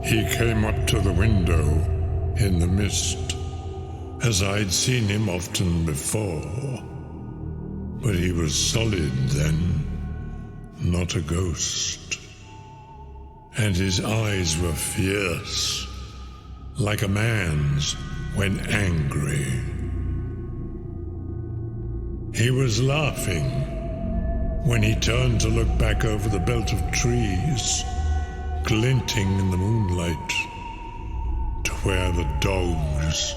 He came up to the window in the mist, as I'd seen him often before. But he was solid then, not a ghost. And his eyes were fierce, like a man's when angry. He was laughing when he turned to look back over the belt of trees, glinting in the moonlight, to where the dogs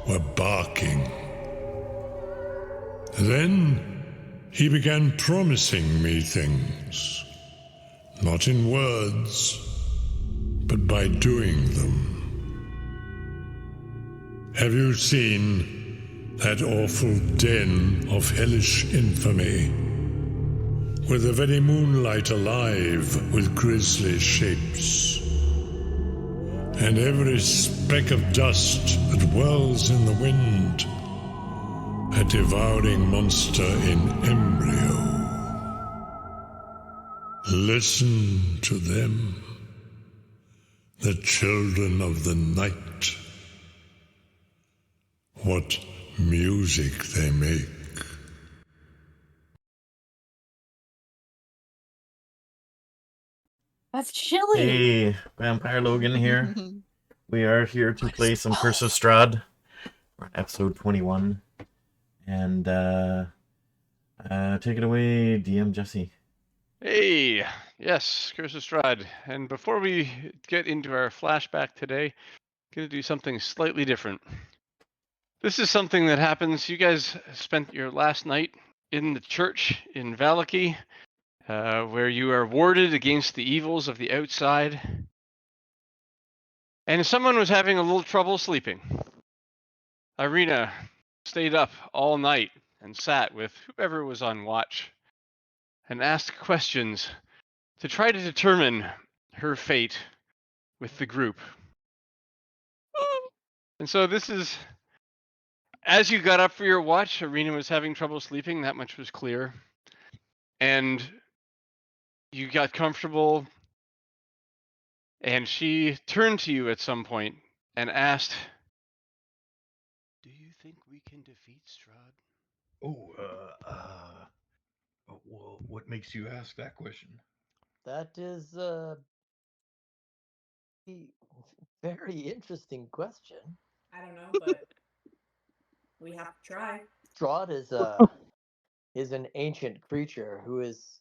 were barking. Then he began promising me things, not in words, but by doing them. Have you seen that awful den of hellish infamy, with the very moonlight alive with grisly shapes, and every speck of dust that whirls in the wind, a devouring monster in embryo? Listen to them, the children of the night. What music they make. That's chilly. Hey, Vampire Logan here. We are here to play some Curse of Strahd. We're on episode 21. And take it away, DM Jesse. Hey, yes, Curse of Strahd. And before we get into our flashback today, I'm going to do something slightly different. This is something that happens. You guys spent your last night in the church in Valaki, where you are warded against the evils of the outside. And someone was having a little trouble sleeping. Irina stayed up all night and sat with whoever was on watch and asked questions to try to determine her fate with the group. And so this is, as you got up for your watch, Irina was having trouble sleeping, that much was clear. And you got comfortable, and she turned to you at some point and asked, "Do you think we can defeat Strahd?" Well, what makes you ask that question? That is a very interesting question. I don't know, but we have to try. Strahd is an ancient creature who is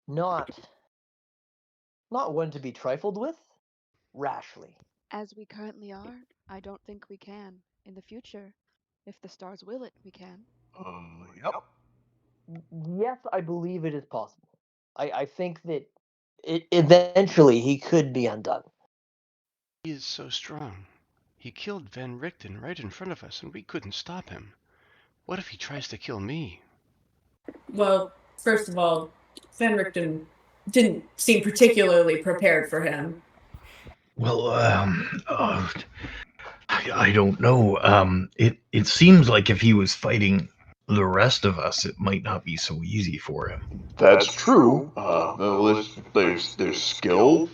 not one to be trifled with rashly. As we currently are, I don't think we can. In the future, if the stars will it, we can. Yep. Yes, I believe it is possible. I think that eventually he could be undone. He is so strong. He killed Van Richten right in front of us, and we couldn't stop him. What if he tries to kill me? Well, first of all, Van Richten didn't seem particularly prepared for him. Well, I don't know. It seems like if he was fighting the rest of us, it might not be so easy for him. That's true. There's skill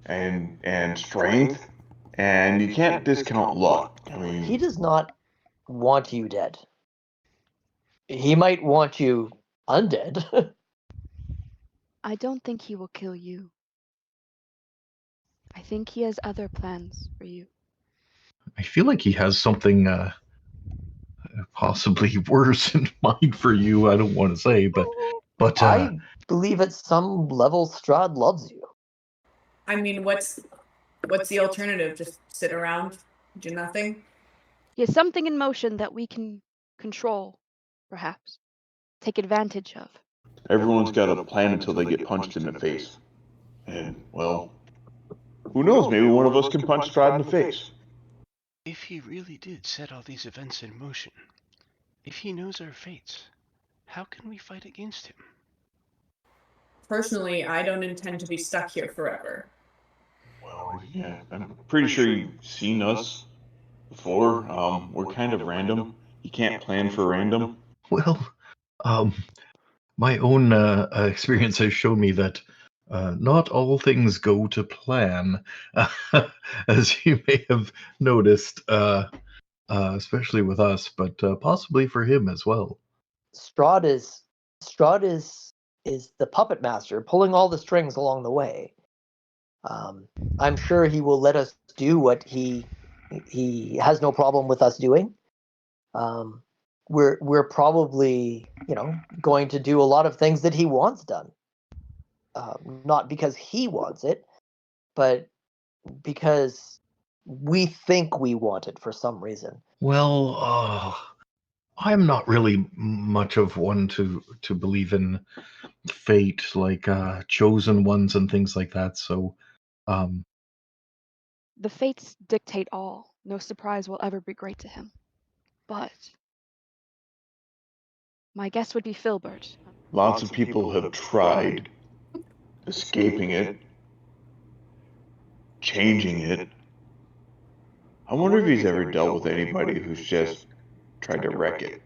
and strength, and you can't discount luck. I mean, He does not want you dead. He might want you undead. I don't think he will kill you. I think he has other plans for you. I feel like he has something possibly worse in mind for you. I don't want to say, but I believe at some level Strahd loves you. I mean, what's the alternative? Just sit around, do nothing? He has something in motion that we can control, perhaps. Take advantage of. everyone's got a plan until they get punched in the face. And, well, who knows? Maybe one of us can punch Strahd in the face. If he really did set all these events in motion, if he knows our fates, how can we fight against him? Personally, I don't intend to be stuck here forever. Well, yeah, I'm pretty sure you've seen us before. We're kind of random. You can't plan for random. well, my own experience has shown me that not all things go to plan, as you may have noticed, especially with us, but possibly for him as well. Strahd is the puppet master, pulling all the strings along the way. I'm sure he will let us do what he has no problem with us doing. We're probably going to do a lot of things that he wants done, not because he wants it, but because we think we want it for some reason. Well, I'm not really much of one to believe in fate, like chosen ones and things like that. So, The fates dictate all. No surprise will ever be great to him. But my guess would be Filbert. Lots of people have tried escaping it, changing it. I wonder if he's ever dealt with anybody who's just tried to wreck it.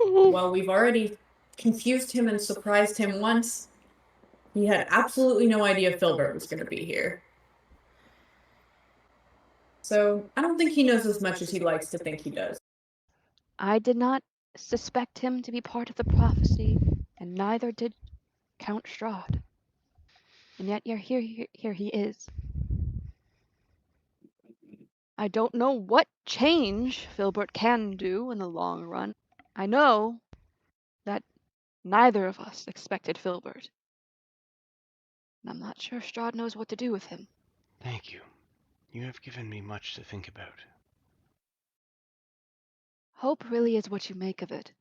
Well, we've already confused him and surprised him once. He had absolutely no idea Filbert was going to be here. So I don't think he knows as much as he likes to think he does. I did not suspect him to be part of the prophecy, and neither did Count Strahd. And yet here he is. I don't know what change Filbert can do in the long run. I know that neither of us expected Filbert. And I'm not sure Strahd knows what to do with him. Thank you. You have given me much to think about. Hope really is what you make of it,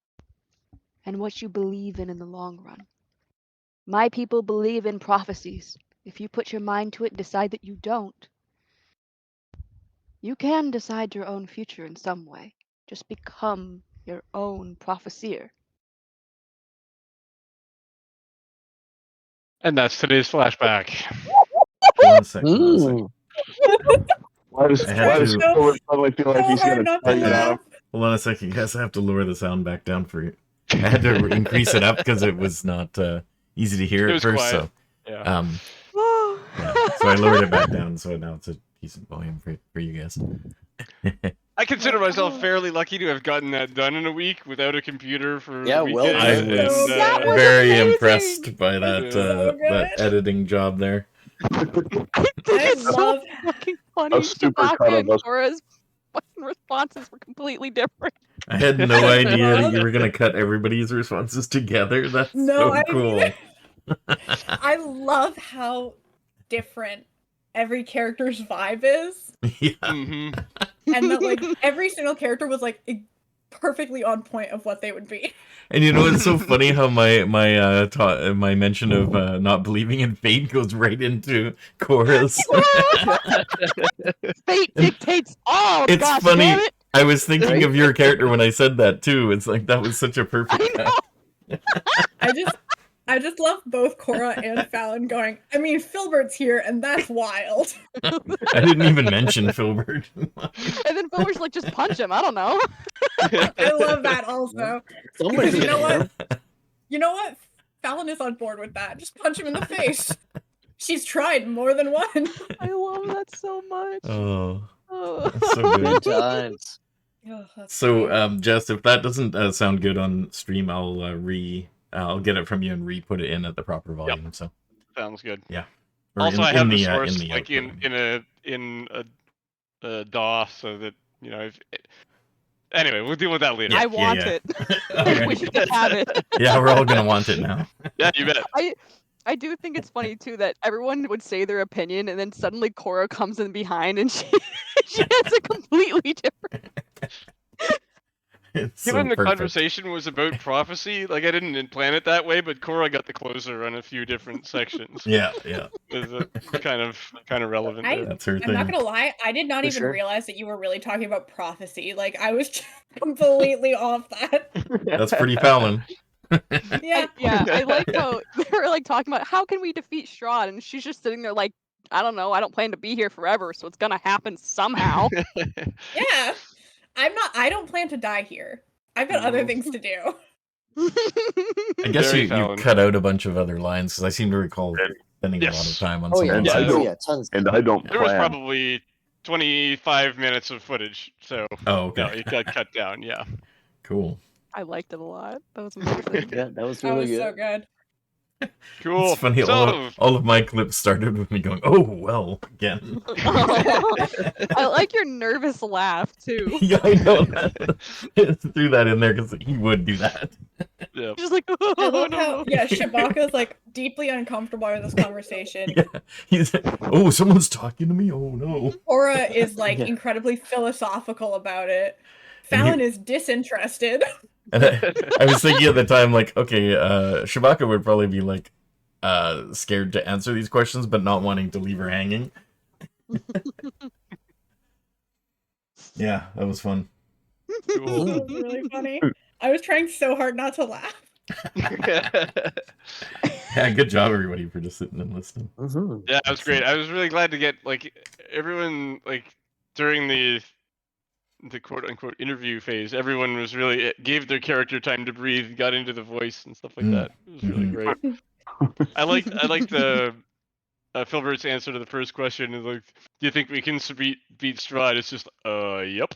and what you believe in the long run. My people believe in prophecies. If you put your mind to it and decide that you don't, you can decide your own future in some way. Just become your own prophesier. And that's today's flashback. Hold on a sec. Hold on a sec. Why does I had to- Philip suddenly feel like he's hard going to not try to to get on him? laugh. Hold on a sec. You guys have to lower the sound back down for you. I had to increase it up because it was not easy to hear It at was first. quiet. So, Yeah. yeah. So I lowered it back down. So now it's a decent volume for you guys. I consider myself fairly lucky to have gotten that done in a week without a computer for Yeah, the well weekend. I done. was That was very amazing! impressed by that Yeah. So that good. editing job there. I think I it's so love fucking funny. A super cut Sebastian of and us. Cora's fucking responses were completely different. I had no idea that love- you were gonna cut everybody's responses together. That's No, so I didn't cool. I love how different every character's vibe is, Yeah. Mm-hmm. and that like every single character was like perfectly on point of what they would be. And you know it's so funny how my mention of not believing in fate goes right into Cora's. Fate dictates all. It's gosh funny. Damn it. I was thinking Right? of your character when I said that too. It's like that was such a perfect. I just love both Cora and Fallon going, I mean, Filbert's here, and that's wild. I didn't even mention Filbert. And then Filbert's like, just punch him. I don't know. I love that also. Somebody's You know gonna what? You know what? Fallon is on board with that. Just punch him in the face. She's tried more than one. I love that so much. Oh, Oh. that's so good. Good times. Oh, that's So, great. Jess, if that doesn't sound good on stream, I'll get it from you and re-put it in at the proper volume. So, Sounds good. yeah. Or Also, I have the source in the like output. in a DAW, so that anyway, we'll deal with that later. I Yeah, want yeah. it. Alright. We should just have it. Yeah, we're all gonna want it now. Yeah, you bet. I do think it's funny too that everyone would say their opinion and then suddenly Cora comes in behind and she has a completely different. It's so Given the perfect. conversation was about prophecy, like I didn't plan it that way, but Cora got the closer on a few different sections. Yeah, yeah. Is kind of relevant I- there. That's her I'm thing. not gonna lie, I did not For even sure. realize that you were really talking about prophecy. Like, I was completely off that. That's pretty Fallon. Yeah. I like how they were like talking about how can we defeat Strahd and she's just sitting there like, I don't know, I don't plan to be here forever, so it's gonna happen somehow. Yeah. I don't plan to die here. I've got other things to do. I guess Very you Fallon. cut out a bunch of other lines because I seem to recall spending a lot of Yes. time on Oh some yeah, of And I them. don't- yeah, tons. And I don't There was plan. probably 25 minutes of footage, so Oh, okay. no, it got cut down. Yeah. Cool. I liked it a lot. That was amazing. Yeah, that was That really was good. so good. Cool. It's funny. So, All of my clips started with me going, "Oh well," again. I like your nervous laugh too. Yeah, I know that. Threw that in there because he would do that. yeah. Just like, I love no, how no. Shabaka's like deeply uncomfortable in this conversation. Yeah, he's. Oh, someone's talking to me. Oh no. Cora is like Yeah. incredibly philosophical about it. And Fallon is disinterested. And I was thinking at the time, like, okay, Shabaka would probably be like scared to answer these questions, but not wanting to leave her hanging. Yeah, that was fun. Cool. That was really funny. I was trying so hard not to laugh. Yeah, good job, everybody, for just sitting and listening. Mhm. Yeah, that was great. I was really glad to get like everyone like during the quote unquote interview phase. Everyone was really gave their character time to breathe, got into the voice and stuff like Mm. that. It was really great. I liked the Filbert's answer to the first question. Is like, do you think we can beat Strahd? It's just yep.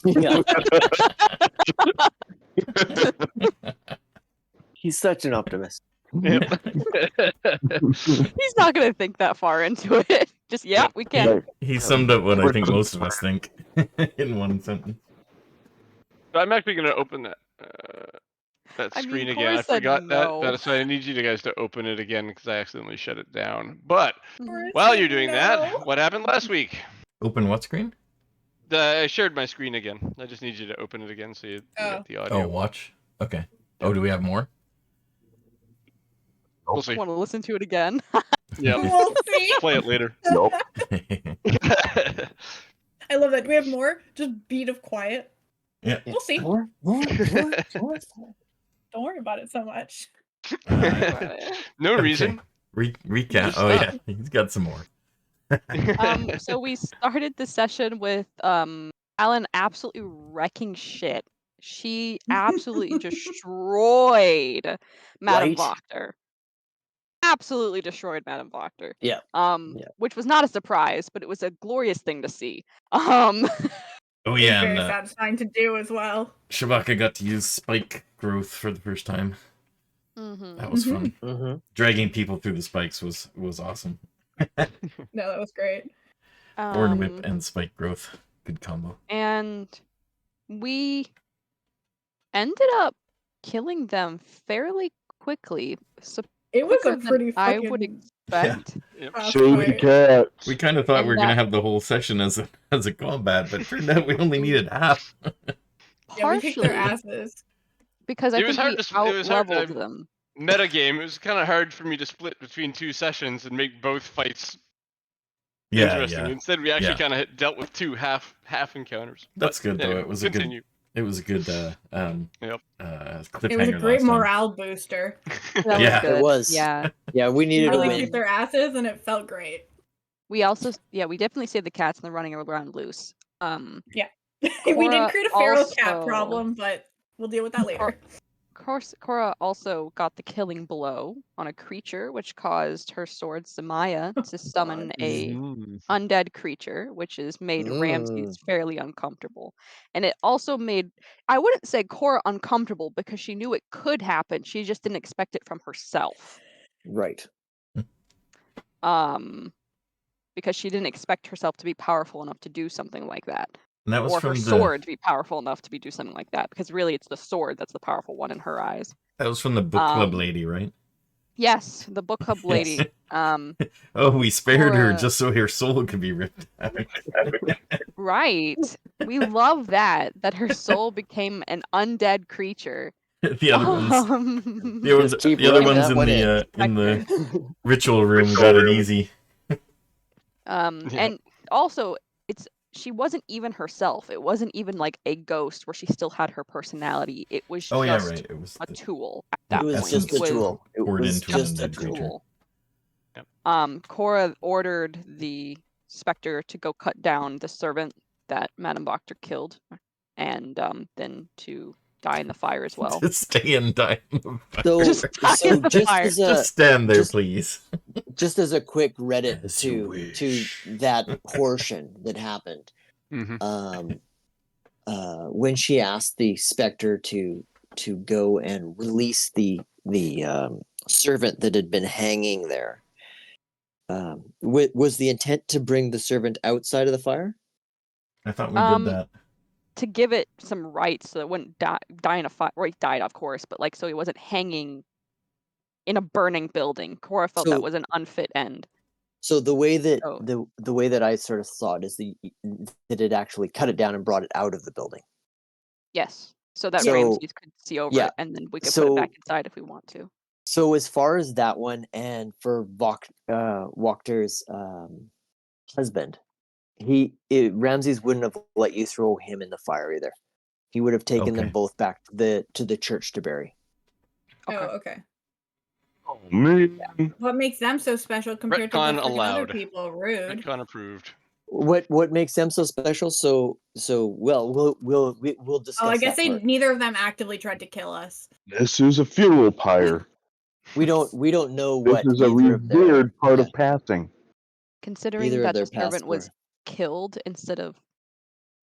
Yeah. He's such an optimist. Yep. He's not gonna think that far into it. Just yeah, we can. Right. He summed up what I think most of us think in one sentence. I'm actually gonna open that I mean, screen again. Cora I said forgot no. that, so I need you guys to open it again because I accidentally shut it down. But Mhm. while you're doing that, what happened last week? Open what screen? I shared my screen again. I just need you to open it again so you get the audio. Oh, watch. Okay. Oh, do we have more? We'll see. Want to listen to it again? Yeah, We'll see. play it later. Nope. I love that. Do we have more? Just beat of quiet. Yeah. We'll see. More. Don't worry about it so much. No reason. Recap. Oh yeah, he's got some more. So we started the session with Alan absolutely wrecking shit. She absolutely destroyed Madame Right. Wachter. Absolutely destroyed Madame Wachter. Yeah. Which was not a surprise, but it was a glorious thing to see. Oh It yeah, was very and satisfying to do as well. Shabaka got to use spike growth for the first time. Mhm. That was fun. Mm-hmm. Dragging people through the spikes was awesome. No, that was great. Thorn whip and spike growth, good combo. And we ended up killing them fairly quickly. It was a quicker than pretty I fucking would expect. fast Shady fight. cats. We kind of thought And we were gonna that- have the whole session as a combat, but it turned out we only needed half. Yeah, we kicked their Partially asses. because I It was think hard we to- it was hard to- out-leveled them. Meta game. It was kind of hard for me to split between two sessions and make both fights Yeah, interesting. yeah. Instead, we actually Yeah. kind of dealt with two half encounters. That's But good though. anyway, It was a continue. good Yep. cliffhanger. It was a great last time. morale booster. That Yeah. was good. It was. Yeah. Yeah, we We needed to really win. kicked their asses, and it felt great. We also, we definitely saved the cats and they're running around loose. We did Cora create a feral cat also- problem, but we'll deal with that later. Cora also got the killing blow on a creature, which caused her sword Samaya to summon a undead creature, which has made Ramses fairly uncomfortable. And it also made, I wouldn't say Cora uncomfortable because she knew it could happen. She just didn't expect it from herself. Right. Because she didn't expect herself to be powerful enough to do something like that. And that was Or her from sword to be powerful enough to do something like that. Because really it's the sword that's the powerful one in her eyes. That was from the book club lady, right? Yes, the book club lady. Oh, we spared her Cora- just so her soul could be ripped out. Right. We love that her soul became an undead creature. The other ones, Just keep the other rubbing ones that one in. in the ritual room got it easy. And also she wasn't even herself. It wasn't even like a ghost where she still had her personality. It was Oh yeah, just right. It was a tool at It that was point. just a tool. It poured was into just an a undead creature. tool. Yep. Cora ordered the Spectre to go cut down the servant that Madame Wachter killed, and then to die in the fire as well. Just stay and die in the fire. So, Just die so in the just fire. as a Just stand there, just- please. just as a quick Reddit As you to wish. that portion that happened, Mm-hmm. when she asked the specter to go and release the servant that had been hanging there, was the intent to bring the servant outside of the fire? I thought we did that. To give it some rights so it wouldn't die in a fire. Well, he died, of course, but like so he wasn't hanging in a burning building. Cora felt that So- was an unfit end. So the way that Oh. the way that I sort of saw it is that it actually cut it down and brought it out of the building. Yes. So that So- Ramses could see over yeah, it, and then we could put so- it back inside if we want to. So as far as that one, and for Wachter's husband, Ramses wouldn't have let you throw him in the fire either. He would have taken them Okay. both back to the church to bury. Oh, Okay. okay. Oh man. What makes them so special compared to the Retcon freaking other allowed. people? Rude. Retcon approved. What makes them so special? So well we'll discuss. Oh, I guess that part. neither of them actively tried to kill us. This is a funeral pyre. We don't know This what is a either of their- revered part yeah, of passing. Considering either of that their the servant pasts was were. killed instead of,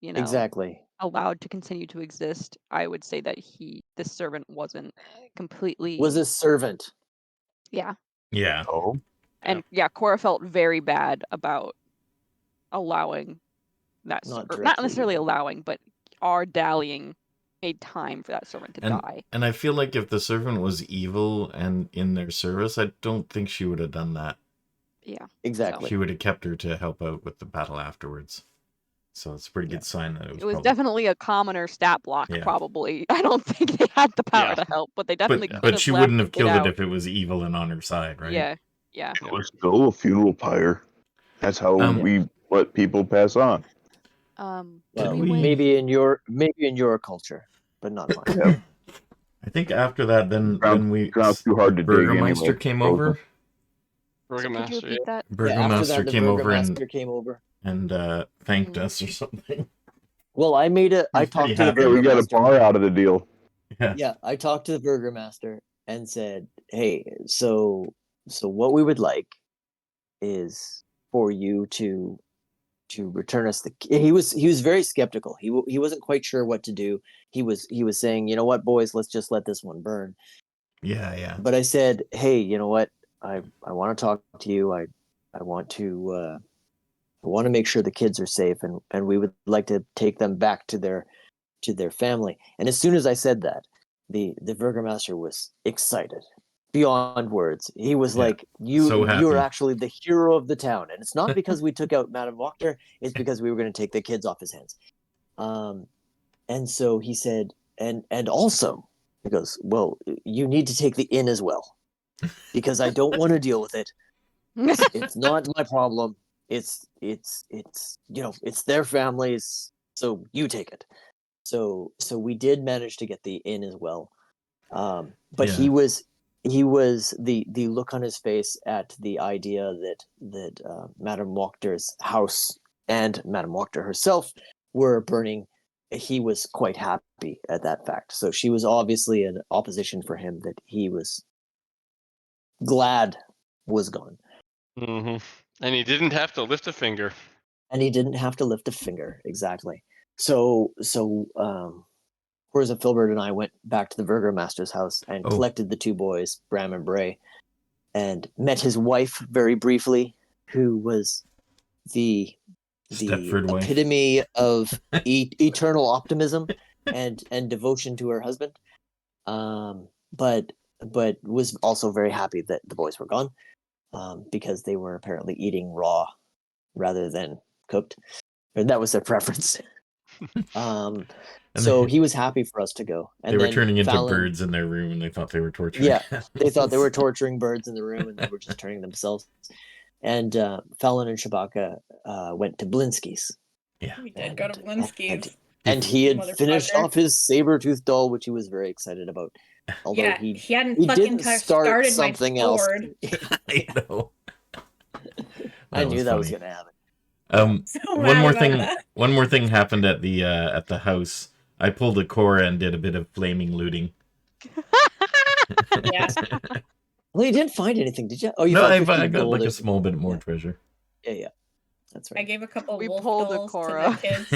Exactly. allowed to continue to exist, I would say that this servant wasn't completely. Was a servant. Yeah. Yeah. Oh. And yeah, Cora felt very bad about allowing that, Not or not directly necessarily evil. allowing, but our dallying made time for that servant to die. And I feel like if the servant was evil and in their service, I don't think she would have done that. Yeah. Exactly. She would have kept her to help out with the battle afterwards. So it's a pretty good sign that It was probably... definitely a commoner stat block, Yeah. probably. I don't think they had the power Yeah. to help, but they definitely But, could but she left wouldn't have it killed out. it if it was evil and on her side, right? Yeah. Yeah. Let's go, a funeral pyre. That's how Um, we let people pass on. Did Well, we win? maybe in your culture, but not mine. Yep. I think after that, then we Ground's too hard to dig Burgermeister anyway. came over. Could you Burgomaster. repeat that? Yeah, after Burgermeister that, the came over Burgermaster came over. and thanked Mm. us or something. Well, I He's talked pretty to the happy. Yeah, we got a Burgermaster. bar out of the deal. Yeah. Yeah, I talked to the Burgermaster and said, "Hey, so what we would like is for you to return us the." He was very skeptical. He wasn't quite sure what to do. He was saying, "You know what, boys, let's just let this one burn." Yeah. But I said, "Hey, you know what? I want to talk to you. I want to make sure the kids are safe, and we would like to take them back to their family." And as soon as I said that, the Burgermaster was excited beyond words. He was Yeah, like, so you're happy. actually the hero of the town, and it's not because we took out Madame Wachter, it's because we were going to take the kids off his hands." And so he said, and also he goes, "Well, you need to take the inn as well, because I don't want to deal with it. It's not my problem. It's it's their families, so you take it." So we did manage to get the inn as well. But Yeah. he was the look on his face at the idea that Madame Wachter's house and Madame Wachter herself were burning. He was quite happy at that fact. So she was obviously an opposition for him that he was glad was gone. Mm-hmm. And he didn't have to lift a finger. And he didn't have to lift a finger. Exactly. So Horace and Filbert and I went back to the Burgermaster's house and Oh. collected the two boys, Bram and Bray, and met his wife very briefly, who was the Stepford wife. epitome of eternal optimism and devotion to her husband. But was also very happy that the boys were gone, because they were apparently eating raw rather than cooked. And that was their preference. And So they- he was happy for us to go. And They were then turning into Fallon- birds in their room and they thought they were torturing Yeah, they thought they were animals. torturing birds in the room, and they were just turning themselves. And Fallon and Shabaka went to Blinsky's. Yeah. We did go to Blinsky's. And he had finished Motherfucker. off his saber-toothed doll, which he was very excited about. Although Yeah, he he hadn't he fucking didn't start started something my else. sword. I know. I knew that was funny. going to happen. So One mad more about thing. that. One more thing happened at the house I pulled a Cora and did a bit of flaming looting. Yeah. Well, you didn't find anything, did you? Oh, you No, found I 15 got like gold. a small bit more Yeah. treasure. Yeah. That's I right. gave a couple We wolf pulled a dolls to Cora. the kids.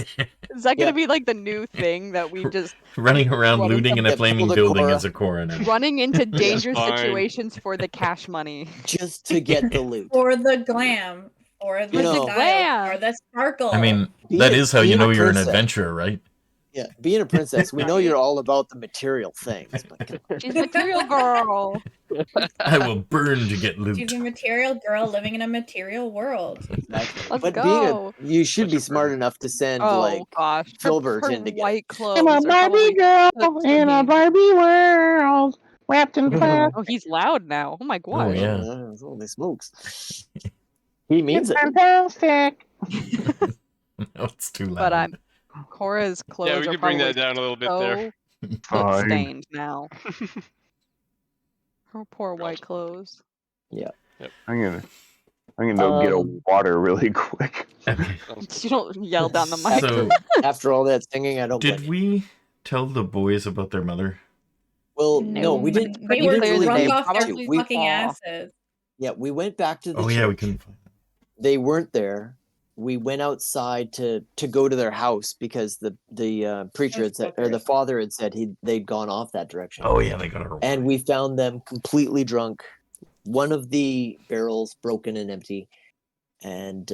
Is that gonna Yeah. be like the new thing that we just Running around Running looting in a Yeah, flaming pulled a building Cora. as a Cora now. running into dangerous fine. situations for the cash money? Just to get the loot. For the glam. For the You know- style. For the sparkle. I mean, Being that a- is how you being know a you're an princess. adventurer, right? Yeah, being a princess, we know Right. you're all about the material things. But come on. She's material girl. I will burn to get loot. She's a material girl living in a material world. Exactly. Let's but go. you should be Such a smart bird. enough to send Oh like gosh, Filbert her in to get white it. clothes. I'm a are Barbie probably girl so in a handy. Barbie world, wrapped in plastic. Oh, he's loud now. Oh my gosh. Oh, yeah. Holy smokes. He means It's it. fantastic. No, it's too loud. But Cora's clothes Yeah, we are could bring probably that down a little bit there. so Fine. stained now. Her poor white clothes. I'm gonna go get a water really quick. Okay. You don't yell down the mic. So, After all that singing, I don't blame did you. we tell the boys about their mother? Well, No, no, we but didn't. it's They pretty were clear really that drunk they off their probably fucking saw. asses. Yeah, we went back to the Oh church. yeah, we couldn't find them. They weren't there. We went outside to go to their house because the preacher had said, or the father had said they'd gone off that direction. Oh yeah, they got her. And we found them completely drunk. One of the barrels broken and empty, and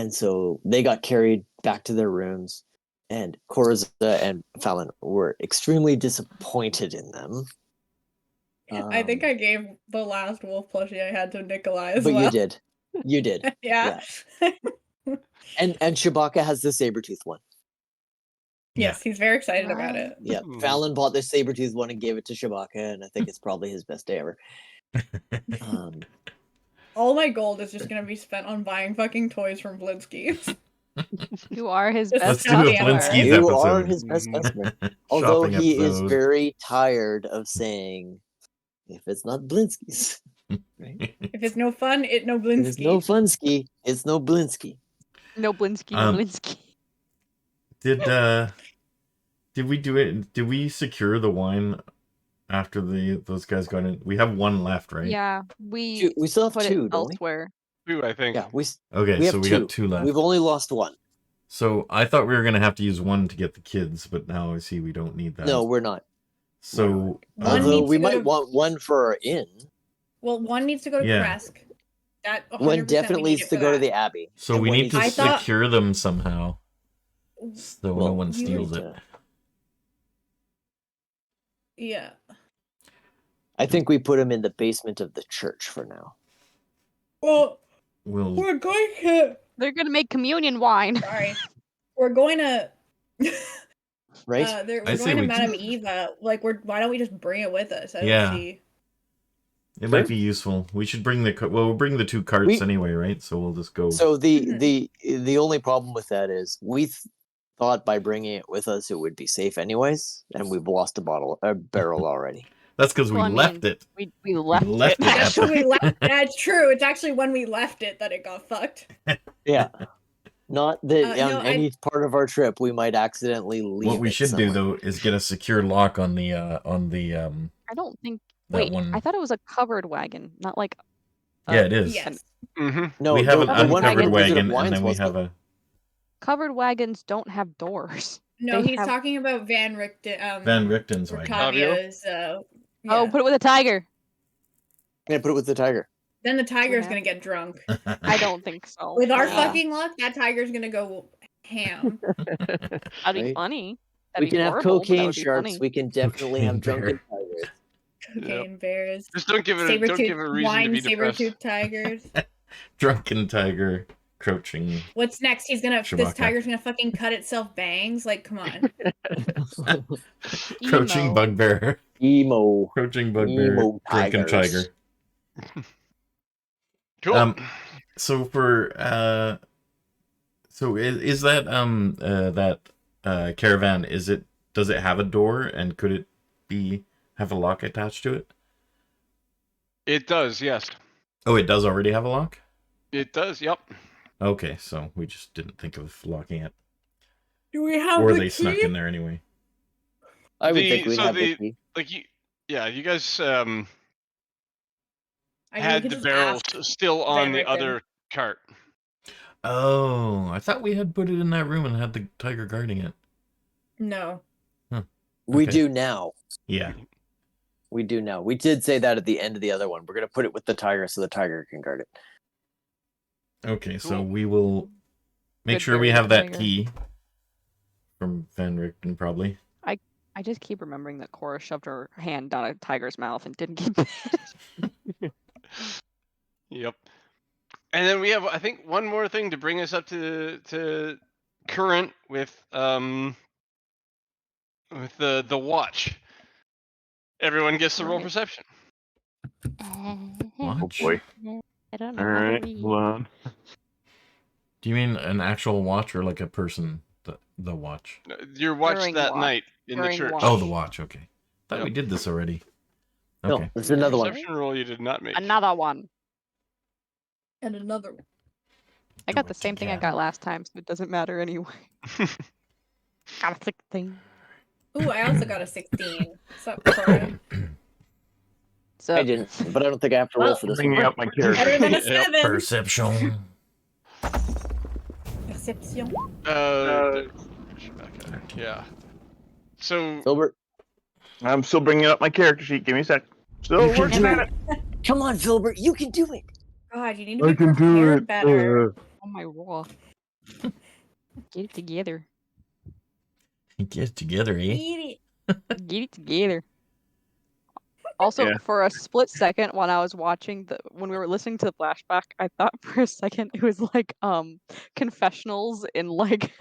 so they got carried back to their rooms. And Coraza and Fallon were extremely disappointed in them. I think I gave the last wolf plushie I had to Nikolai as But well. you did. Yeah. And Shabaka has the saber-tooth one. Yes, he's very excited about it. Yeah, Hmm. Fallon bought the saber-tooth one and gave it to Shabaka, and I think it's probably his best day ever. All my gold is just gonna be spent on buying fucking toys from Blinsky's. You are his Let's best do a customer. Blinsky's You episode. are his best customer. Although Shopping he is episode. very tired of saying, if it's not Blinsky's, right? If it's no fun, it no If it's no Blinsky. Funsky, it's no Blinsky. No Blinsky, Um, Blinsky. Did we do it? Did we secure the wine after those guys got in? We have one left, right? Yeah, we We still have put two, it don't we? elsewhere. Two, I think. Yeah, we Okay, have so we two. got two left. We've only lost one. So I thought we were gonna have to use one to get the kids, but now I see we don't need that. No, we're not. So One Although needs we to go might to- want one for our inn. Well, one needs to go to Yeah. Kresk. That 100% One we definitely need needs it to for go to that. the Abbey. so and we one need needs to I thought- secure them somehow, so no Well, one you steals need it. to- Yeah. I think we put him in the basement of the church for now. Well, We'll we're going to. They're gonna make communion wine. Sorry. We're going to. Right? We're I say going to we- Madame Eva. Like, why don't we just bring it with us? I don't Yeah. see. It might be useful. We should bring we'll bring the two carts We- anyway, right? So we'll just go. So Mhm. the only problem with that is we thought by bringing it with us it would be safe anyways, and we've lost a barrel already. That's because we Well, I left mean, it. We left, left it. it. That's when we left. That's true. It's actually when we left it that it got fucked. Yeah. Not that No, on any part of our trip we might accidentally leave. What we it should somewhere. do though is get a secure lock on the I don't think. that Wait, one. I thought it was a covered wagon, not like. Yeah, it is. Yes. Mm-hmm. No, We have the an one uncovered from Wizard of wagon, and Wines then we wasn't have it? a. Covered wagons don't have doors. No, They he's have- talking about Van Richten. Van Richten's wagon. Rictania's. Oh, Yeah. put it with a tiger. Yeah, put it with the tiger. Then the tiger's Yeah. gonna get drunk. I don't think so. With our Yeah. fucking luck, that tiger's gonna go ham. That'd be Right? funny. We That'd can be have horrible, but that cocaine would be sharks. funny. We can definitely have Cocaine drunken tigers. Cocaine bears. Just don't give it a reason Wine to be depressed. saber-tooth tigers. Drunken tiger crouching. What's next? This Chewbacca. tiger's gonna fucking cut itself bangs? Like, come on. Crouching Emo. bugbear. Emo. Crouching bugbear. Emo Drunken tigers. tiger. Cool. So for so is that caravan, does it have a door, and could it have a lock attached to it? It does, yes. Oh, it does already have a lock? It does, yep. Okay, so we just didn't think of locking it. Do we have Or the they key? snuck in there anyway. I would think we'd have the key. You guys I mean, we had could the just barrels ask still on Van the Richten. other cart. Oh, I thought we had put it in that room and had the tiger guarding it. No. We Okay. do now. Yeah. We do now. We did say that at the end of the other one. We're gonna put it with the tiger so the tiger can guard it. Okay, so Cool. we will make Good sure we bury have that tiger. key from Van Richten, probably. I just keep remembering that Cora shoved her hand down a tiger's mouth and didn't keep it. Yep. And then we have, I think, one more thing to bring us up to current with the watch. Everyone gets to roll Right. perception. Watch? boy. I don't All know how to right, read. hold on. Do you mean an actual watch or like a person? The watch. Your watch During that watch. night in During the church. watch. Oh, the watch. Okay. Thought we Yep. did this already. No, Okay. there's another one. Perception roll you did not make. Another one. And another one. I Do got it the same thing I together. got last time, so it doesn't matter anyway. Got a 16. Ooh, I also got a 16. What's up, Cora? So I didn't, but I don't think I have to roll Well, for this Bringing one. up my Better character. than a Yep. 7. Perception. Perception. Yeah. So Filbert, I'm still bringing up my character sheet. Give me a sec. Still You can working do on it. it. come on, Filbert, you can do it. God, you need to be prepared better. on my raw. Get it together. Get it together, eh? Eat it. Get it together. Also, Yeah. for a split second when I was watching when we were listening to the flashback, I thought for a second it was like confessionals in like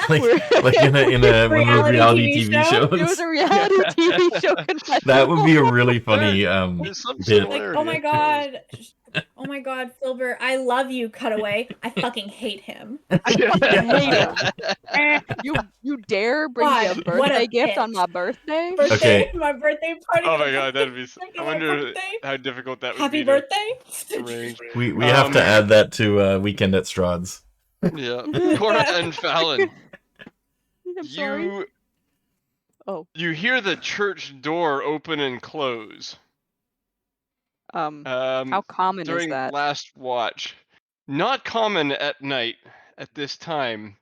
like in a one of those reality TV shows. it was a reality TV show confessional. That would be a really funny there's some bit. Like, similarity. oh my god. Oh my god, Filbert, I love you, cutaway. I fucking hate him. I hate him. You dare bring me a God, what a birthday gift bitch. on my birthday? Birthday, Okay. my birthday party. Oh my god, that'd be. I Second wonder birthday. how difficult that would Happy be to birthday. arrange. We have to add that to Weekend at Strahd's. Yeah, Cora and Fallon. I'm sorry. Oh. You hear the church door open and close. How common is During that? last watch. Not common at night at this time.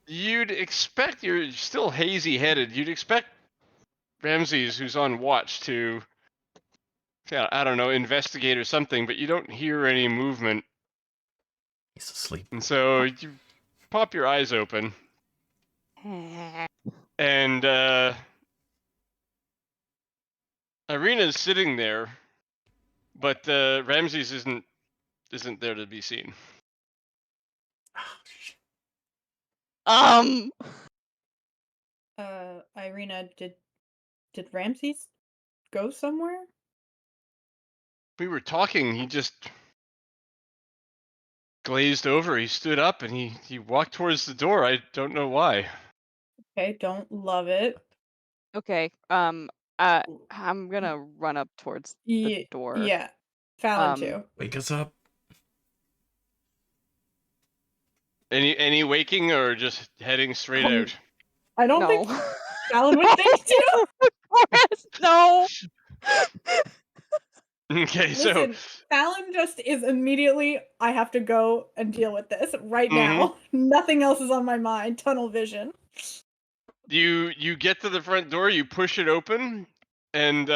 You'd expect, you're still hazy headed, you'd expect Ramses, who's on watch, to, I don't know, investigate or something, but you don't hear any movement. He's asleep. And so you pop your eyes open, and Irina's sitting there, but Ramses isn't there to be seen. Irina, did Ramses go somewhere? We were talking, he just glazed over, he stood up and he walked towards the door. I don't know why. Okay, don't love it. Okay. I'm gonna run up towards the door. Yeah. Fallon too. Wake us up. Any waking or just heading straight out? I don't No. think Fallon would think too. No. Okay, Listen, Fallon just is immediately, I have to go and deal with this right now. Nothing else is on my mind. Tunnel vision. you get to the front door, you push it open, and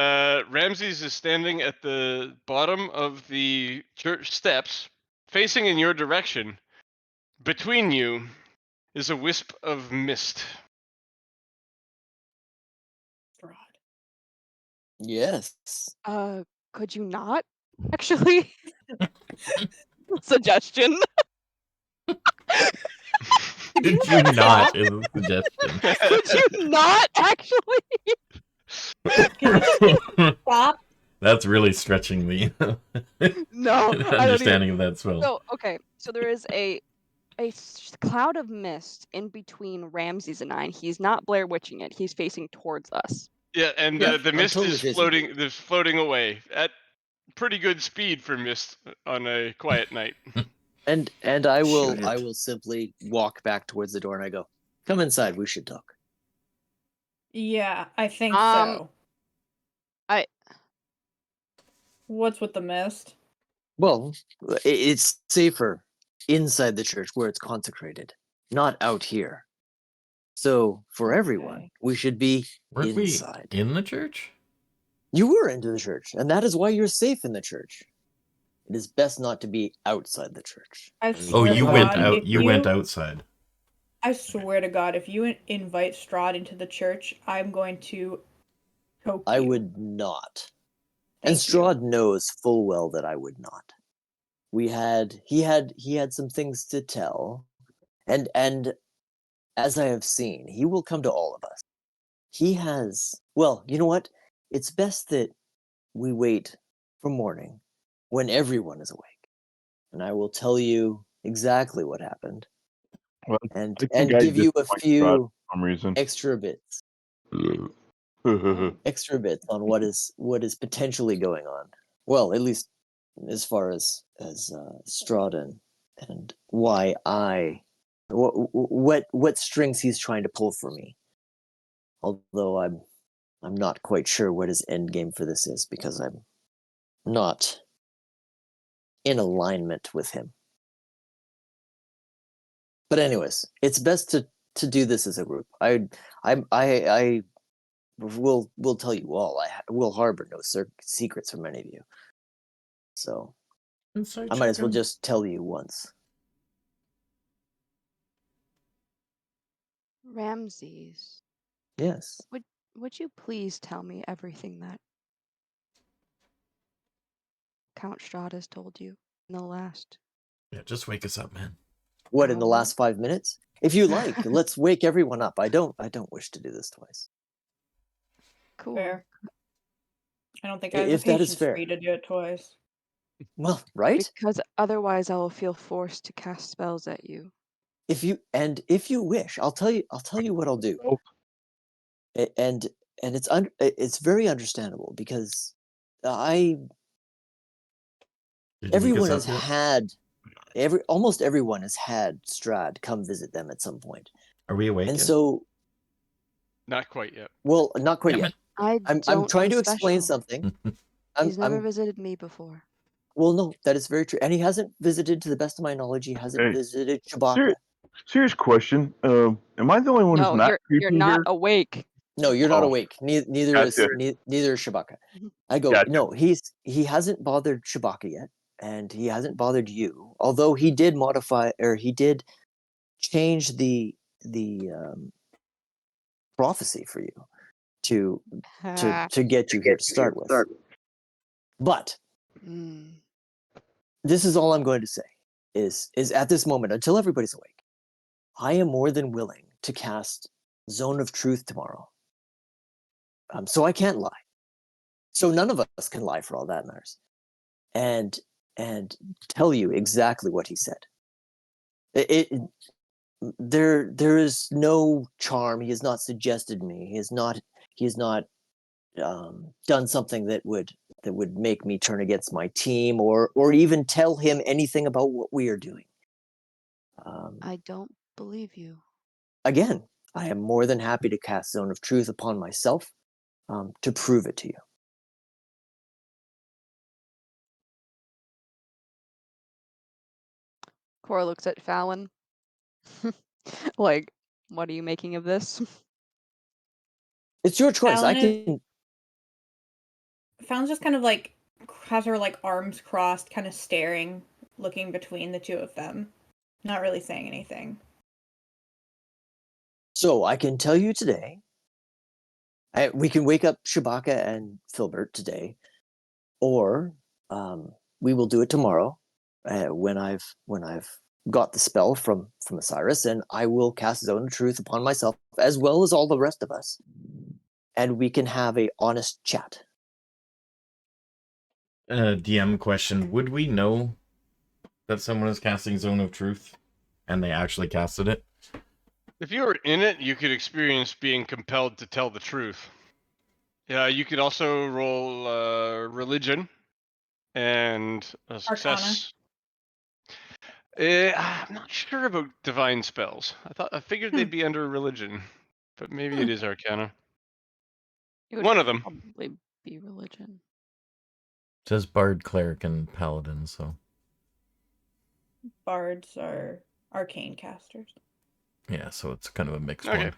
Ramses is standing at the bottom of the church steps, facing in your direction. Between you is a wisp of mist. Yes. Could you not? Actually. Suggestion. Could you not is a suggestion. Could you not actually? Stop. That's really stretching the No, understanding of that spell. So okay, so there is a cloud of mist in between Ramses and I. And he's not Blair Witching it. He's facing towards us. Yeah, and Yeah, the I'm mist totally is facing floating. There's floating away at pretty good speed for mist on a quiet night. And I will Shit. simply walk back towards the door and I go, "Come inside. We should talk." Yeah, I think Um, so. I What's with the mist? Well, it's safer inside the church where it's consecrated, not out here. So for everyone, Okay. we should be Weren't inside. we in the church? You were into the church, and that is why you're safe in the church. It is best not to be outside the church. I Oh, swear to you went God, out. if You went outside. I swear to God, if you invite Strahd into the church, I'm going to choke I you. would not. And Thank you. Strahd knows full well that I would not. He had some things to tell, and as I have seen, he will come to all of us. He has, well, you know what? It's best that we wait for morning when everyone is awake, and I will tell you exactly what happened Well, and I think I give you a disappoint Strahd few for some reason. extra bits on what is potentially going on. Well, at least as far as Strahd and why what strings he's trying to pull for me. Although I'm not quite sure what his end game for this is because I'm not in alignment with him. But anyways, it's best to do this as a group. I will tell you all. I will harbor no secrets from any of you. So Inside I might as well chicken. just tell you once. Ramses, Yes. would you please tell me everything that Count Strahd has told you in the last Yeah, just wake us up, man. What in the hour? last 5 minutes? If you like, let's wake everyone up. I don't wish to do this twice. Cool. Fair. I don't think I have the If that is patience for fair. you to do it twice. Well, right? Because otherwise I will feel forced to cast spells at you. If you wish, I'll tell you what I'll do. And it's very understandable because Did you wake us everyone up has yet? had almost everyone has had Strahd come visit them at some point. Are we awake And yet? so, Not quite yet. well, not quite Damn yet. it. I I'm don't trying know to explain special. something. He's never I'm visited me before. Well, no, that is very true. And he hasn't visited, to the best of my knowledge, he hasn't Hey, visited Chewbacca. Serious question. Am I the only one who's No, not you're creepy not here? awake. No, you're not Oh, awake. Neither is gotcha. neither is Chewbacca. I go, Gotcha. no, he hasn't bothered Chewbacca yet, and he hasn't bothered you. Although he did modify, or he did change the prophecy for you to get you here to start with. But Mm. this is all I'm going to say is at this moment, until everybody's awake, I am more than willing to cast Zone of Truth tomorrow. So I can't lie. So none of us can lie for all that matters. And tell you exactly what he said. There is no charm. He has not suggested me. He has not done something that would make me turn against my team or even tell him anything about what we are doing. I don't believe you. Again, I am more than happy to cast Zone of Truth upon myself to prove it to you. Cora looks at Fallon. Like, what are you making of this? It's your choice. Fallon's just kind of like has her like arms crossed, kind of staring, looking between the two of them, not really saying anything. So I can tell you today. We can wake up Chewbacca and Filbert today, or we will do it tomorrow when I've got the spell from Osiris, and I will cast Zone of Truth upon myself as well as all the rest of us, and we can have a honest chat. DM question: would we know that someone is casting Zone of Truth, and they actually casted it? If you were in it, you could experience being compelled to tell the truth. Yeah, you could also roll religion and a success. I'm not sure about divine spells. I figured they'd be under religion, but maybe it is Arcana. It would One of them. probably be religion. It says Bard, Cleric, and Paladin, so Bards are arcane casters. yeah, so it's kind of a mixed Okay. one.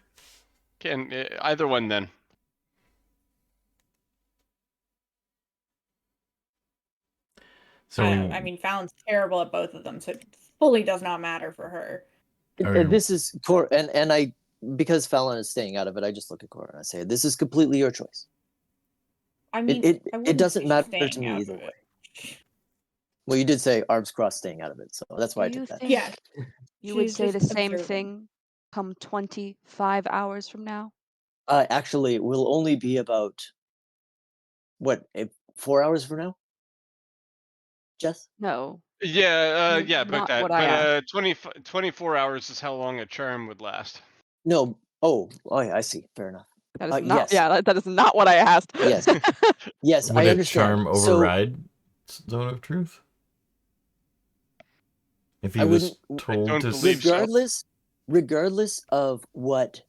Can either one then. So I mean, Fallon's terrible at both of them, so it fully does not matter for her. This is Cor, and I, because Fallon is staying out of it, I just look at Cora and I say, "This is completely your choice. I mean, It I wouldn't doesn't say matter staying to me out either of way." it. Well, you did say arms crossed, staying out of it, so that's why I Do you took that. think Yeah, you would she's say the just same observing. thing come 25 hours from now? Actually, it will only be about what 4 hours from now, Jess. No. Yeah, but Not what I asked. 24 hours is how long a charm would last. No. Oh, I see. Fair enough. That is not. Yes. Yeah, that is not what I asked. Yes. Yes, would I it understand. charm override Zone of Truth? If he I was wouldn't. told don't to believe so. Regardless of what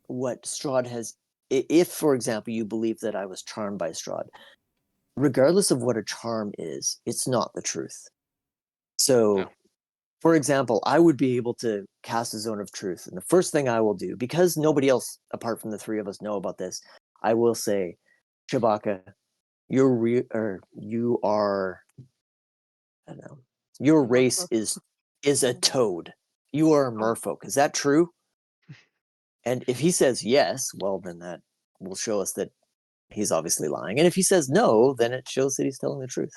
Strahd has, if for example you believe that I was charmed by Strahd, regardless of what a charm is, it's not the truth. So, No. for example, I would be able to cast a Zone of Truth, and the first thing I will do, because nobody else apart from the three of us know about this, I will say, Chewbacca, you are, I don't know, your race is a toad. You are a merfolk. Is that true? And if he says yes, well, then that will show us that he's obviously lying. And if he says no, then it shows that he's telling the truth.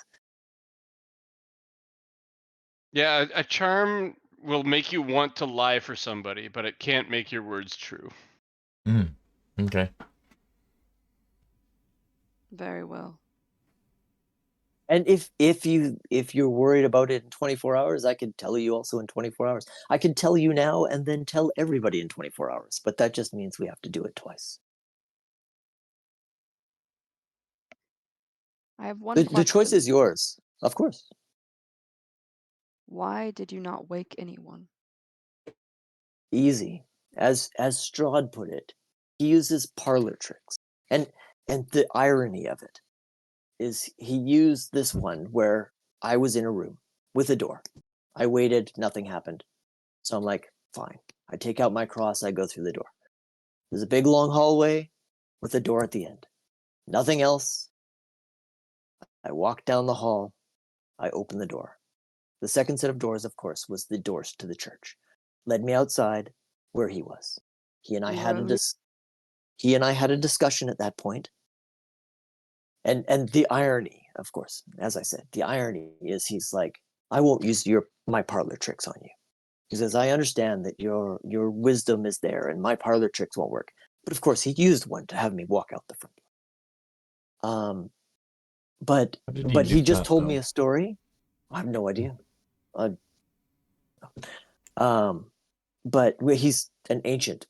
Yeah, a charm will make you want to lie for somebody, but it can't make your words true. Okay. Very well. And if you're worried about it in 24 hours, I could tell you also in 24 hours. I could tell you now and then tell everybody in 24 hours, but that just means we have to do it twice. I have one The question. choice is yours, of course. Why did you not wake anyone? Easy. As Strahd put it, he uses parlor tricks. And the irony of it is he used this one where I was in a room with a door. I waited, nothing happened. So I'm like, fine. I take out my cross, I go through the door. There's a big long hallway with a door at the end. Nothing else. I walk down the hall, I open the door. The second set of doors, of course, was the doors to the church. Led me outside where he was. He and I had a discussion at that point. And the irony, of course, as I said, the irony is he's like, I won't use my parlor tricks on you. He says, I understand that your wisdom is there and my parlor tricks won't work. But of course, he used one to have me walk out the front door. But he just told me a story. I have no idea. But he's an ancient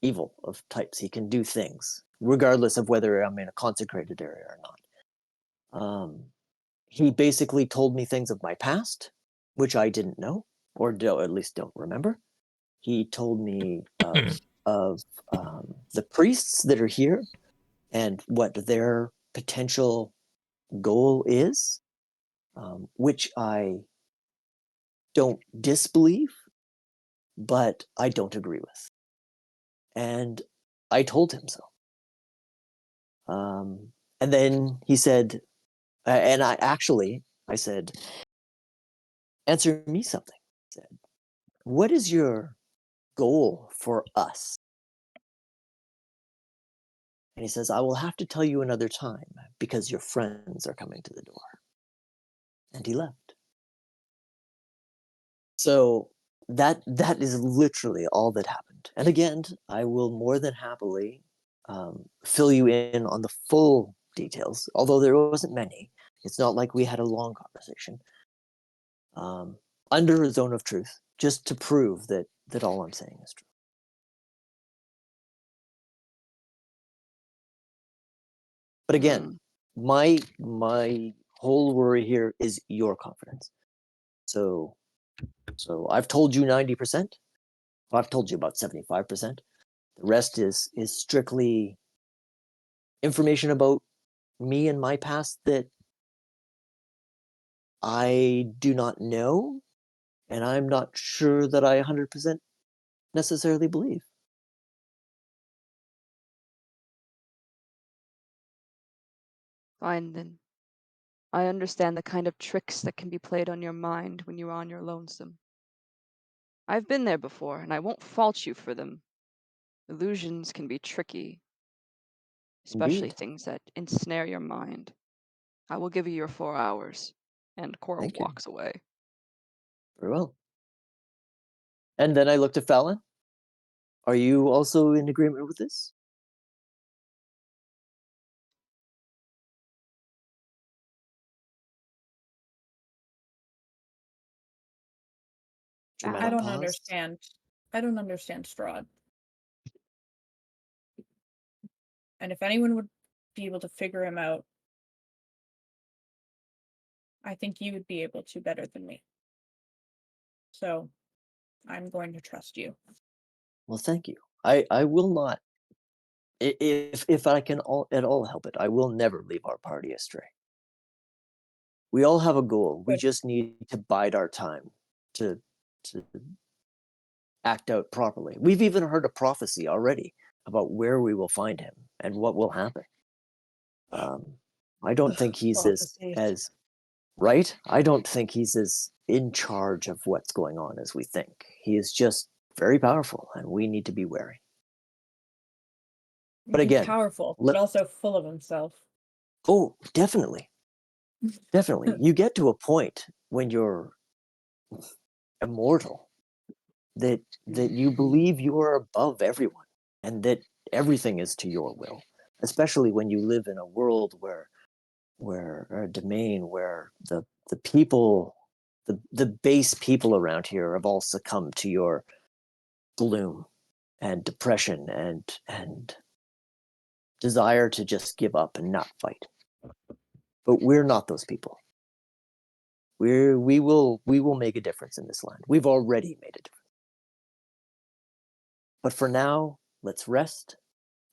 evil of types. He can do things, regardless of whether I'm in a consecrated area or not. He basically told me things of my past, which I didn't know, or at least don't remember. He told me of the priests that are here and what their potential goal is, which I don't disbelieve, but I don't agree with. And I told him so. And then he said, and I said, answer me something. I said, what is your goal for us? And he says, I will have to tell you another time because your friends are coming to the door. And he left. So that is literally all that happened. And again, I will more than happily fill you in on the full details, although there wasn't many. It's not like we had a long conversation. Under a zone of truth, just to prove that all I'm saying is true. But again, my whole worry here is your confidence. So So I've told you 90%. I've told you about 75%. The rest is strictly information about me and my past that I do not know, and I'm not sure that I 100% necessarily believe. Fine then. I understand the kind of tricks that can be played on your mind when you're on your lonesome. I've been there before, and I won't fault you for them. Illusions can be tricky, especially Indeed. things that ensnare your mind. I will give you your 4 hours. And Cora Thank you. walks away. Very well. And then I looked at Fallon. Are you also in agreement with this? I don't Paused. understand. I don't understand Strahd. And if anyone would be able to figure him out, I think you would be able to better than me. So I'm going to trust you. Well, thank you. I will not. If I can at all help it, I will never leave our party astray. We all have a goal. We Good. just need to bide our time to act out properly. We've even heard a prophecy already about where we will find him and what will happen. I don't think he's Prophecies. as right. I don't think he's as in charge of what's going on as we think. He is just very powerful, and we need to be wary. But He's again, powerful, but also full of himself. oh, definitely. Definitely. You get to a point when you're immortal that you believe you are above everyone and that everything is to your will, especially when you live in a world where a domain where the people, the base people around here have all succumbed to your gloom and depression and desire to just give up and not fight. But we're not those people. We will make a difference in this land. We've already made a difference. But for now, let's rest,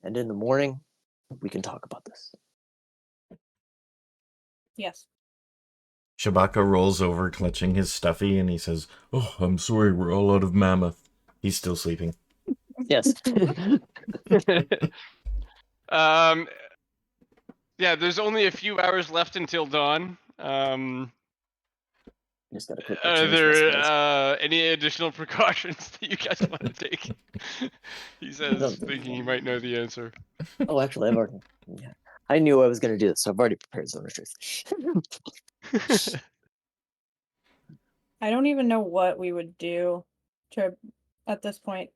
and in the morning, we can talk about this. Yes. Shabaka rolls over, clutching his stuffy, and he says, "Oh, I'm sorry, we're all out of mammoth." He's still sleeping. Yes. Yeah, there's only a few hours left until dawn. Just gotta quickly Are change my there spells. any additional precautions that you guys want to take? He says, thinking he might know the answer. Oh, actually, I've already. Yeah, I knew I was going to do this, so I've already prepared Zone of Truth. I don't even know what we would do to, at this point,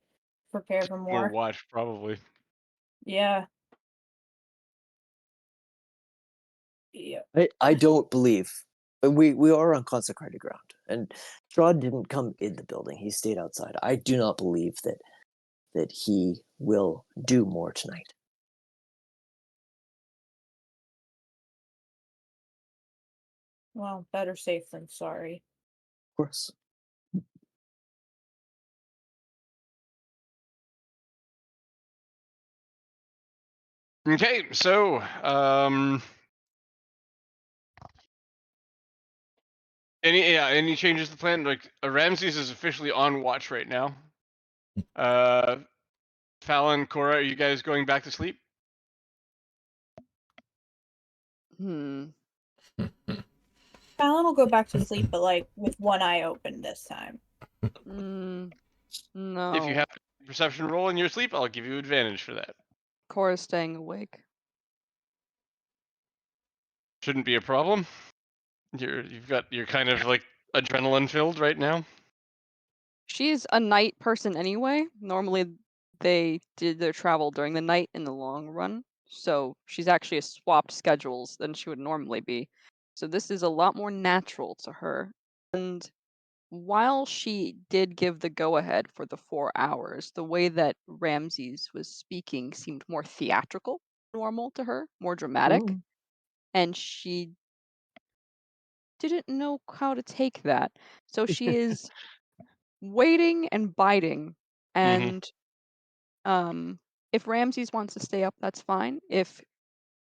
prepare for More more. watch, probably. Yeah. Yeah. I don't believe we are on consecrated ground, and Strahd didn't come in the building; he stayed outside. I do not believe that he will do more tonight. Well, better safe than sorry. Of course. Okay, so any changes to the plan? Like Ramses is officially on watch right now. Fallon, Cora, are you guys going back to sleep? Fallon will go back to sleep, but like with one eye open this time. No. If you have a perception roll in your sleep, I'll give you advantage for that. Cora's staying awake. Shouldn't be a problem. You're kind of like adrenaline filled right now. She's a night person anyway. Normally they did their travel during the night in the long run. So she's actually swapped schedules than she would normally be. So this is a lot more natural to her. And while she did give the go ahead for the 4 hours, the way that Ramses was speaking seemed more theatrical, normal to her, more dramatic. And she didn't know how to take that. So she is waiting and biting. Mhm. And if Ramses wants to stay up, that's fine. If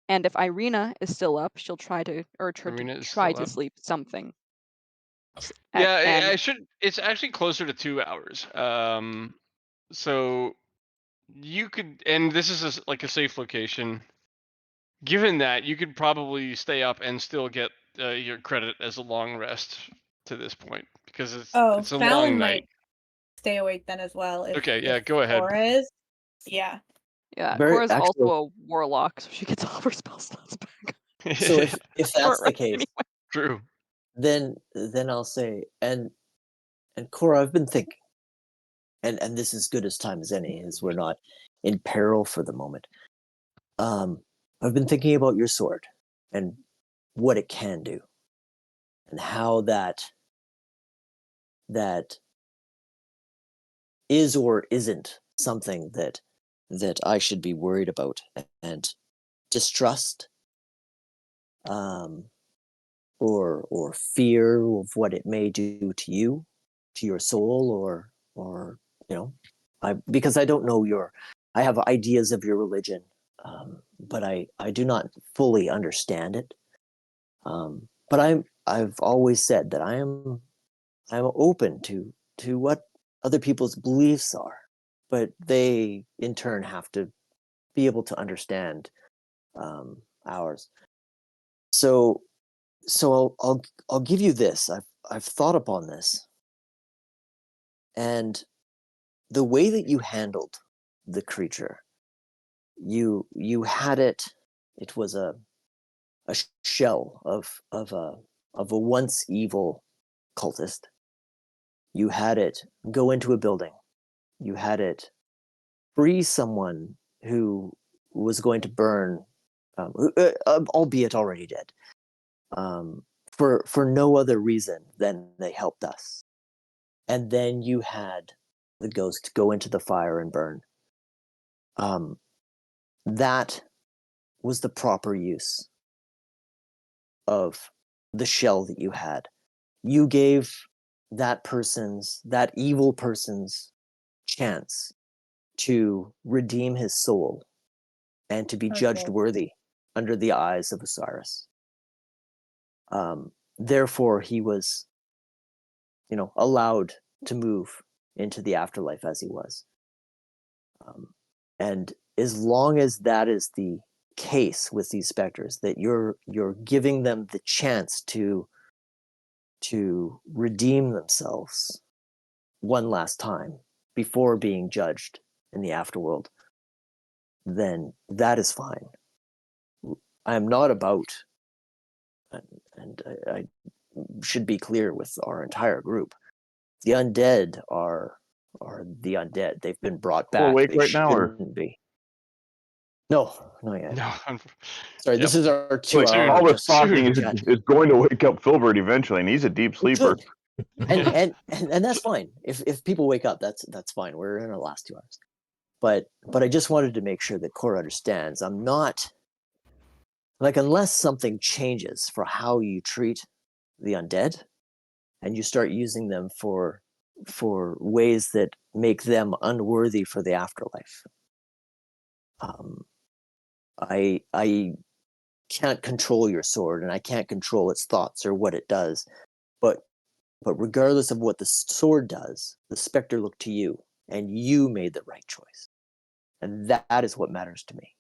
Irina is still up, she'll try to urge her to Marina is try still to up. sleep something. Yeah, And I should. It's actually closer to 2 hours. So you could, and this is like a safe location. Given that, you could probably stay up and still get your credit as a long rest to this point because Oh, it's a Fallon long night. might stay awake then as well. Okay, yeah, go ahead. Cora is. Yeah. yeah, Very Cora's actually. also a warlock, so she gets all of her spell slots back. So if Short that's the rest case, anyway. True. then I'll say, and Cora, I've been thinking, and this is good as time as any, as we're not in peril for the moment. I've been thinking about your sword and what it can do, and how that is or isn't something that I should be worried about and distrust, or fear of what it may do to you, to your soul, or because I don't know I have ideas of your religion, but I do not fully understand it. But I've always said that I'm open to what other people's beliefs are, but they in turn have to be able to understand ours. So I'll give you this. I've thought upon this, and the way that you handled the creature, you had it. It was a shell of a once evil cultist. You had it go into a building. You had it free someone who was going to burn, albeit already dead, for no other reason than they helped us. And then you had the ghost go into the fire and burn. That was the proper use of the shell that you had. You gave that evil person's chance to redeem his soul and to be judged worthy under the eyes of Osiris. Therefore, he was, allowed to move into the afterlife as he was. And as long as that is the case with these specters, that you're giving them the chance to redeem themselves one last time before being judged in the afterworld, then that is fine. I am not about, and I should be clear with our entire group, the undead are the undead. They've been brought back. awake They right now, or shouldn't be. No, not yet. No. Sorry, Yep. this is our like 2 hour. all this talking Soon. is going to wake up Filbert eventually, and he's a deep sleeper. Good. And that's fine. If people wake up, that's fine. We're in our last 2 hours. But I just wanted to make sure that Cora understands. I'm not unless something changes for how you treat the undead, and you start using them for ways that make them unworthy for the afterlife. I can't control your sword, and I can't control its thoughts or what it does. But regardless of what the sword does, the specter looked to you, and you made the right choice. And that is what matters to me.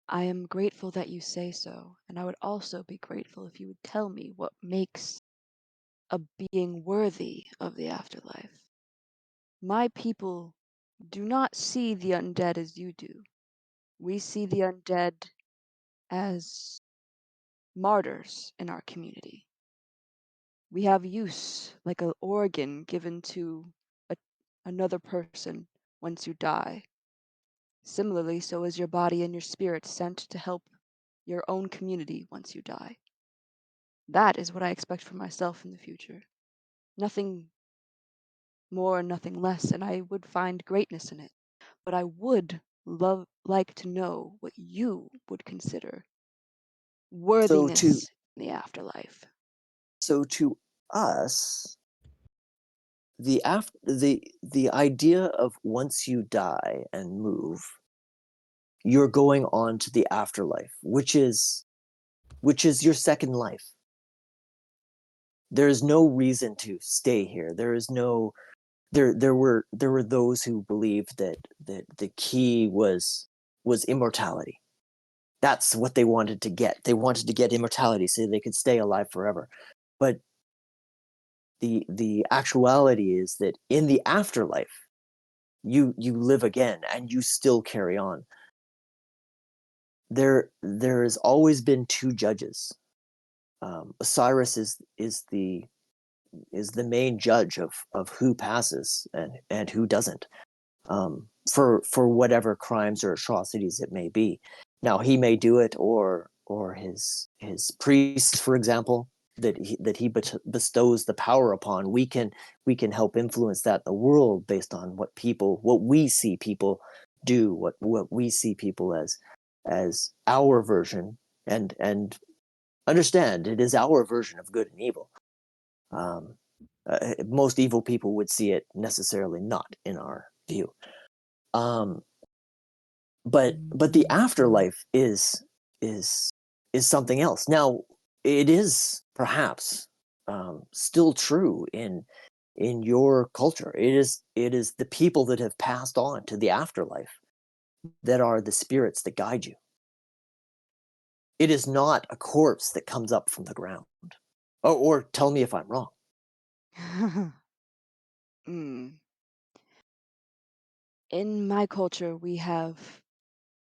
I am grateful that you say so, and I would also be grateful if you would tell me what makes a being worthy of the afterlife. My people do not see the undead as you do. We see the undead as martyrs in our community. We have use like an organ given to another person once you die. Similarly, so is your body and your spirit sent to help your own community once you die. That is what I expect for myself in the future. Nothing more and nothing less, and I would find greatness in it. But I would like to know what you would consider worthiness in the afterlife. So to us, the idea of once you die and move, you're going on to the afterlife, which is your second life. There is no reason to stay here. There is no there were those who believed that the key was immortality. That's what they wanted to get. They wanted to get immortality so they could stay alive forever. But the actuality is that in the afterlife, you live again and you still carry on. There has always been two judges. Osiris is the main judge of who passes and who doesn't, for whatever crimes or atrocities it may be. Now he may do it, or his priest, for example, that he bestows the power upon. We can help influence that in the world based on what we see people do, what we see people as our version, and understand it is our version of good and evil. Most evil people would see it necessarily not in our view. But the afterlife is something else. Now, it is perhaps still true in your culture. It is the people that have passed on to the afterlife that are the spirits that guide you. It is not a corpse that comes up from the ground. Or tell me if I'm wrong. In my culture, we have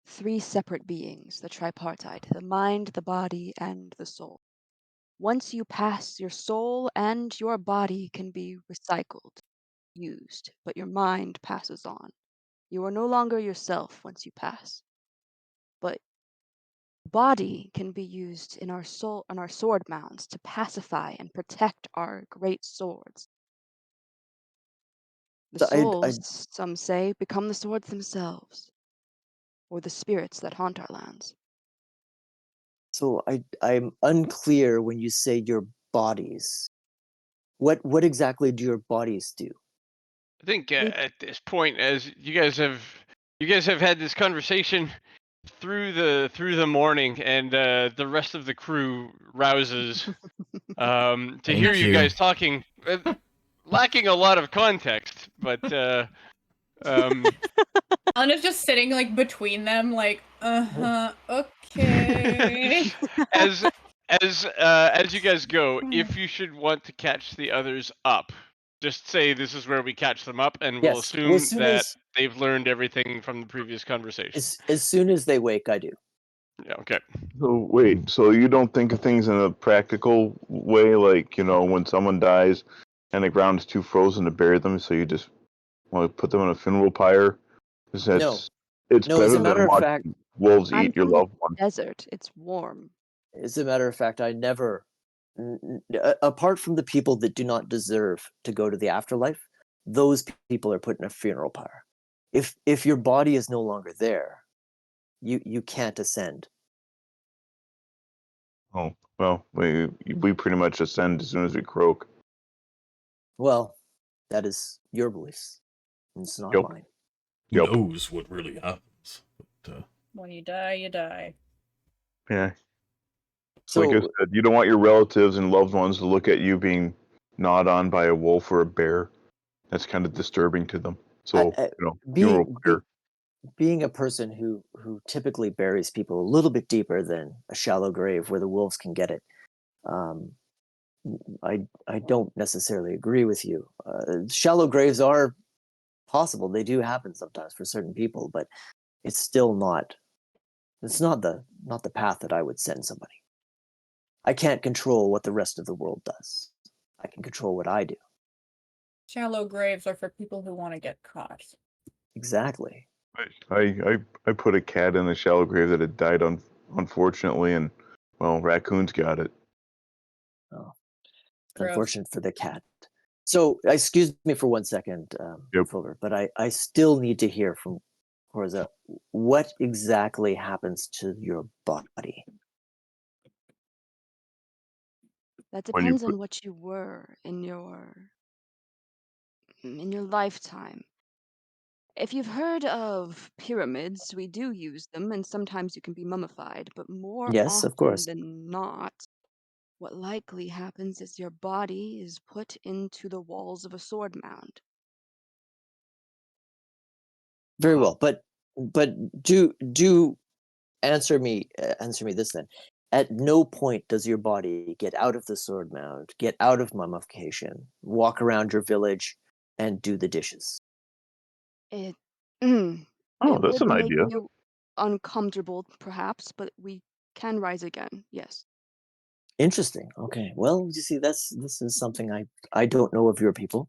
3 separate beings, the tripartite, the mind, the body, and the soul. Once you pass, your soul and your body can be recycled, used, but your mind passes on. You are no longer yourself once you pass. But body can be used in our sword mounds to pacify and protect our great swords. The souls, some say, become the swords themselves, or the spirits that haunt our lands. So I'm unclear when you say your bodies. What exactly do your bodies do? I think at this point, as you guys have had this conversation through the morning, and the rest of the crew rouses to hear you guys talking, lacking a lot of context, but Anna's just sitting like between them, like, okay. as you guys go, if you should want to catch the others up, just say this is where we catch them up, and we'll Yes. assume Well, as soon that as they've learned everything from the previous conversation. as soon as they wake, I do. Yeah, okay. So wait, so you don't think of things in a practical way, like, when someone dies and the ground is too frozen to bury them, so you just want to put them on a funeral pyre? No. It's No, as better a matter than of watching fact, wolves I'm eat your from the loved one. desert. It's warm. as a matter of fact, I never, apart from the people that do not deserve to go to the afterlife, those people are put in a funeral pyre. If your body is no longer there, you can't ascend. Oh, well, we pretty much ascend as soon as we croak. Well, that is your beliefs. It's not Yep. mine. Who Yep. knows what really happens? But, When you die, you die. Yeah. So, Like I said, you don't want your relatives and loved ones to look at you being gnawed on by a wolf or a bear. That's kind of disturbing to them. So, funeral pyre. being a person who typically buries people a little bit deeper than a shallow grave where the wolves can get it, I don't necessarily agree with you. Shallow graves are possible; they do happen sometimes for certain people, but it's still not. It's not the path that I would send somebody. I can't control what the rest of the world does. I can control what I do. Shallow graves are for people who want to get caught. Exactly. I put a cat in a shallow grave that had died unfortunately, and well, raccoons got it. Oh, Gross. unfortunate for the cat. So, excuse me for 1 second, Yep. Fulver, but I still need to hear from Horza. What exactly happens to your body? That When you depends put, on what you were in your lifetime. If you've heard of pyramids, we do use them, and sometimes you can be mummified, but more Yes, of often course. than not, what likely happens is your body is put into the walls of a sword mound. Very well, but do answer me this then. At no point does your body get out of the sword mound, get out of mummification, walk around your village, and do the dishes. It oh, it that's would an make idea. you uncomfortable, perhaps, but we can rise again. Yes. Interesting. Okay. Well, you see, this is something I don't know of your people.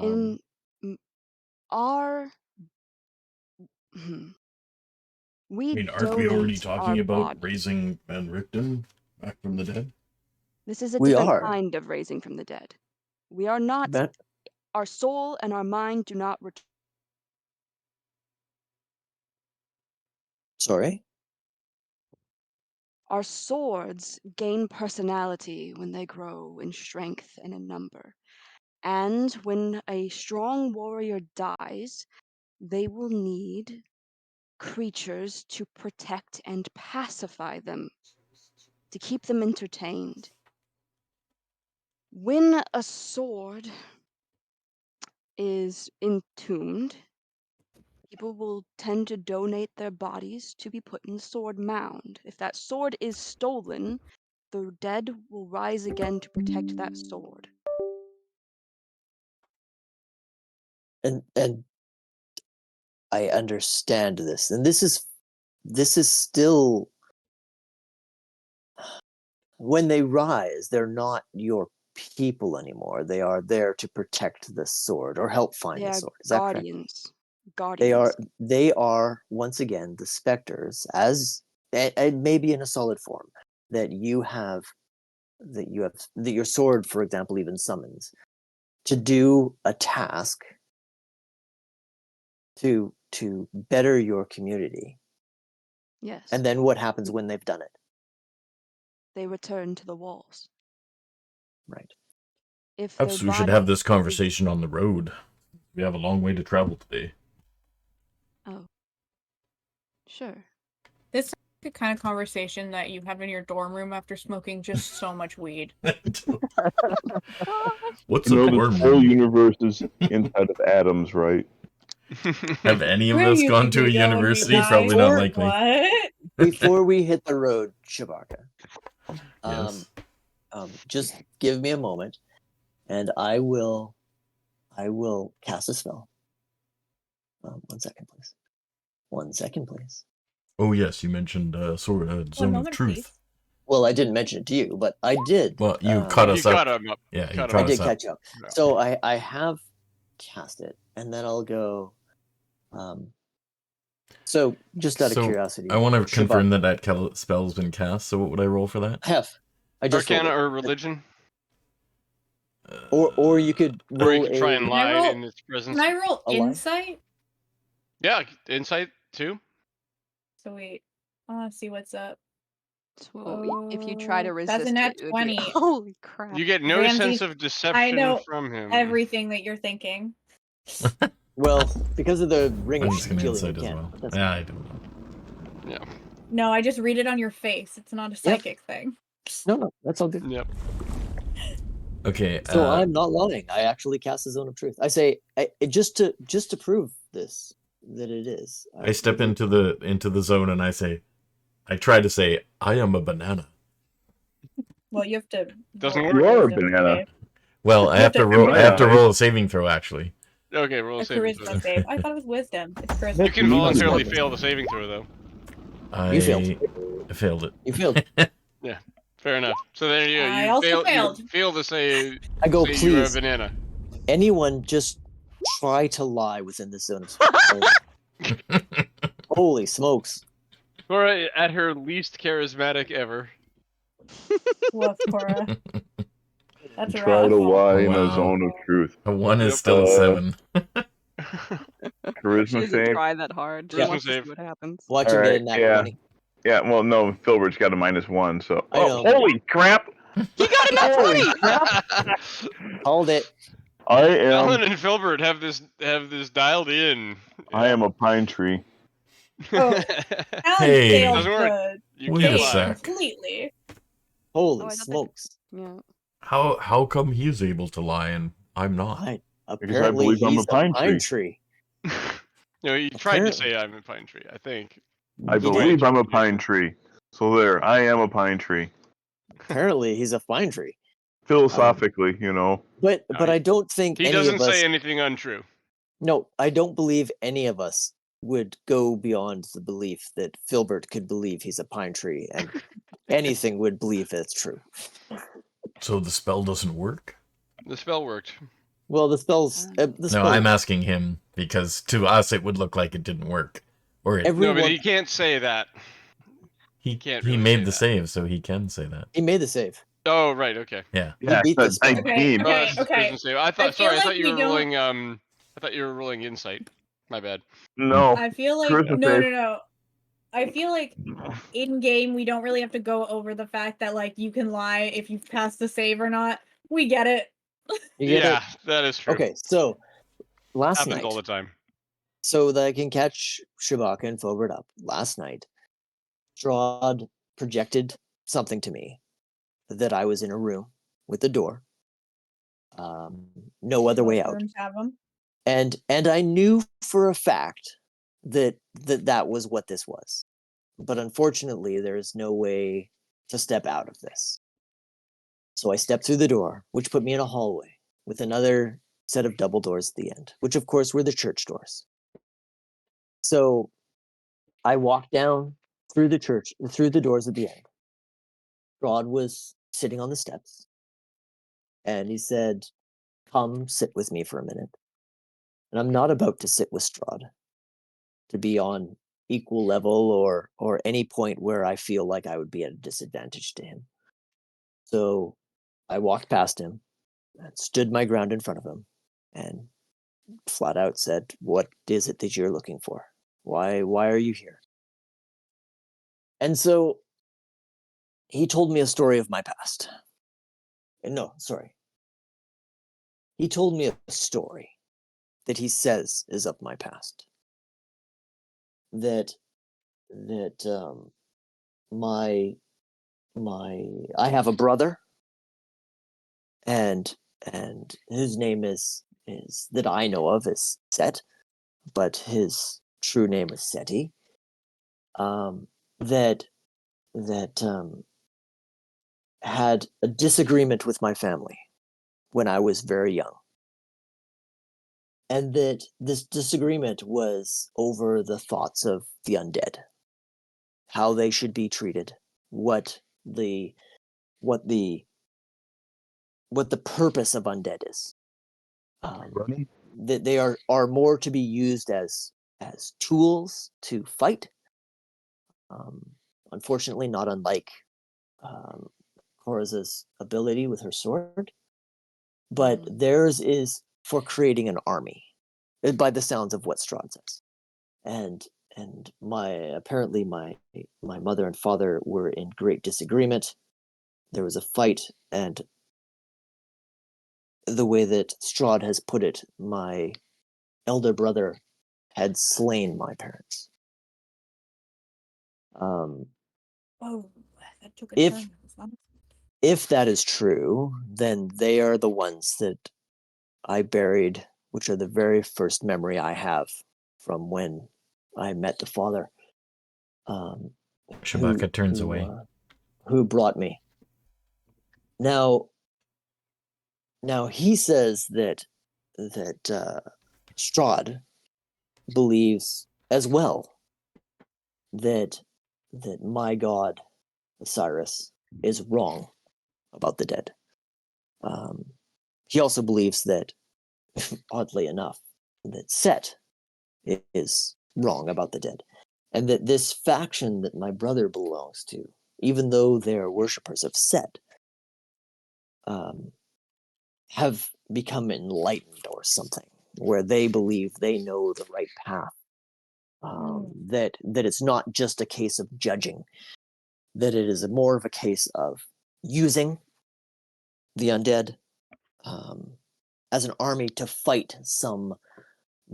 In m- our I we mean, aren't we already donate our talking about body. raising Van Richten back from the dead? This is a We different are. kind of raising from the dead. We are not. But Our soul and our mind do not return. sorry. Our swords gain personality when they grow in strength and in number. And when a strong warrior dies, they will need creatures to protect and pacify them, to keep them entertained. When a sword is entombed, people will tend to donate their bodies to be put in the sword mound. If that sword is stolen, the dead will rise again to protect that sword. And I understand this. And this is still, when they rise, they're not your people anymore. They are there to protect the sword or help find They the are sword. Is that correct? guardians. They Guardians. are once again the specters, as and maybe in a solid form, that that your sword, for example, even summons to do a task to better your community. Yes. And then what happens when they've done it? They return to the walls. Right. If their Perhaps we should body have this conversation on the road. We have a long way to travel today. Oh. Sure. This is the kind of conversation that you have in your dorm room after smoking just so much weed. What's You a know, dorm this whole room? universe is inside of atoms, right? Have any of Where us you gone think to a you're going, you university? guys? Probably not likely. What? Before we hit the road, Shabaka, Yes. just give me a moment, and I will cast a spell. 1 second, please. 1 second, please. Oh yes, you mentioned Zone of moment, Truth. please. Well, I didn't mention it to you, but I did. Well, you caught You us up. caught him up. Yeah, you Caught caught I him us did up. catch up. Yeah. So I have cast it, and then I'll go. So just out of So curiosity, I want to Shabaka, confirm that spell's been cast. So what would I roll for that? I just rolled Arcana it. or religion? Or you could roll Or you could try and Can I lie roll- in its presence. Can I roll A lie? insight? Yeah, insight too. So wait. See what's up. So if you try to That's a resist nat it, it would 20. be holy crap. You get no Ramsey, sense of I deception know from him. everything that you're thinking. Well, because of the ring I'm of just gonna shielding, insight you as can't. well. That's Yeah, fine. I don't know. Yeah. No, I just read it on your face. It's not a psychic thing. No, that's all good. Yep. Okay. So I'm not lying. I actually cast the Zone of Truth. I say just to prove this that it is. I step into the zone and I try to say, I am a banana. Well, you have to. Doesn't roll work. You are a wisdom banana. save. Well, I have to roll. my I have to eyes. roll a saving throw actually. Okay, roll A a saving throw. charisma save. I thought it was wisdom. It's charisma. You can That's voluntarily easy. fail the saving throw, though. You failed. I failed it. You failed. Yeah, fair enough. So there you go. I You also fail. failed. You fail to say. I go, Say you're a please. banana. Anyone just try to lie within the zone of Holy smokes. Cora at her least charismatic ever. Woof, Cora. That's Try rough. to lie in Wow. a zone of truth. A 1 is Yep. still a 7. She Charisma doesn't save. try that hard. She Charisma wants to save. see what happens. Watch him get a Alright, nat yeah. 20. Yeah, well, no, Filbert's got a -1, so. I know. Oh, holy crap! He got a nat Holy 20! crap! Called it. I am. Alan and Filbert have this dialed in. I am a pine tree. Oh, Alan Hey. failed Doesn't work. the You Wait can't a game lie. sec. completely. Holy Oh, I thought that- smokes! Yeah. How come he's able to lie and I'm not? Right. Because I Apparently, believe I'm he's a pine pine tree. tree. No, he tried to Apparently. say I'm a pine tree. I think. I He did. believe I'm a pine tree. So there, I am a pine tree. Apparently, he's a pine tree. Philosophically, you know. But No, I don't think He any doesn't of us. say anything untrue. No, I don't believe any of us would go beyond the belief that Filbert could believe he's a pine tree, and anything would believe that's true. So the spell doesn't work? The spell worked. Well, the spells. The No, spell. I'm asking him because to us it would look like it didn't work. Or it, No, Everyone. but he can't say that. he can't he really made say the that. save, so he can say that. He made the save. Oh, right. Okay. Yeah. He beat the spell. Okay, Oh, okay, that's the okay. prison save. I feel thought like you we were don't- rolling. I thought you were rolling insight. My bad. No. I feel like Charisma no. save. I feel like in game we don't really have to go over the fact that like you can lie if you've passed the save or not. We get it. You get Yeah, that is it? true. Okay, so last Happens night, all the time. so that I can catch Shabaka and Filbert up. Last night, Strahd projected something to me that I was in a room with a door. No other way Most out. rooms have 'em. And I knew for a fact that was what this was. But unfortunately, there is no way to step out of this. So I stepped through the door, which put me in a hallway with another set of double doors at the end, which of course were the church doors. So I walked down through the church, through the doors at the end. Strahd was sitting on the steps, and he said, "Come sit with me for a minute." And I'm not about to sit with Strahd to be on equal level or any point where I feel like I would be at a disadvantage to him. So I walked past him and stood my ground in front of him and flat out said, "What is it that you're looking for? Why are you here?" And so he told me a story of my past. No, sorry. He told me a story that he says is of my past. That my I have a brother, and his name is that I know of is Set, but his true name is Seti. That had a disagreement with my family when I was very young. And that this disagreement was over the thoughts of the undead, how they should be treated, what the purpose of undead is. Running? That they are more to be used as tools to fight. Unfortunately, not unlike Cora's ability with her sword, but theirs is for creating an army, by the sounds of what Strahd says. And apparently my mother and father were in great disagreement. There was a fight, and the way that Strahd has put it, my elder brother had slain my parents. Oh, that took a If turn. That was fun. if that is true, then they are the ones that I buried, which are the very first memory I have from when I met the father. Shabaka turns away. Who brought me? Now he says that Strahd believes as well that my god Osiris is wrong about the dead. He also believes that, oddly enough, that Set is wrong about the dead, and that this faction that my brother belongs to, even though they're worshippers of Set, have become enlightened or something, where they believe they know the right path. That it's not just a case of judging, that it is more of a case of using the undead as an army to fight some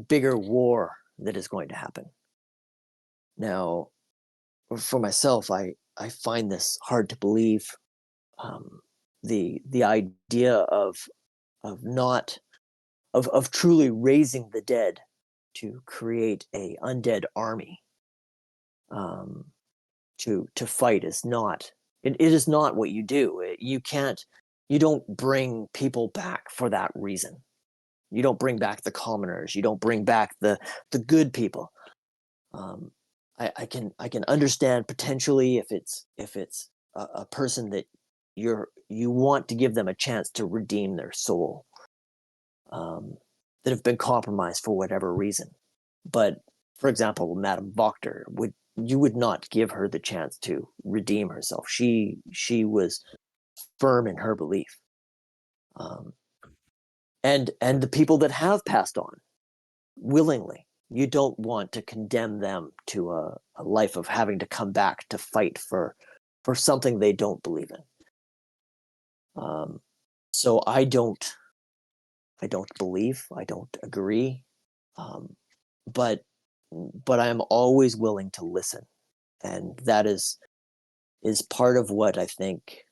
bigger war that is going to happen. Now, for myself, I find this hard to believe. The idea of truly raising the dead to create a undead army to fight is not. It is not what you do. You don't bring people back for that reason. You don't bring back the commoners. You don't bring back the good people. I can understand potentially if it's a person that you want to give them a chance to redeem their soul, that have been compromised for whatever reason. But for example, Madame Voctor, you would not give her the chance to redeem herself. She was firm in her belief. And the people that have passed on willingly, you don't want to condemn them to a life of having to come back to fight for something they don't believe in. So I don't believe, I don't agree, but I am always willing to listen, and that is part of what I think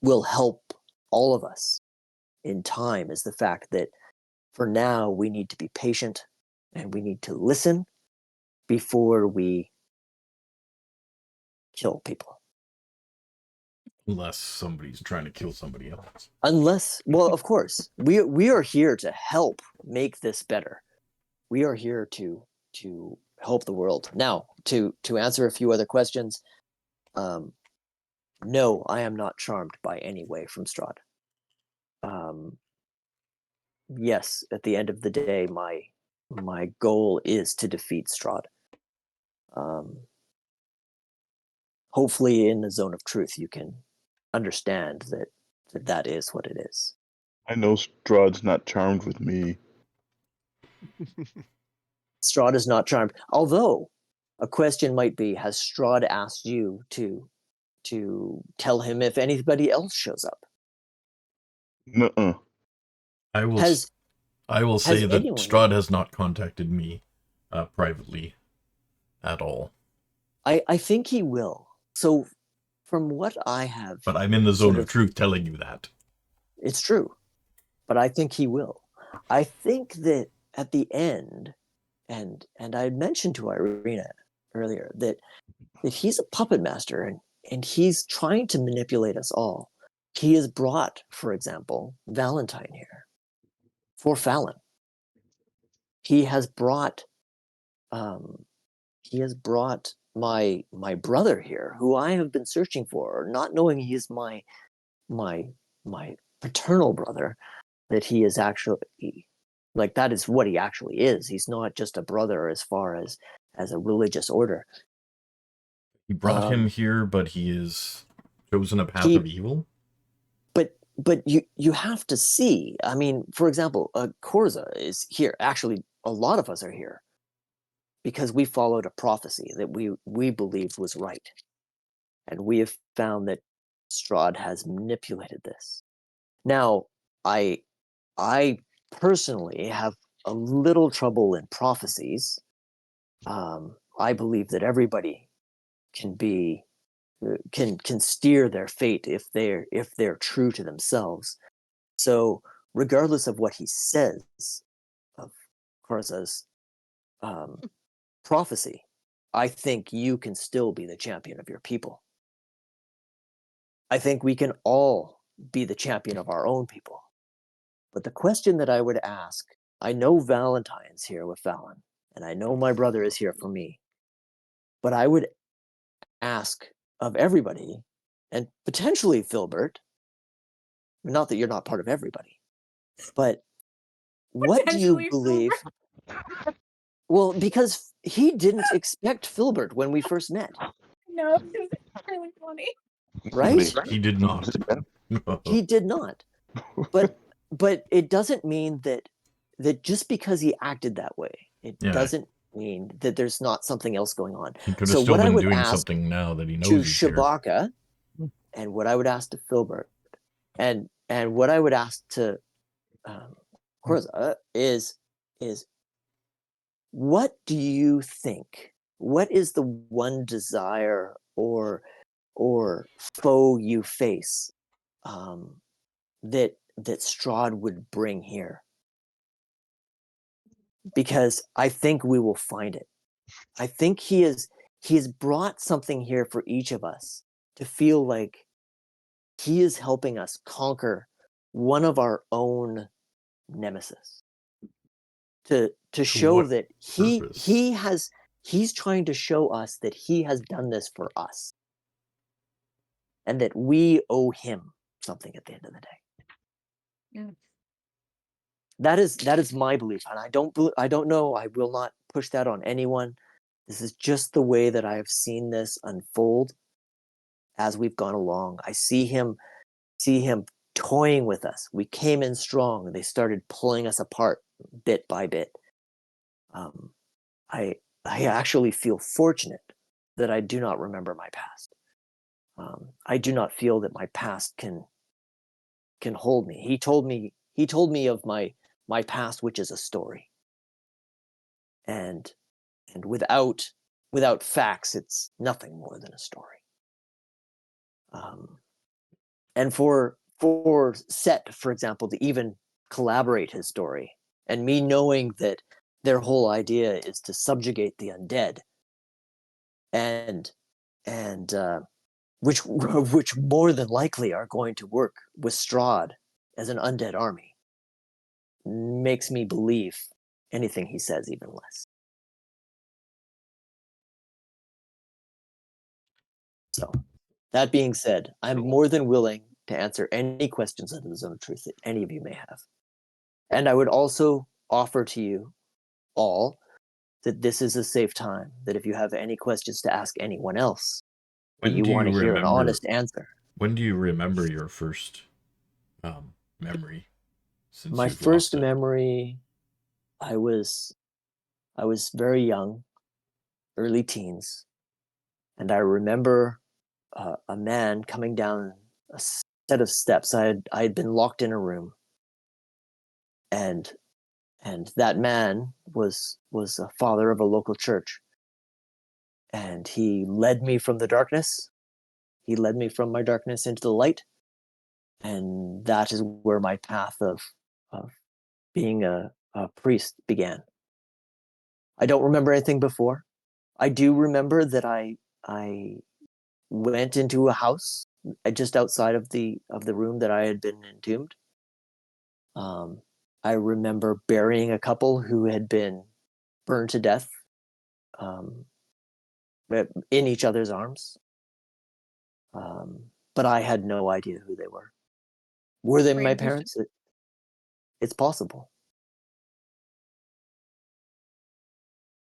will help all of us in time, is the fact that for now we need to be patient and we need to listen before we kill people. Unless somebody's trying to kill somebody else. Well, of course, we are here to help make this better. We are here to help the world. Now, to answer a few other questions, no, I am not charmed by any way from Strahd. Yes, at the end of the day, my goal is to defeat Strahd. Hopefully, in the zone of truth, you can understand that is what it is. I know Strahd's not charmed with me. Strahd is not charmed. Although, a question might be, has Strahd asked you to tell him if anybody else shows up? Nuh-uh. I will say that Strahd has not contacted me privately at all. I think he will. So, from what I have... But I'm in the zone of truth telling you that. It's true. But I think he will. I think that at the end, and I mentioned to Irina earlier, that he's a puppet master and he's trying to manipulate us all. He has brought, for example, Valentine here for Fallon. He has brought my brother here, who I have been searching for, not knowing he is my paternal brother, that he is actually, like, that is what he actually is. He's not just a brother as far as a religious order. He brought him here, but he is chosen a path of evil? But you have to see, I mean, for example, Korza is here. Actually, a lot of us are here because we followed a prophecy that we believed was right. And we have found that Strahd has manipulated this. Now, I personally have a little trouble in prophecies. I believe that everybody can steer their fate if they're true to themselves. So regardless of what he says of Korza's prophecy, I think you can still be the champion of your people. I think we can all be the champion of our own people. But the question that I would ask, I know Valentine's here with Fallon, and I know my brother is here for me, but I would ask of everybody, and potentially Filbert, not that you're not part of everybody, but what do you believe? Well, because he didn't expect Filbert when we first met. No, it's really funny. Right? He did not. He did not. But it doesn't mean that just because he acted that way, it doesn't mean that there's not something else going on. He could have still been doing something now that he knows to he's here. Shabaka what I would ask to Filbert, and what I would ask to Korza is what do you think? What is the one desire or foe you face that Strahd would bring here? Because I think we will find it. I think he has brought something here for each of us to feel like he is helping us conquer one of our own nemesis. To show what that purpose? he's trying to show us that he has done this for us. And that we owe him something at the end of the day. Yeah. That is my belief, and I don't know. I will not push that on anyone. This is just the way that I have seen this unfold as we've gone along. I see him toying with us. We came in strong, and they started pulling us apart bit by bit. I actually feel fortunate that I do not remember my past. I do not feel that my past can hold me. He told me of my past, which is a story. And without facts, it's nothing more than a story. And for Set, for example, to even collaborate his story, and me knowing that their whole idea is to subjugate the undead, and which more than likely are going to work with Strahd as an undead army, makes me believe anything he says even less. So, that being said, I'm more than willing to answer any questions under the Zone of Truth that any of you may have. And I would also offer to you all that this is a safe time, that if you have any questions to ask anyone else, that you want to hear an honest answer. When do you remember your first memory? Since My you've first lost it? memory, I was very young, early teens, and I remember a man coming down a set of steps. I had been locked in a room, and that man was a father of a local church, and he led me from the darkness. He led me from my darkness into the light, and that is where my path of being a priest began. I don't remember anything before. I do remember that I went into a house just outside of the room that I had been entombed. I remember burying a couple who had been burned to death in each other's arms. But I had no idea who they were. Were they my parents? It's possible.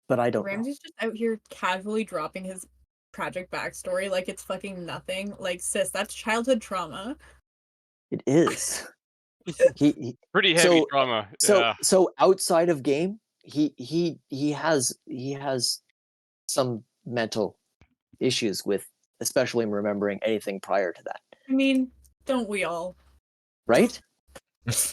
But I don't know. Ramsey's just out here casually dropping his tragic backstory like it's fucking nothing. Like, sis, that's childhood trauma. It is. he Pretty heavy trauma. Yeah. So outside of game, he has some mental issues with, especially remembering anything prior to that. I mean, don't we all? Right?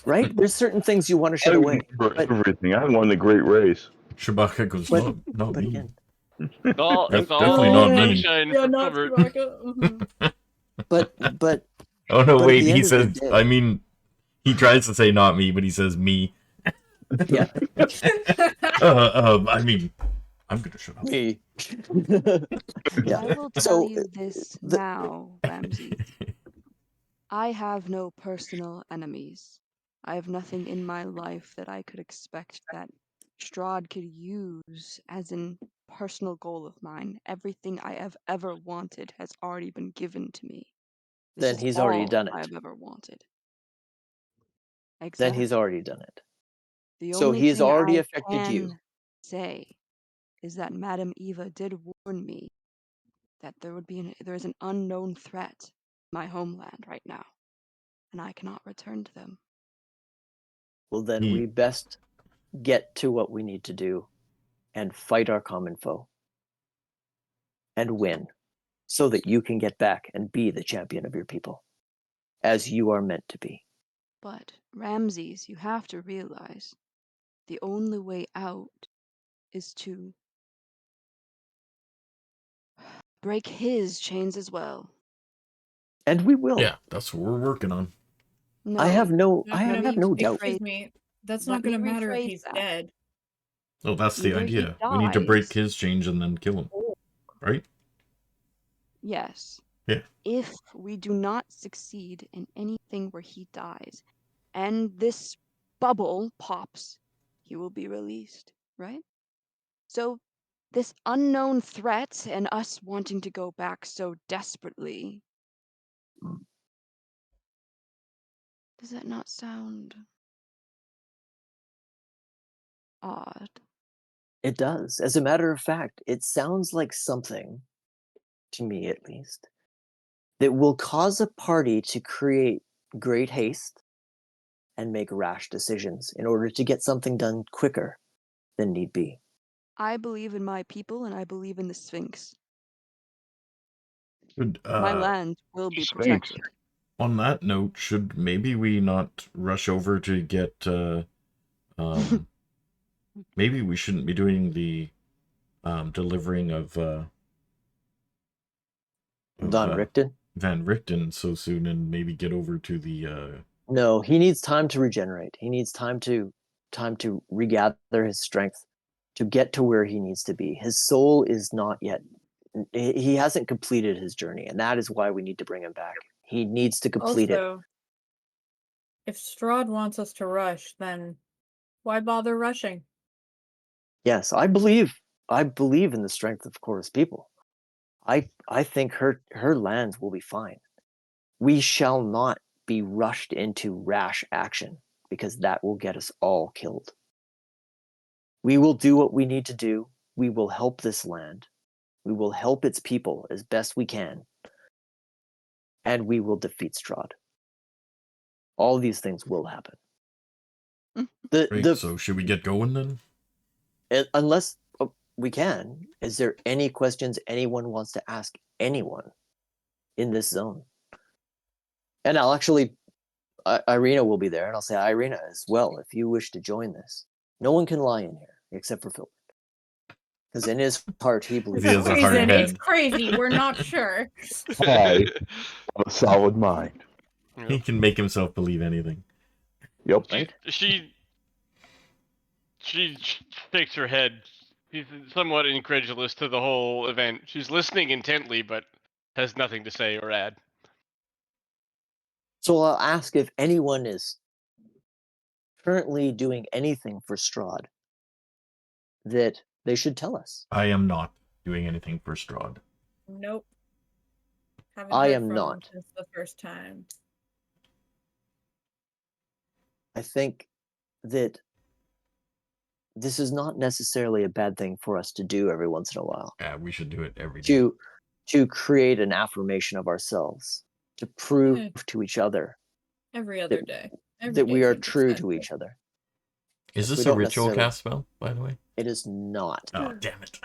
Right? There's certain things you want to shut I away. remember everything. I won the great race. Shabaka goes, But not me. again, It's all Definitely not me. sunshine Yeah, for not Filbert. Chewbacca. but Oh no, but at wait, the he end of the says, day- I mean, he tries to say not me, but he says me. yeah, I mean, I'm gonna shut up. me. Yeah. I will tell So you this now, Ramsey. I have no personal enemies. I have nothing in my life that I could expect that Strahd could use as a personal goal of mine. Everything I have ever wanted has already been given to me. This then is he's already all done I it. have ever wanted. Then he's Exactly. already done it. The So only he has thing already I affected you. can say is that Madame Eva did warn me that there is an unknown threat in my homeland right now, and I cannot return to them. Well, then we best get to what we need to do and fight our common foe and win, so that you can get back and be the champion of your people, as you are meant to be. But, Ramses, you have to realize the only way out is to break his chains as well. And we will. Yeah, that's what we're working on. No, I have no rephrase- doubt. Excuse me. That's Let not going to me matter if rephrase he's that. dead. Oh, that's the Either he idea. We need to break dies- his chains and then kill him. Right? Yes. Yeah. If we do not succeed in anything where he dies, and this bubble pops, he will be released, right? So, this unknown threat and us wanting to go back so desperately. Does that not sound odd? It does. As a matter of fact, it sounds like something, to me at least, that will cause a party to create great haste and make rash decisions in order to get something done quicker than need be. I believe in my people and I believe in the Sphinx. Should, My land will be Sphinx. protected. on that note, should maybe we not rush over to get maybe we shouldn't be doing the delivering of Don Richten? Van Richten so soon, and maybe get over to the No, he needs time to regenerate. He needs time to regather his strength to get to where he needs to be. His soul is not yet he hasn't completed his journey, and that is why we need to bring him back. He needs to complete it. Also, if Strahd wants us to rush, then why bother rushing? Yes, I believe in the strength of Korra's people. I think her lands will be fine. We shall not be rushed into rash action, because that will get us all killed. We will do what we need to do. We will help this land. We will help its people as best we can. And we will defeat Strahd. All these things will happen. Great, so should we get going then? Unless we can, is there any questions anyone wants to ask anyone in this zone? And I'll actually, Irina will be there, and I'll say, Irina, as well, if you wish to join this. No one can lie in here, except for Philip. Because in his heart, he believes He has a hard Reason, head. it's crazy. We're not sure. I have a solid mind. He can make himself believe anything. Yep. Right? She shakes her head. She's somewhat incredulous to the whole event. She's listening intently, but has nothing to say or add. So I'll ask if anyone is currently doing anything for Strahd that they should tell us. I am not doing anything for Strahd. Nope. Haven't I heard am from him not. since the first time. I think that this is not necessarily a bad thing for us to do every once in a while. Yeah, we should do it every day. To create an affirmation of ourselves, to prove to each other Every other day. Every that day we are seems true to expensive. each other. Is We this a don't ritual necessarily- cast spell, by the way? It is not. Oh, damn it.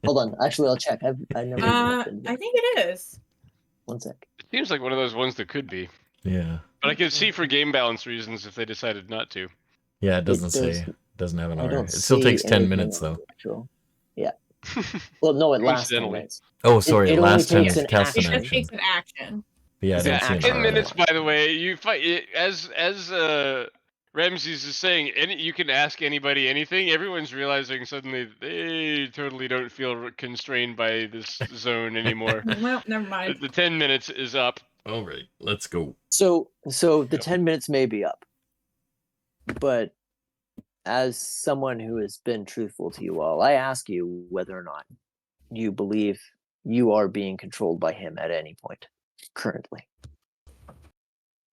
Hold on. Actually, I'll check. I never. I think it is. One sec. It seems like one of those ones that could be. Yeah. But I could see for game balance reasons if they decided not to. Yeah, it doesn't does- say. Doesn't have an I R. don't It still see takes 10 anything minutes, on though. ritual. Yeah. Well, no, it lasts 10 Coincidentally. minutes. Oh, sorry. It It only last time takes is an cast an It action. just action. takes an action. But yeah, I It's didn't an see an action. R. 10 on minutes, it. by the way. You fight as Ramses is saying. You can ask anybody anything. Everyone's realizing suddenly they totally don't feel constrained by this zone anymore. Well, never mind. The 10 minutes is up. All right, let's go. So the 10 minutes may be up, but as someone who has been truthful to you all, I ask you whether or not you believe you are being controlled by him at any point currently.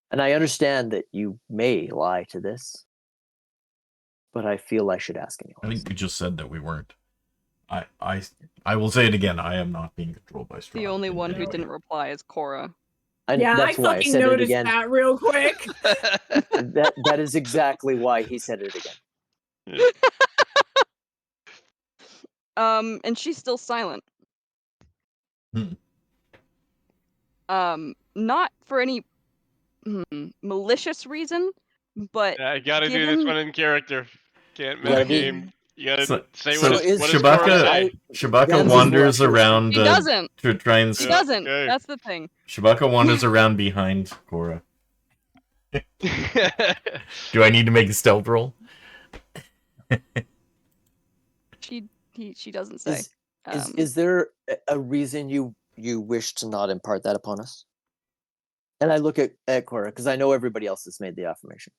And I understand that you may lie to this, but I feel I should ask I anyway. think we just said that we weren't. I will say it again. I am not being controlled by Strahd. The only in one any who way. didn't reply is Korra. Yeah, That's I why I fucking said it noticed again. that real quick. That is exactly why he said it again. And she's still silent. Hmm. Not for any malicious reason, but I gotta do this given one in character. Can't You gotta metagame. You gotta say So what is does Cora say? Shabaka Ramses will wanders actually- around he doesn't. to try and He Yeah, doesn't. okay. That's the thing. Shabaka wanders around behind Cora. Do I need to make a stealth roll? She doesn't say. Is there a reason you wish to not impart that upon us? And I look at Cora because I know everybody else has made the affirmation.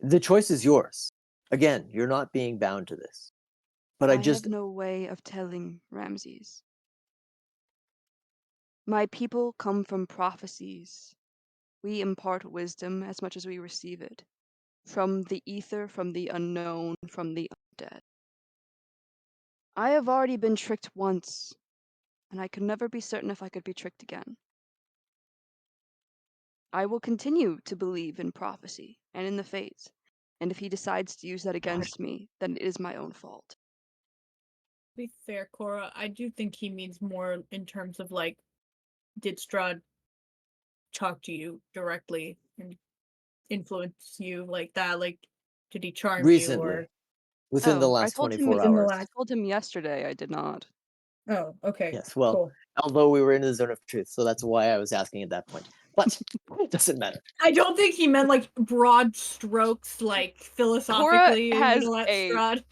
The choice is yours. Again, you're not being bound to this. But I just have no way of telling Ramses. My people come from prophecies. We impart wisdom as much as we receive it. From the ether, from the unknown, from the undead. I have already been tricked once, and I could never be certain if I could be tricked again. I will continue to believe in prophecy and in the fates, and if he decides to use that against me, then it is my own fault. To be fair, Cora, I do think he means more in terms of like, did Strahd talk to you directly and influence you like that? Like, did he charm recently, you or? within the I last told him 24 hours. I told him yesterday. I did not. Oh, okay. Yes, well, cool. although we were in the zone of truth, so that's why I was asking at that point. But it doesn't matter. I don't think he meant like broad strokes, like philosophically. Cora has you know, a Strahd.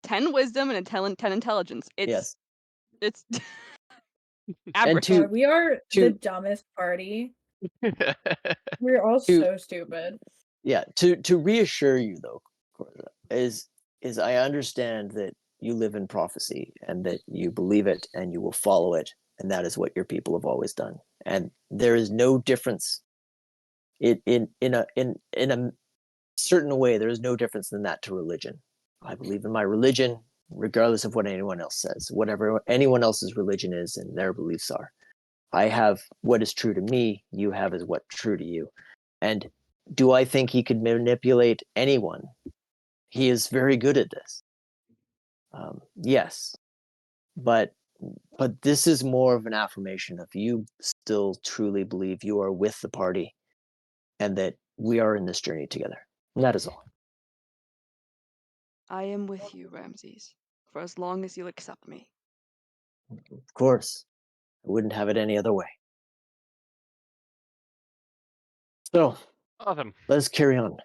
10 wisdom and a 10 intelligence. Yes. It's And God, we are the dumbest party. We're all so stupid. Yeah, to reassure you though, Cora, is I understand that you live in prophecy and that you believe it and you will follow it, and that is what your people have always done. And there is no difference in a certain way. There is no difference than that to religion. I believe in my religion, regardless of what anyone else says, whatever anyone else's religion is and their beliefs are. I have what is true to me. You have is what's true to you. And do I think he could manipulate anyone? He is very good at this. Yes, but this is more of an affirmation of you still truly believe you are with the party and that we are in this journey together. And that is all. I am with you, Ramses, for as long as you accept me. Of course, I wouldn't have it any other way. So, Awesome. let's carry on.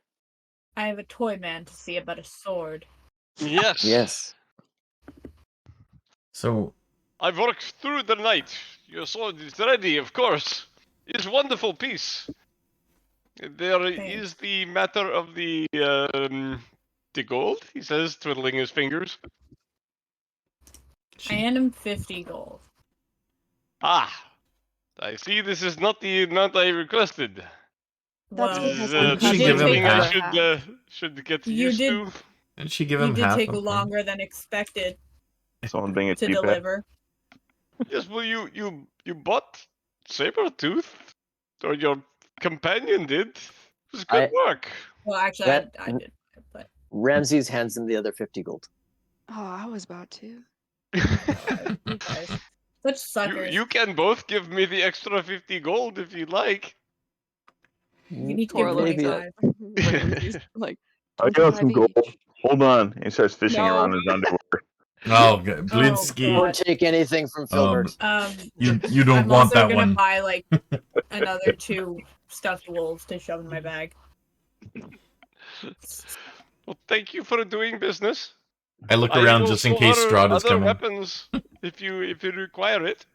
I have a toy man to see about a sword. Yes. Yes. So I've worked through the night. Your sword is ready, of course. It's a wonderful piece. There is the matter of the gold, he says, twiddling his fingers. I hand him 50 gold. Ah, I see this is not the amount I requested. That's Well, because Didn't she give him something I half? should get You used did- to. Didn't she give You him did half take of them? longer than expected Someone being a to cheap deliver. Yes, well, you bought Sabretooth, or your companion did. It was good work. Well, actually, I did. But Ramses hands him the other 50 gold. Oh, I was about to. you guys, such suckers. You can both give me the extra 50 gold if you'd like. You need to Cora give looks 25. at Ramses like, I got some 25 gold. each. Hold on. He starts fishing No. around in his underwear. Oh, good. Oh, Blinsky. Don't take anything from Filbert. You don't I'm want also that gonna one. buy like another 2 stuffed wolves to shove in my bag. Well, thank you for doing business. I look around just in case order Strahd is other coming. weapons if you require it.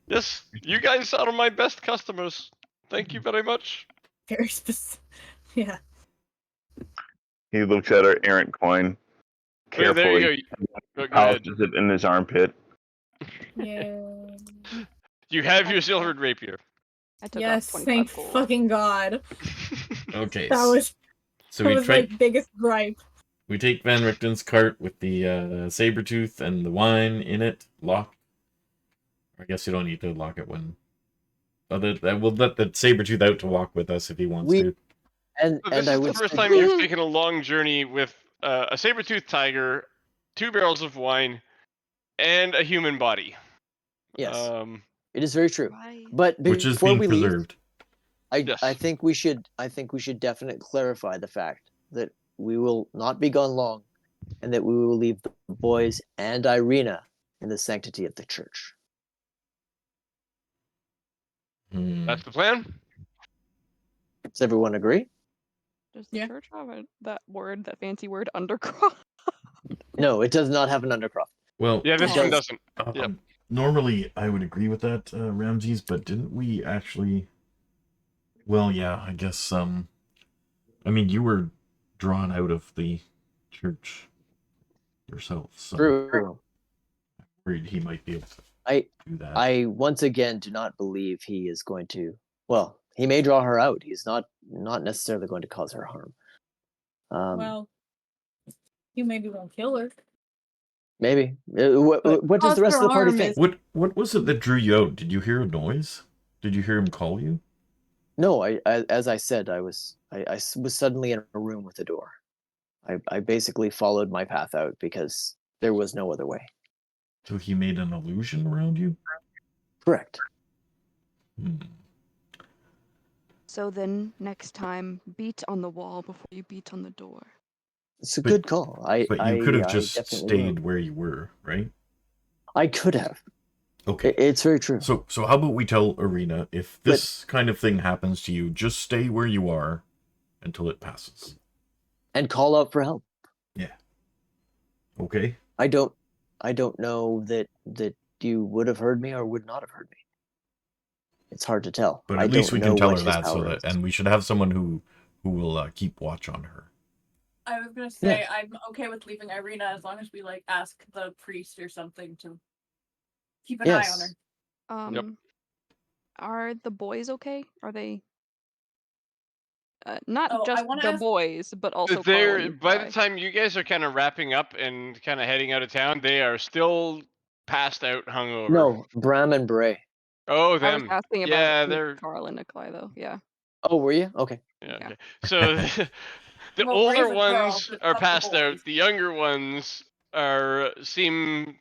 Yes, you guys are my best customers. Thank you very much. Very specific. Yeah. He looks at our errant coin Okay, there you carefully. go. Go ahead. Pouches it in his armpit. Yeah. You have your silvered rapier. I took Yes, off 25 thank gold. fucking God. Okay. That was So that we was try. my biggest gripe. We take Van Richten's cart with the Sabretooth and the wine in it, locked. I guess you don't need to lock it when... we'll let the Sabretooth out to walk with us if he wants to. And This I is would the first say- time you've taken a long journey with a saber-toothed tiger, 2 barrels of wine, and a human body. Yes, it is very true. Right. But Which is before being we leave, preserved. I Yes. think we should definitely clarify the fact that we will not be gone long, and that we will leave the boys and Irina in the sanctity of the church. That's the plan. Does everyone agree? Does the Yeah. church have that fancy word, undercroft? No, it does not have an undercroft. Well, Yeah, this It one does. doesn't. Yep. normally I would agree with that, Ramses, but didn't we actually? Well, yeah, I guess. I mean, you were drawn out of the church yourself, so True. I'm worried he might be able to I do that. I once again do not believe he is going to. Well, he may draw her out. He's not necessarily going to cause her harm. Well, you maybe won't kill her. Maybe. But What does the rest of the party harm think? is- What was it that drew you out? Did you hear a noise? Did you hear him call you? No, I as I said, I was suddenly in a room with a door. I basically followed my path out because there was no other way. So he made an illusion around you? Correct. Hmm. So then, next time, beat on the wall before you beat on the door. It's a But- good call. But you could have I just definitely stayed will. where you were, right? I could have. Okay. It's very true. So how about we tell Arena, if this kind of thing happens to you, just stay where you are until it passes. And call out for help. Yeah. Okay. I don't know that you would have heard me or would not have heard me. It's hard to tell. But I at least don't we can know tell what her his that, so power that, is. and we should have someone who will keep watch on her. I was gonna say I'm okay with leaving Irina as long as we like ask the priest or something to keep an eye on her. Yep. Are the boys okay? Are they not Oh, I just wanna the ask- boys, but also They're Carl and by the Nikolai? time you guys are kind of wrapping up and kind of heading out of town, they are still passed out, hungover. No, Bram and Bray. Oh, I was them. asking Yeah, about they're. Carl and Nikolai, though. Yeah. Oh, were you? Okay. Yeah. Yeah. Okay. So the Well, older Bray's a girl, ones but are fuck the passed out. boys. The younger ones seem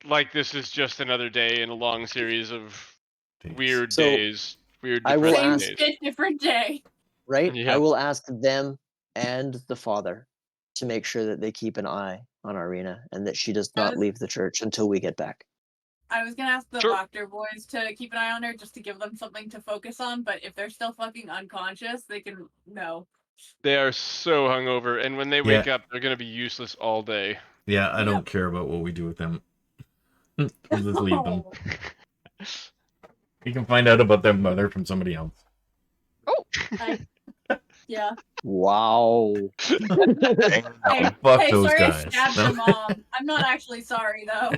like this is just another day in a long series of weird So, days, weird I will depressing Same ask- days. shit, different day. Right? Yeah. I will ask them and the father to make sure that they keep an eye on Irina and that she does not Yes. leave the church until we get back. I was gonna ask the Sure. doctor boys to keep an eye on her just to give them something to focus on, but if they're still fucking unconscious, they can no. They are so hungover, and when they Yeah. wake up, they're gonna be useless all day. Yeah, I Yep. don't care about what we do with them. We'll just leave them. Oh. You can find out about their mother from somebody else. Yeah. Wow. Hey, Fuck hey, those sorry guys. I stabbed No. your mom. I'm not actually sorry though.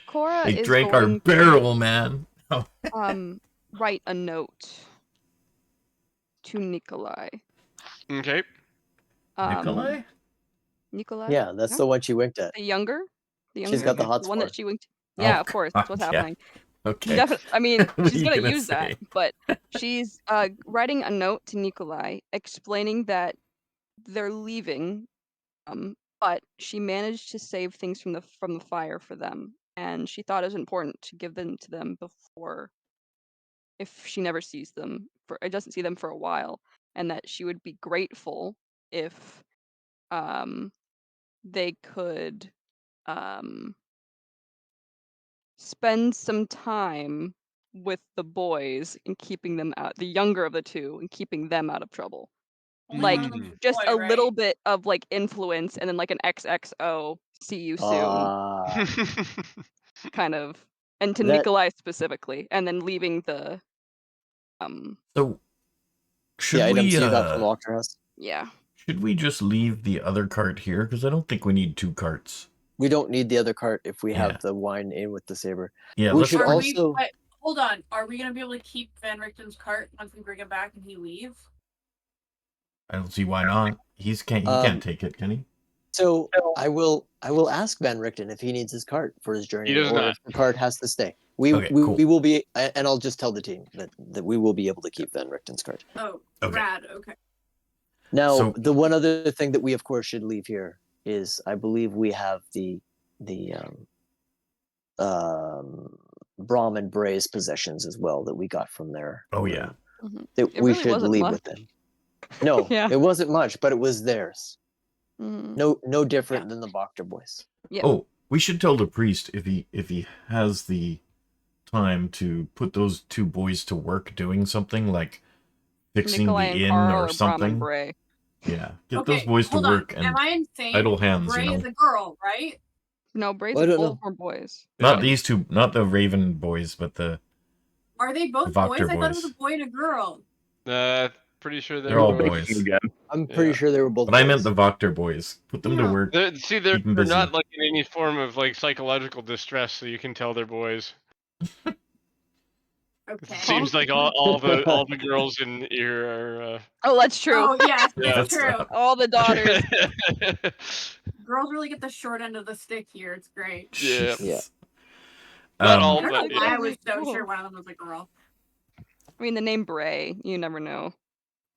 Cora They is drank our going barrel, man. to write a note to Nikolai. Okay. Nikolai? Nikolai? Yeah, that's No? the one she winked at. The younger? The younger? She's got the hot one that spot. she winked. Yeah, Oh, of course. That's God, what's yeah. happening. Okay. I mean, What she's are you gonna gonna use that, say? but she's writing a note to Nikolai explaining that they're leaving, but she managed to save things from the fire for them, and she thought it was important to give them to them before, if she never sees them doesn't see them for a while, and that she would be grateful if they could spend some time with the boys and keeping them out, the younger of the two, and keeping them out of trouble. Only Like, one of them's a just boy, a right? little bit of like influence, and then like an XXO, see you soon, kind of, and to That- Nikolai specifically, and then leaving the So, should The items we you got from Locked House. yeah. should we just leave the other cart here? Because I don't think we need 2 carts. We don't need the other cart if we Yeah. have the wine in with the saber. Yeah, We let's should Are also- we, wait, hold on. Are we gonna be able to keep Van Richten's cart once we bring him back and he leaves? I don't see why not. He can't take it, can he? So I will ask Van Richten if he needs his cart for his journey, He does or not. if the cart has to stay. We cool. will be, and I'll just tell the team that we will be able to keep Van Richten's cart. Oh, Okay. rad. Okay. Now, So- the one other thing that we of course should leave here is, I believe we have the Brahm and Bray's possessions as well that we got from there. Oh yeah. That It we really should wasn't leave much. with them. No, Yeah. it wasn't much, but it was theirs. Mhm. No different than the Bacter boys. Yeah. Oh, we should tell the priest if he has the time to put those two boys to work doing something like fixing Nikolai the and inn Carl or or Bram and something. Bray. Yeah, get Okay, those boys to hold work on. Am and I insane? idle hands, Bray you know. is a girl, right? No, Bray's I don't both know. were boys. Not Yeah. these two, not the Raven boys, but the Are they both Vactor boys? I thought it was boys. a boy and a girl. Pretty sure They're all both. boys. Again. I'm pretty Yeah. sure they were both. But I boys. meant the Vactor boys. Put them to Yeah. work. They're Keep 'em busy. not like in any form of like psychological distress, so you can tell they're boys. Okay. It seems like all the girls in here are. Oh, that's true. Oh yes, Yeah. that's true. All the daughters. Girls really get the short end of the stick here. It's great. Yeah. Yeah. Not all, I don't know but why yeah. I was so Cool. sure one of them was a girl. I mean, the name Bray, you never know.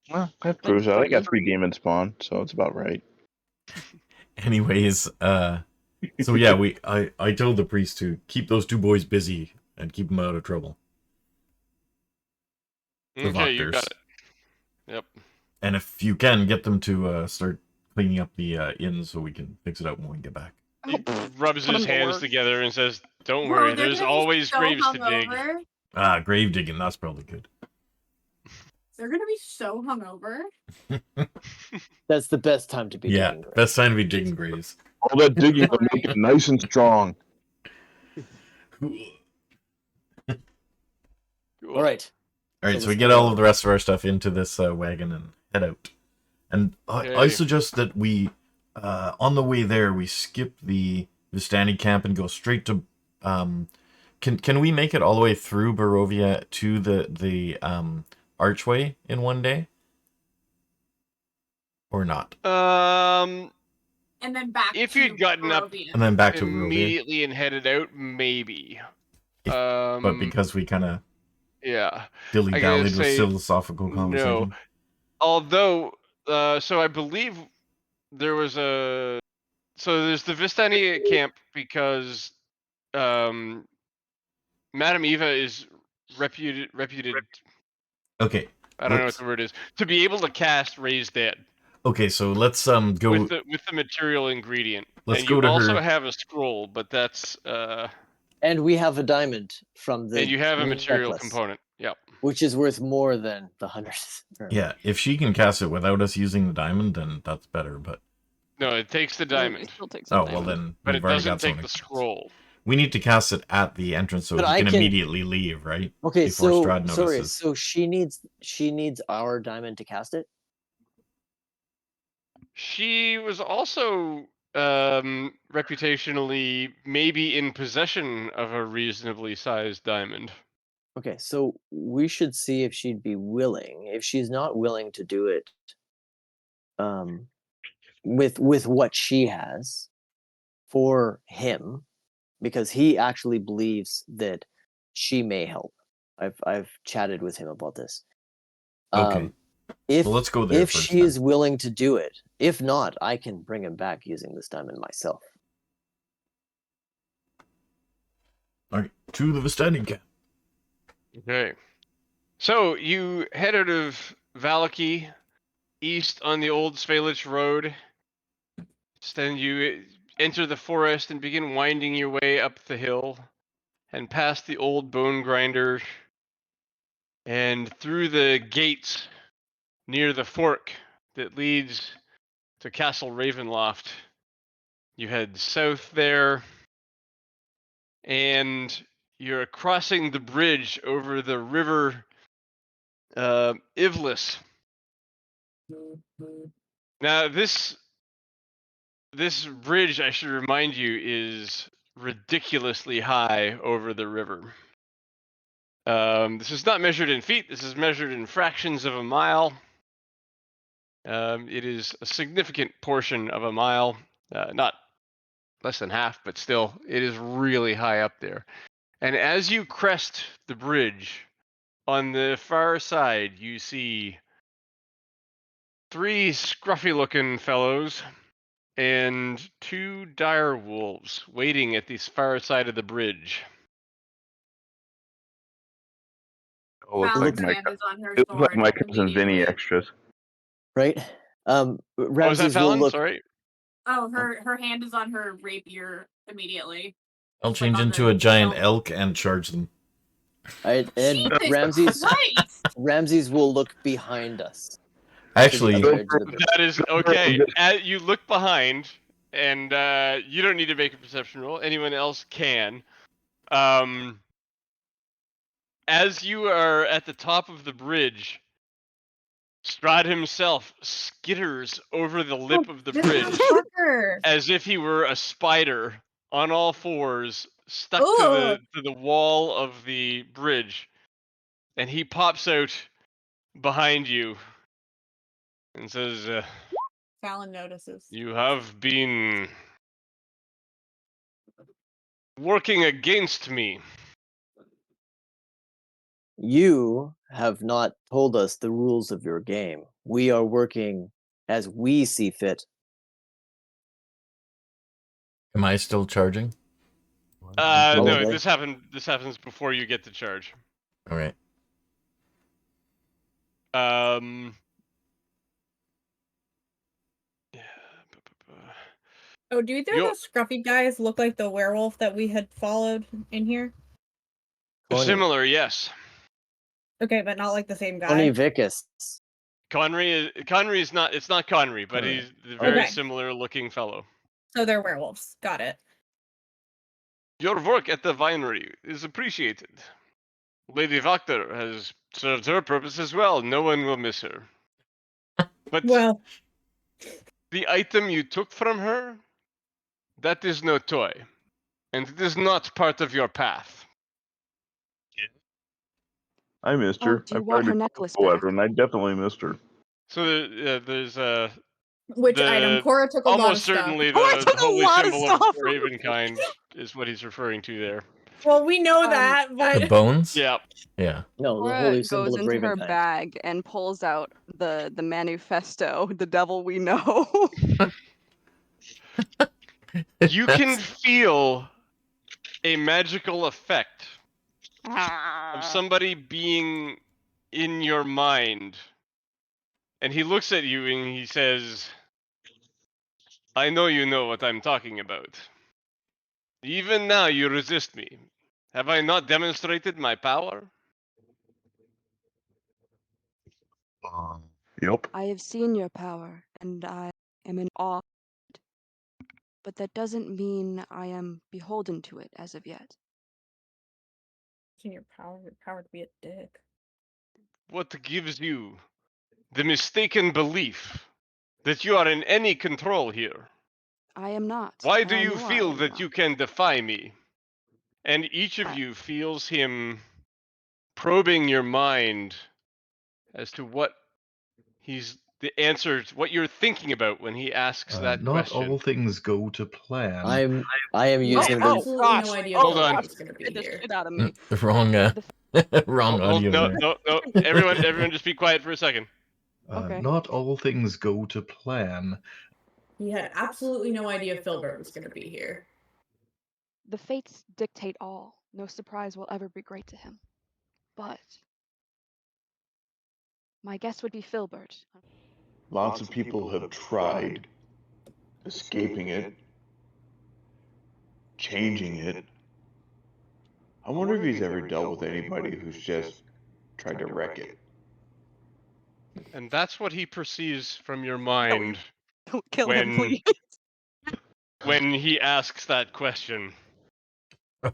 Well, that proves that. I got 3 demon spawn, so it's about right. Anyways, so yeah, I told the priest to keep those two boys busy and keep them out of trouble. The Okay, you Vactors. got it. Yep. And if you can, get them to start cleaning up the inn so we can fix it out when we get back. He rubs Put his 'em to hands work. together and says, "Don't Bro, worry, they're there's gonna be always so graves to dig." hungover. Grave digging, that's probably good. They're gonna be so hungover. That's the best time to be Yeah, digging graves. best time to be digging graves. All that digging will make it nice and strong. All right. All right, so we let's get go. all of the rest of our stuff into this wagon and head out. And I Okay. suggest that we, on the way there, we skip the Vistani camp and go straight to. Can we make it all the way through Barovia to the archway in one day, or not? And then back If to you'd gotten up Barovia. And then back to Barovia. immediately and headed out, maybe. But because we kind of Yeah. dilly I gotta dallied with say, philosophical conversation. No. Although, so I believe there was so there's the Vistani camp because Madame Eva is reputed. Okay. I don't know what the word is, to be able to cast Raise Dead. Okay, so let's go with the material ingredient. Let's and go you to also her. have a scroll, but that's And we have a diamond from the. and you have a material necklace, component. Yep. which is worth more than the 100. Yeah, if she can cast it without us using the diamond, then that's better. But No, it takes the It diamond, still takes oh a well, diamond. then but we've it already doesn't got take something. the scroll. We need to cast it at the entrance so But he I can can- immediately leave, right? Okay, Before so Strahd sorry, notices. so she needs our diamond to cast it. She was also reputationally maybe in possession of a reasonably sized diamond. Okay, so we should see if she'd be willing. If she's not willing to do it, with what she has for him, because he actually believes that she may help. I've chatted with him about this. Okay. If Well, let's go there if first, she then. is willing to do it, if not, I can bring him back using this diamond myself. All right, to the Vistani camp. Okay. So you head out of Valaki, east on the old Svalich Road. Then you enter the forest and begin winding your way up the hill and past the old bone grinder and through the gates near the fork that leads to Castle Ravenloft. You head south there and you're crossing the bridge over the river Ivlis. Now this bridge, I should remind you, is ridiculously high over the river. This is not measured in feet. This is measured in fractions of a mile. It is a significant portion of a mile, not less than half, but still, it is really high up there. And as you crest the bridge, on the far side, you see 3 scruffy-looking fellows and 2 dire wolves waiting at the far side of the bridge. Oh, looks Fallon's like my, hand is on her it looks like sword my cousin Vinny immediately. extras. Right? What was that, Ramses will Fallon? look. Sorry. Oh, her hand is on her rapier immediately. I'll Just like change on into the a giant hilt. elk and charge them. And Jesus Christ! Ramses will look behind us. To the Actually, other edge of the bridge. That is okay. You look behind, and you don't need to make a perception roll. Anyone else can. As you are at the top of the bridge, Strahd himself skitters over the lip of the This bridge motherfucker! as if he were a spider on all fours, stuck Ugh. to the wall of the bridge, and he pops out behind you and says, Fallon notices. "You have been working against me." You have not told us the rules of your game. We are working as we see fit. am I still charging? No, Probably. this happens before you get to charge. All right. Yeah. Oh, do either of those scruffy guys look like the werewolf that we had followed in here? Coney. Similar, yes. Okay, but not like the same guy. Coney Vicus. Conry is not. It's not Conry, but Conry. he's a very Okay. similar looking fellow. So they're werewolves. Got it. Your work at the winery is appreciated. Lady Wachter has served her purpose as well. No one will miss her. But Well, the item you took from her, that is no toy, and it is not part of your path. I missed Oh, her. do you I want her tried to necklace go back? at her, and I definitely missed her. So there's which the- item? Cora took a lot of almost stuff. certainly Cora the took a holy lot of symbol of stuff. Ravenkind is what he's referring to there. Well, we know that, The but bones? Yeah. Yeah. No, the Cora holy symbol goes of into her Ravenkind. bag and pulls out the manifesto, the devil we know. You can feel a magical effect of somebody being in your mind. And he looks at you and he says, "I know you know what I'm talking about. Even now you resist me. Have I not demonstrated my power?" Yep. I have seen your power, and I am in awe. But that doesn't mean I am beholden to it as of yet. in your power to be a dick. What gives you the mistaken belief that you are in any control here? I am not. Why and do I you know I feel am that not. you can defy me? And each of you feels him probing your mind as to what he's the answer to what you're thinking about when he asks that Not question. all things go to plan. I am You had using absolutely gosh. no idea Hold Philbert on. was going to be Scared the here. shit out of me. Wrong, wrong audio No, there. no. Everyone just be quiet for a second. Okay. Not all things go to plan. He had absolutely no idea Philbert was going to be here. The fates dictate all. No surprise will ever be great to him. But my guess would be Filbert. Lots of people have tried escaping it, changing it. I wonder if he's ever dealt with anybody who's just tried to wreck it. And that's what he perceives from your mind Don't kill him, when please. when he asks that question.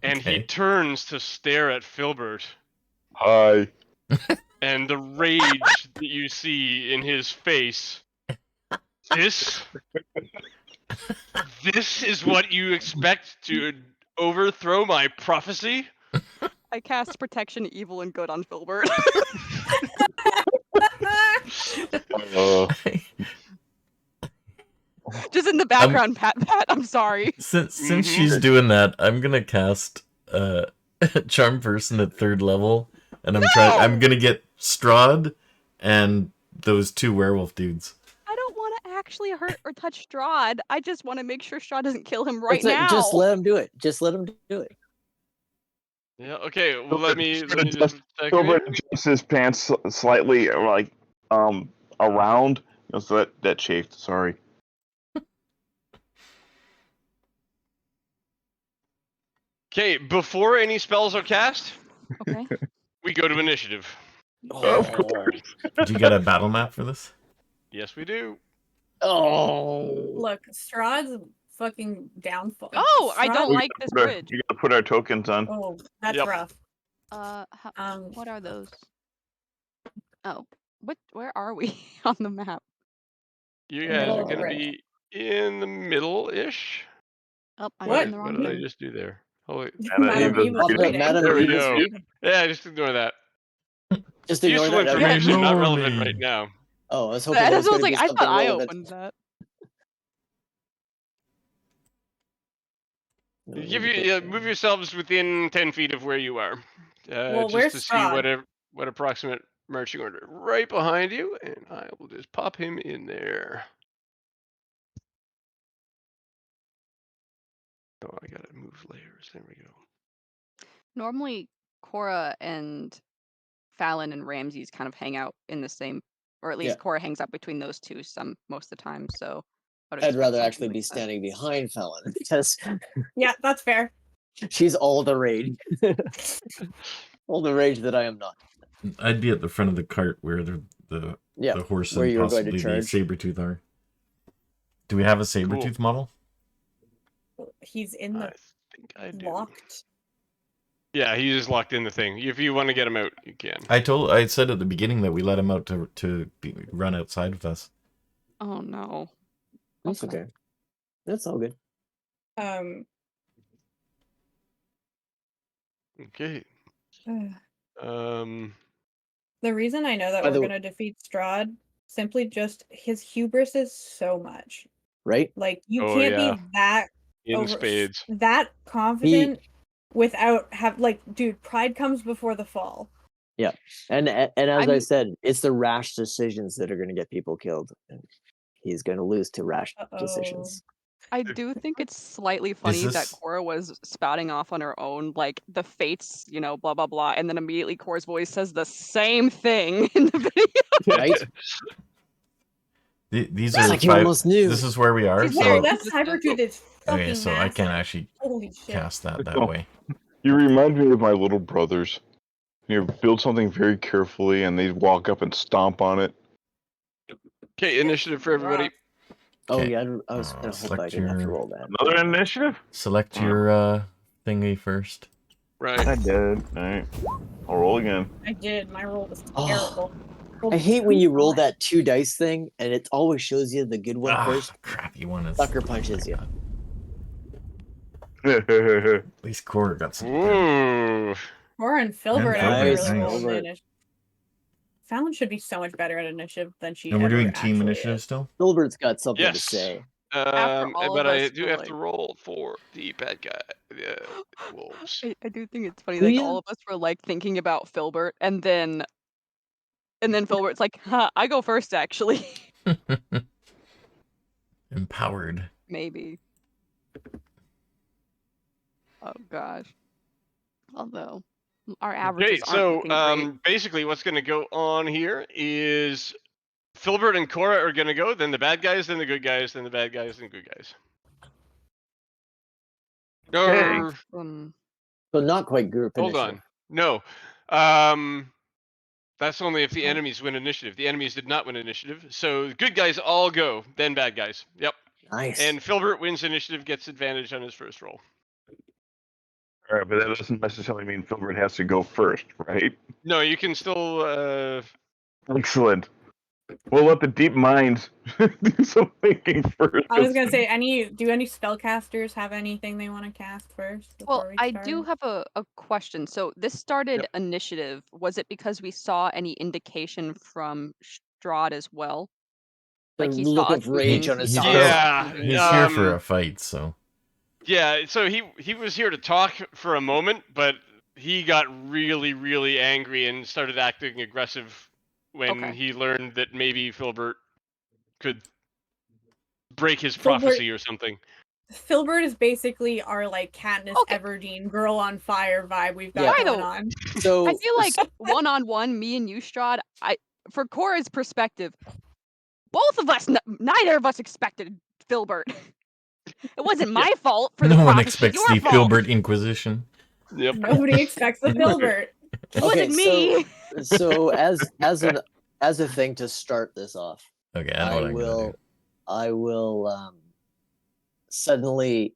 And he Okay. turns to stare at Filbert, Hi. and the rage that you see in his face. This is what you expect to overthrow my prophecy? I cast Protection, Evil, and Good on Filbert. Just in the background, pat. I'm sorry. Since she's doing that, I'm gonna cast Charm Person at 3rd level, and I'm gonna get Strahd and those 2 werewolf dudes. I don't want to actually hurt or touch Strahd. I just want to make sure Strahd doesn't kill him right Just now. let him do it. Just let him do it. Yeah. Okay. Well, let me just check Filbert here. adjusts his pants slightly, like around. So that chafed. Sorry. Okay. Before any spells are cast, Okay. we go to initiative. Of Oh. course. Do you get a battle map for this? Yes, we do. Oh. Look, Strahd's fucking downfall. Oh, I don't Strahd- like this bridge. We gotta put our tokens on. Oh, that's Yep. rough. What are those? Oh, where are we on the map? You The guys middle are of the gonna bridge. be in the middle-ish. Oh, I'm What? in the wrong What did I game. just do there? Holy. Madam Eve Eve was is reading. Madam There we Eve is go. reading. Yeah, just ignore that. Just ignore Useful that. Okay. information, not Ignore relevant me. right now. Oh, I was hoping I there was was going to like, be I something thought I relevant. opened that. Move yourselves within 10 feet of where you are. Well, just where's to see Strahd? what approximate marching order. Right behind you, and I will just pop him in there. Oh, I gotta move layers. There we go. Normally, Cora and Fallon and Ramses kind of hang out in the same, or at least Yeah. Cora hangs out between those two most of the time. So I'd rather actually be standing behind Fallon because Yeah, that's fair. she's all the rage. All the rage that I am not. I'd be at the front of the cart where the Yeah, horse where and you were going to possibly the charge. saber-tooth are. Do we have a saber-tooth model? He's in the I think I do. locked. Yeah, he is locked in the thing. If you want to get him out, you can. I said at the beginning that we let him out to run outside with us. Oh no. That's okay. That's all good. Okay. The reason I know that By we're the- gonna defeat Strahd simply just his hubris is so much. Right? Like you Oh, can't yeah. be that In spades. that confident without dude, pride comes before the fall. Yeah. And as I said, it's the rash decisions that are going to get people killed. And he's going to lose to rash decisions. I do think it's slightly funny that Cora was spouting off on her own, like the fates, blah blah blah, and then immediately Cora's voice says the same thing in the video. Right? These It's are like you almost knew. This is where we are. Whoa, that Cybertooth is fucking okay, so I massive. can't actually Holy shit. cast that Oh, way. You remind me of my little brothers. You build something very carefully, and they walk up and stomp on it. Okay, initiative for everybody. Oh Okay. yeah, I was going to hope I didn't have to roll that. Another initiative? Select your thingy first. Right. I did. Alright. I'll roll again. I did. My roll was Oh. terrible. I hate when you roll that 2 dice thing, and it always shows you the good one first. Crappy one is. Sucker punches you. At least Cora got some. Ooh. Cora and Filbert And actually Filbert, really nice. rolled the initiative. Fallon should be so much better at initiative than she And we're ever doing team actually initiative is. still? Filbert's got something to Yes. say. all But of I us do were have like- to roll for the bad guy. The wolves. I do think it's funny, Do like ya? all of us were like thinking about Filbert, and then Filbert's like, I go first actually. Empowered. Maybe. Oh gosh. Although our Okay, averages aren't so looking great. basically what's going to go on here is Filbert and Cora are going to go, then the bad guys, then the good guys, then the bad guys, then the good guys. Or, So not quite group hold initiative. on. No. That's only if the enemies win initiative. The enemies did not win initiative. So good guys all go, then bad guys. Yep. Nice. And Filbert wins initiative, gets advantage on his first roll. Alright, but that doesn't necessarily mean Filbert has to go first, right? No, you can still Excellent. We'll let the deep minds do some thinking first. I was gonna say, do any spellcasters have anything they want to cast first? Well, before we I start? do have a question. So this started initiative. Was it because we saw any indication from Strahd as well? The Like he look saw of rage on his face. Yeah. He's here for a fight, so. Yeah, so he was here to talk for a moment, but he got really, really angry and started acting aggressive when he learned that maybe Filbert could break his Filbert- prophecy or something. Filbert is basically our like Katniss Okay. Everdeen girl on fire vibe we've got Yeah. going By on. So I feel like one-on-one, me and you, Strahd, for Cora's perspective, both of us, neither of us expected Filbert. It wasn't my fault for the No one prophecy. expects Your the fault. Filbert Inquisition. Yep. Nobody expects the Filbert. It wasn't me. So as a thing to start this off, Okay, I know what I'm gonna do. I will suddenly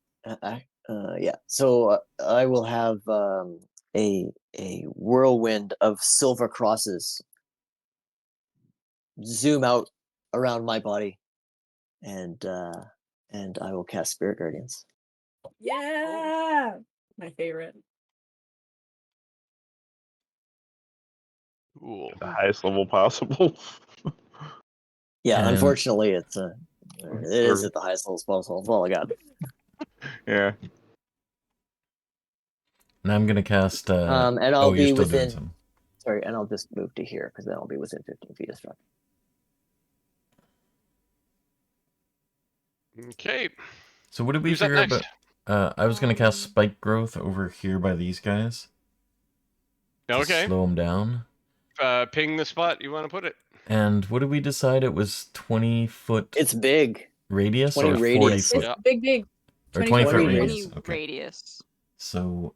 yeah. So I will have a whirlwind of silver crosses zoom out around my body, and I will cast Spirit Guardians. Yeah, my favorite. Cool. The highest level possible. Yeah, And- unfortunately, it is at the highest level possible. That's all I got. Yeah. And I'm gonna cast. And I'll oh, be you're still doing within. some. Sorry, and I'll just move to here because then I'll be within 15 feet of Strahd. Okay. So what did we Who's up figure next? about? I was gonna cast Spike Growth over here by these guys. To Okay. slow them down. Ping the spot you want to put it. And what did we decide? It was 20-foot It's big. radius 20 or radius. 40 foot? Yeah. It's big. Or 20 20-foot radius. radius. 20 Okay. radius. So,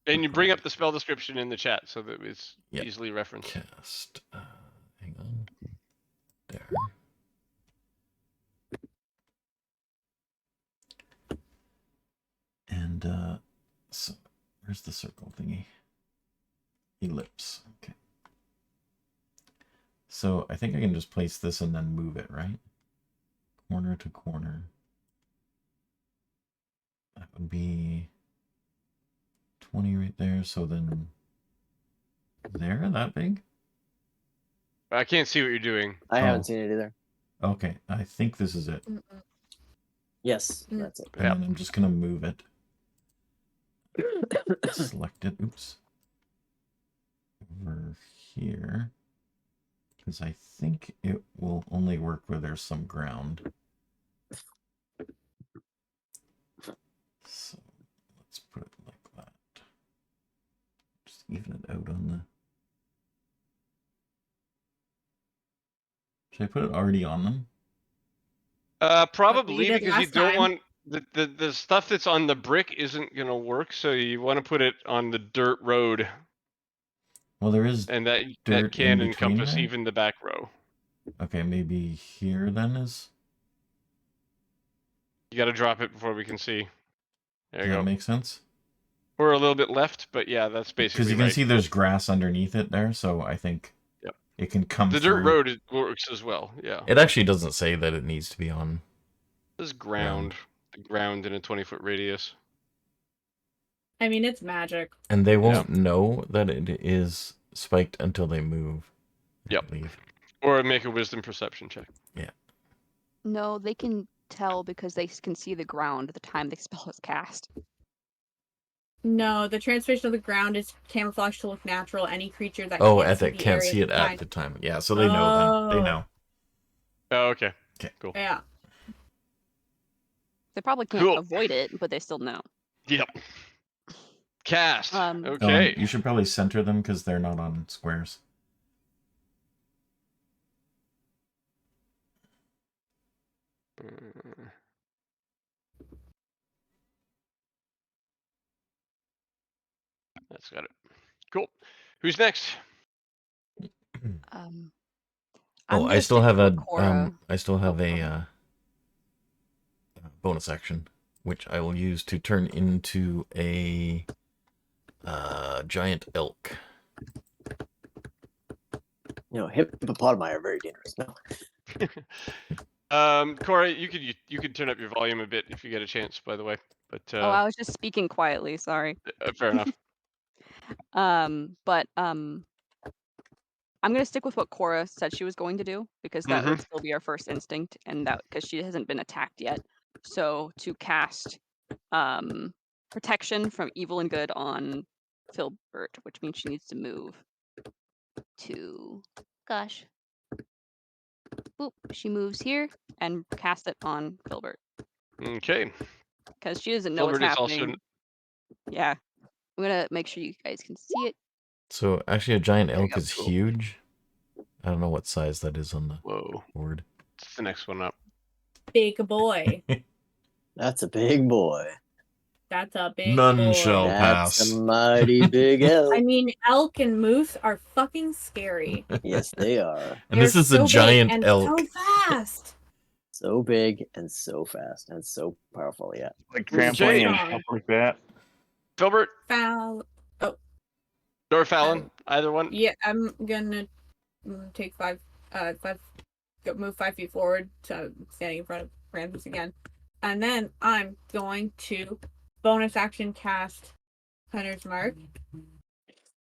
And you bring up the spell description in the chat so that it's Yep. easily referenced. cast. Hang on. There. And so where's the circle thingy? Ellipse. Okay. So I think I can just place this and then move it, right? Corner to corner. That would be 20 right there. So then there, that big? I can't see what you're doing. I Oh. haven't seen it either. Okay, I think this is it. Yes, Mm. that's it. And Yep. then I'm just gonna move it. Select it. Oops. Over here. Because I think it will only work where there's some ground. So let's put it like that. Just even it out on the. Should I put it already on them? Probably did because you last don't time. want the stuff that's on the brick isn't gonna work, so you want to put it on the dirt road, Well, there is and that dirt can in between encompass there? even the back row. Okay, maybe here then is. You got to drop it before we can see. There Does you that go. make sense? Or a little bit left, but yeah, that's basically Because you can right. see there's grass underneath it there, so I think Yep. it can come The through. dirt road works as well. Yeah. It actually doesn't say that it needs to be on. This is ground. The ground in a 20-foot radius. I mean, it's magic. And they won't know that it is spiked until they move. Yep. I believe. Or make a wisdom perception check. Yeah. No, they can tell because they can see the ground at the time the spell is cast. No, the transformation of the ground is camouflage to look natural. Any creature that Oh, can't at see that the can't area see it at time. the time. Yeah, so they know then. They know. Oh, okay. Okay. Cool. Yeah. They probably can't Cool. avoid it, but they still know. Yep. Cast. Um, Okay. You should probably center them because they're not on squares. That's got it. Cool. Who's next? I'm Oh, I gonna still stick have with a Cora. I still have Oh, a bonus action, which I will use to turn into a giant elk. You know, hippopotami are very dangerous. No. Cora, you could turn up your volume a bit if you get a chance, by the way. But Oh, I was just speaking quietly. Sorry. fair enough. I'm gonna stick with what Cora said she was going to do because that would Mhm. still be our first instinct, and that because she hasn't been attacked yet. So to cast protection from evil and good on Filbert, which means she needs to move to. Gosh. boop. She moves here and casts it on Filbert Okay. because she doesn't know what's Filbert is happening. also Yeah, I'm gonna make sure you guys can see it. So actually, a giant There you elk go. is Cool. huge. I don't know what size that is on the whoa. board. It's the next one up. Big boy. That's a big boy. That's a big None boy. shall That's pass. a mighty big elk. I mean, elk and moose are fucking scary. Yes, they are. And this They're is a so giant big and elk. so fast. So big and so fast and so powerful. Yeah. Like Okay. trampling and stuff like that. Filbert Foul. or Fallon, either one. Yeah, I'm gonna take move 5 feet forward, so I'm standing in front of Ramses again, and then I'm going to bonus action cast Hunter's Mark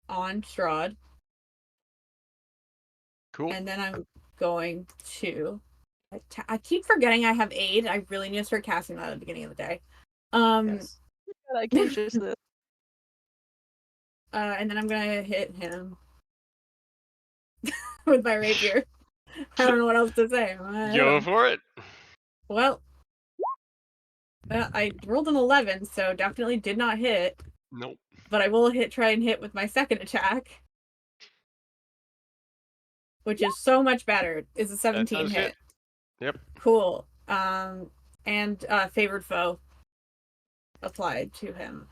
on Strahd, Cool. and then I'm going to. I keep forgetting I have aid. I really need to start casting that at the beginning of the day. Yes. I can just this. And then I'm gonna hit him with my rapier. I don't know what else to say. Go for it. Well, I rolled an 11, so definitely did not hit. Nope. But I will try and hit with my second attack, which is so much better. Is a 17 does hit. hit. Yep. Cool. And favored foe applied to him.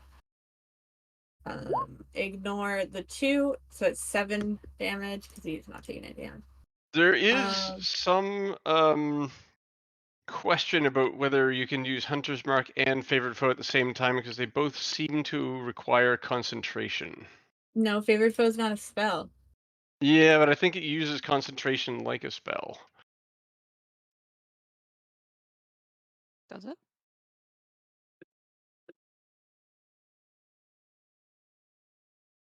Ignore the 2, so it's 7 damage because he's not taking any damage. There is some question about whether you can use Hunter's Mark and Favorite Foe at the same time because they both seem to require concentration. No, favored foe is not a spell. Yeah, but I think it uses concentration like a spell. Does it?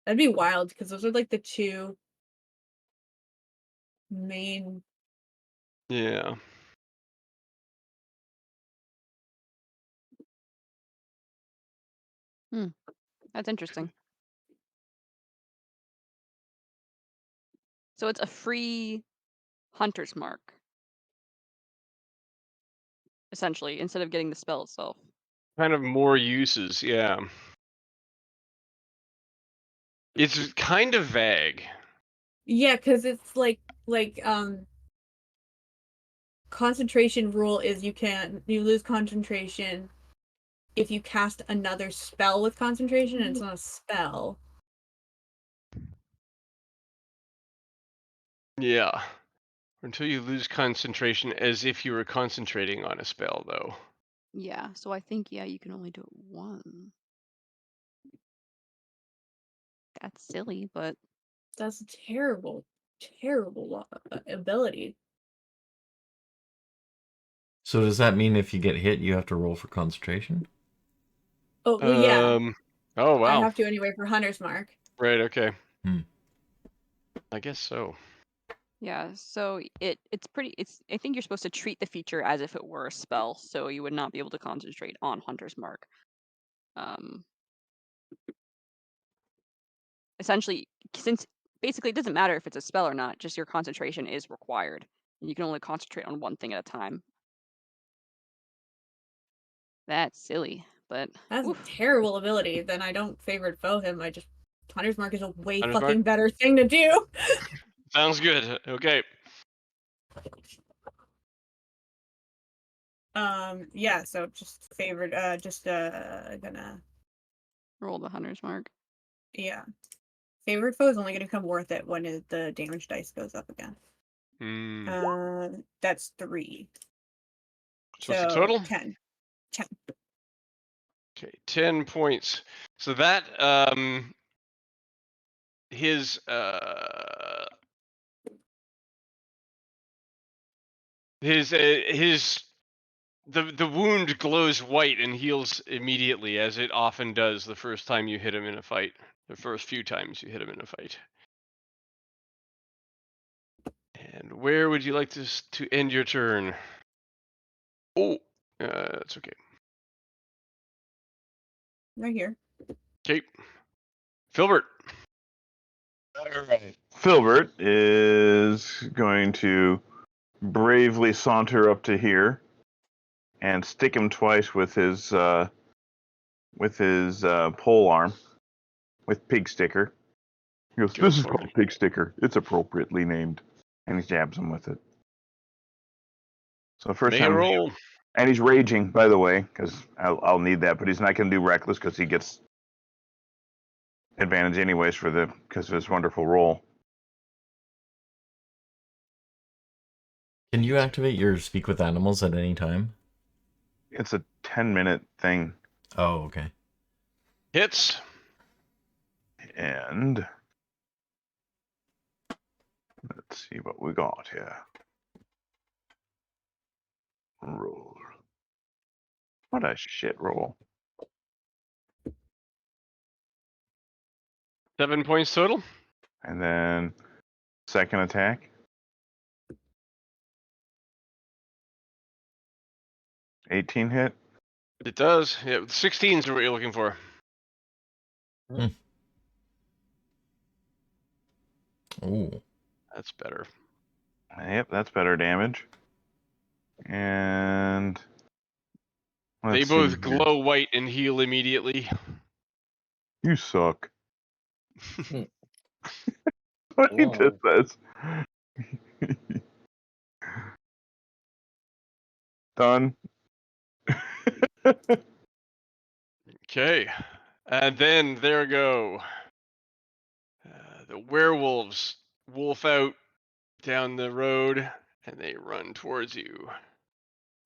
That'd be wild because those are like the 2 main. Yeah. That's interesting. So it's a free Hunter's Mark, essentially, instead of getting the spell itself. Kind of more uses, yeah. It's kind of vague. Yeah, because it's like concentration rule is you lose concentration if you cast another spell with concentration, and it's not a spell. Yeah. Until you lose concentration as if you were concentrating on a spell, though. Yeah, so I think, yeah, you can only do it one. That's silly, but That's a terrible, terrible ability. So does that mean if you get hit, you have to roll for concentration? Oh, well, yeah. Oh, I wow. have to anyway for Hunter's Mark. Right, okay. Hmm. I guess so. yeah, so I think you're supposed to treat the feature as if it were a spell, so you would not be able to concentrate on Hunter's Mark. Essentially, since basically it doesn't matter if it's a spell or not, just your concentration is required. You can only concentrate on one thing at a time. That's silly, but That's oof. a terrible ability. Then I don't favored foe him. Hunter's Mark is a way Hunter's fucking Mark? better thing to do. Sounds good. Okay. Yeah, so just favored, gonna, Roll the Hunter's Mark. yeah. Favored foe is only gonna come worth it when the damage dice goes up again. That's 3. So what's the total? 10. Okay, 10 points. So that his the wound glows white and heals immediately, as it often does the first time you hit him in a fight. The first few times you hit him in a fight. And where would you like to end your turn? Oh, that's okay. Right here. Okay. Filbert. All right. Filbert is going to bravely saunter up to here and stick him twice with his pole arm with pig sticker. He goes, Go "This is for called it. pig sticker. It's appropriately named," and he jabs him with it. So first Make a time, roll. and he's raging, by the way, because I'll need that. But he's not going to do reckless because he gets advantage anyways because of his wonderful roll. Can you activate your speak with animals at any time? It's a 10-minute thing, Oh, okay. Hits. and let's see what we got here. Roll. What a shit roll. 7 points total. And then second attack. 18 hit. It does. Yeah, 16 is what you're looking for. Oh. That's better. Yep, that's better damage. And They let's both see here. glow white and heal immediately. You suck. Hmm. What he Whoa. just says. Done. Okay. And then there go. The werewolves wolf out down the road and they run towards you.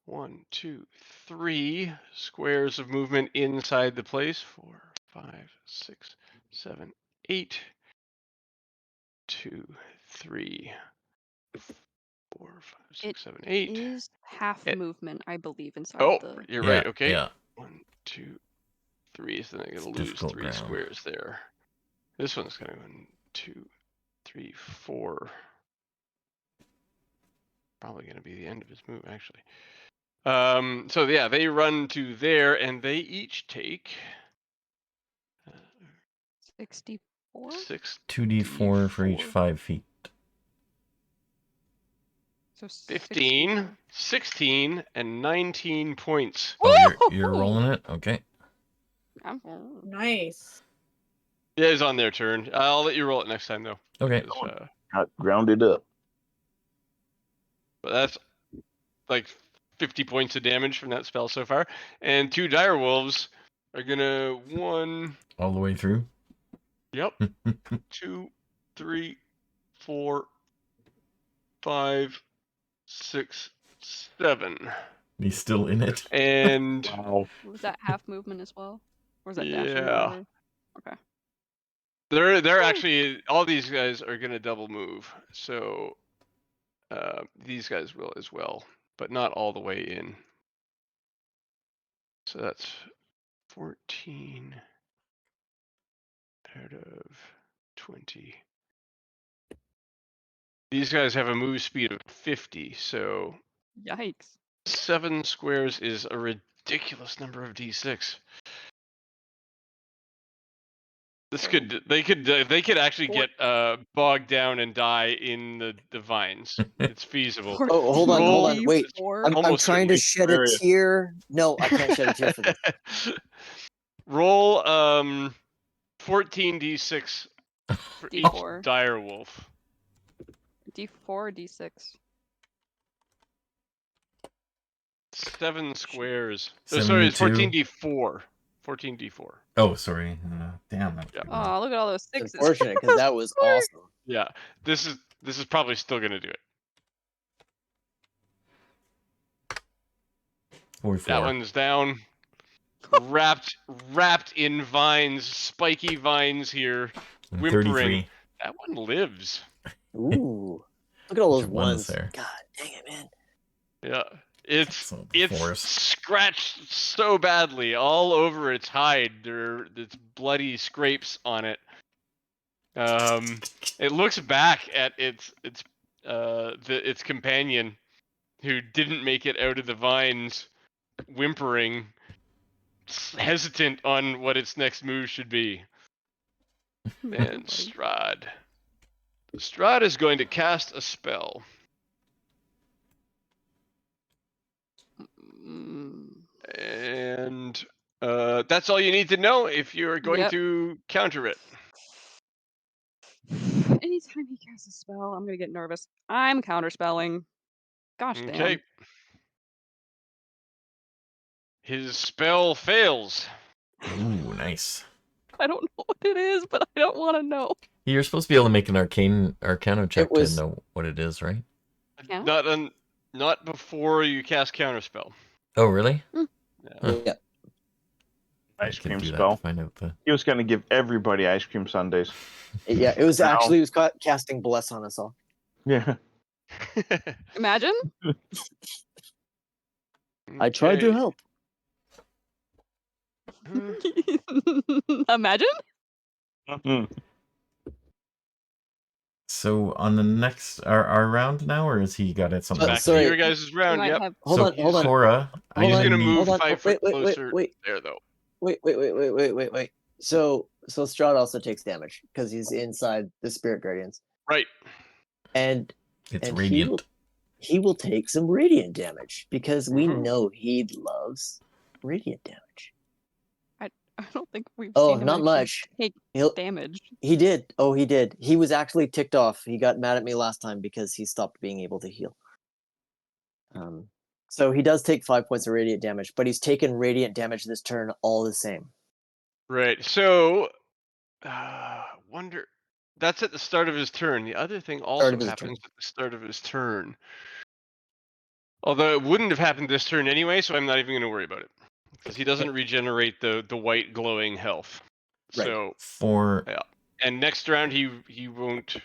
1, 2, 3 squares of movement inside the place. 4, 5, 6, 7, 8. 2, 3, 4, 5, 6, 7, 8. Is half It- movement, I believe, inside Oh, the. you're right. Okay. Yeah. 1, 2, 3. So then I'm gonna It's lose difficult 3 ground. squares there. This one's gonna 1, 2, 3, 4. Probably gonna be the end of his move, actually. So yeah, they run to there, and they each take 64? 6 2d4 for each 5 feet. So 15, 64. 16, and 19 points. Oh, you're rolling it? Okay. Nice. Yeah, it's on their turn. I'll let you roll it next time, though. Okay. 'Cause, Got grounded up. but that's like 50 points of damage from that spell so far. And 2 dire wolves are gonna 1, All the way through? yep, 2, 3, 4, 5, 6, 7. He's still in it? And Wow. Was that half movement as well? Or was that dashing? yeah, Or... Okay. they're actually, all these guys are gonna double move. So these guys will as well, but not all the way in. So that's 14 out of 20. These guys have a move speed of 50, so Yikes. 7 squares is a ridiculous number of d6. This they could actually get bogged down and die in the vines. It's feasible. Oh, hold on, hold on. Wait. 4D4? I'm Almost trying to certainly shed a hilarious. tear. No, I can't shed a tear for this. Roll 14d6 for each D4. dire wolf. D4 or D6? 7 squares. Oh, sorry, it's 72. 14d4. 14d4. Oh, sorry. Damn. That's Yeah. pretty bad. Oh, look at all those It's sixes. unfortunate because that was awesome. Yeah, this is probably still gonna do it. 44. That one's down. wrapped in vines, spiky vines here, And whimpering. 33. That one lives. Ooh. Look at all those Bunch of ones ones. there. God dang it, man. Yeah, it's So the forest. scratched so badly all over its hide. There's bloody scrapes on it. It looks back at its companion, who didn't make it out of the vines, whimpering, hesitant on what its next move should be. And Strahd is going to cast a spell. And that's all you need to know if you're going Yep. to counter it. Anytime he casts a spell, I'm gonna get nervous. I'm counterspelling. Gosh Okay. damn. His spell fails. Ooh, nice. I don't know what it is, but I don't want to know. You're supposed to be able to make an arcana check It was- to know what it is, right? Yeah. Not before you cast counterspell. Oh, really? Mm. Huh. Yeah. I Ice could cream do that spell. to find out the. He was going to give everybody ice cream sundaes. Yeah, it was Now- actually it was casting bless on us all. Yeah. Imagine. I tried to Okay. help. Imagine. Mhm. So on the next our round now, or has he got it something Uh, else? sorry. To your guys' round. might Yep. have- Hold So, on, hold on. Cora, Hold He's on, gonna move hold on. 5 foot Wait, closer wait. there, though. Wait. So Strahd also takes damage because he's inside the Spirit Guardians, Right. and It's and radiant. he will take some radiant damage because we Mhm. know he loves radiant damage. I don't think we've Oh, seen him not actually much. take He'll, damage. he did. Oh, he did. He was actually ticked off. He got mad at me last time because he stopped being able to heal. So he does take 5 points of radiant damage, but he's taken radiant damage this turn all the same. Right. So, wonder. That's at the start of his turn. The other thing also of his happens at the start of his turn. Although it wouldn't have happened this turn anyway, so I'm not even going to worry about it because he doesn't regenerate the white glowing health. Right. So For yeah, and next round he won't.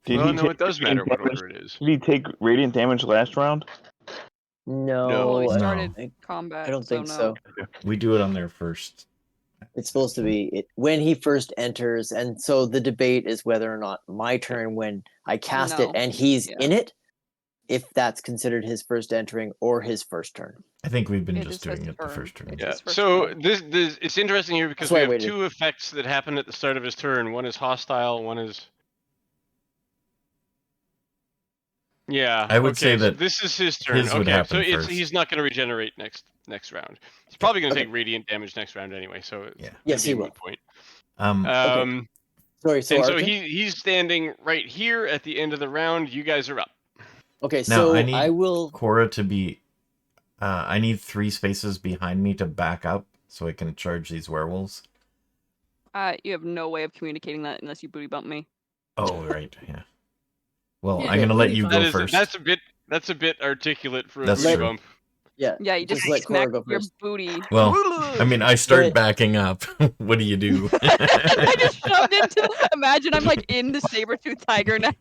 Did Well, he no, take it does matter radiant what damage? order it is. Did he take radiant damage last round? No, Well, he No. started I combat. don't think no. so. we do it on there first. It's supposed to be when he first enters, and so the debate is whether or not my turn when I cast it No. and he's Yeah. in it, if that's considered his first entering or his first turn. I think we've been It just is his doing it the turn. first turn. It's Yeah. his first So turn. this it's interesting here because That's why we I have waited. 2 effects that happen at the start of his turn. One is hostile. One is. Yeah. I would okay, say so that this is his turn. his would Okay, so happen first. he's not going to regenerate next round. He's probably going to Okay. take radiant damage next round anyway. So it's Yeah. gonna Yes, be he a will. moot point. Okay. Sorry, so and so Arjun? he's standing right here at the end of the round. You guys are up. Okay, Now so I need I will. Cora to be. I need 3 spaces behind me to back up so I can charge these werewolves. You have no way of communicating that unless you booty bump me. Oh right, yeah. Well, Yeah, I'm gonna let booty you bump. go first. That's a bit articulate for a That's booty true. bump. Yeah. Yeah, you just let Cora smack go your first. booty. Well, I mean, I start But- backing up. What do you do? I just shoved into. Imagine I'm like in the saber-tooth tiger now.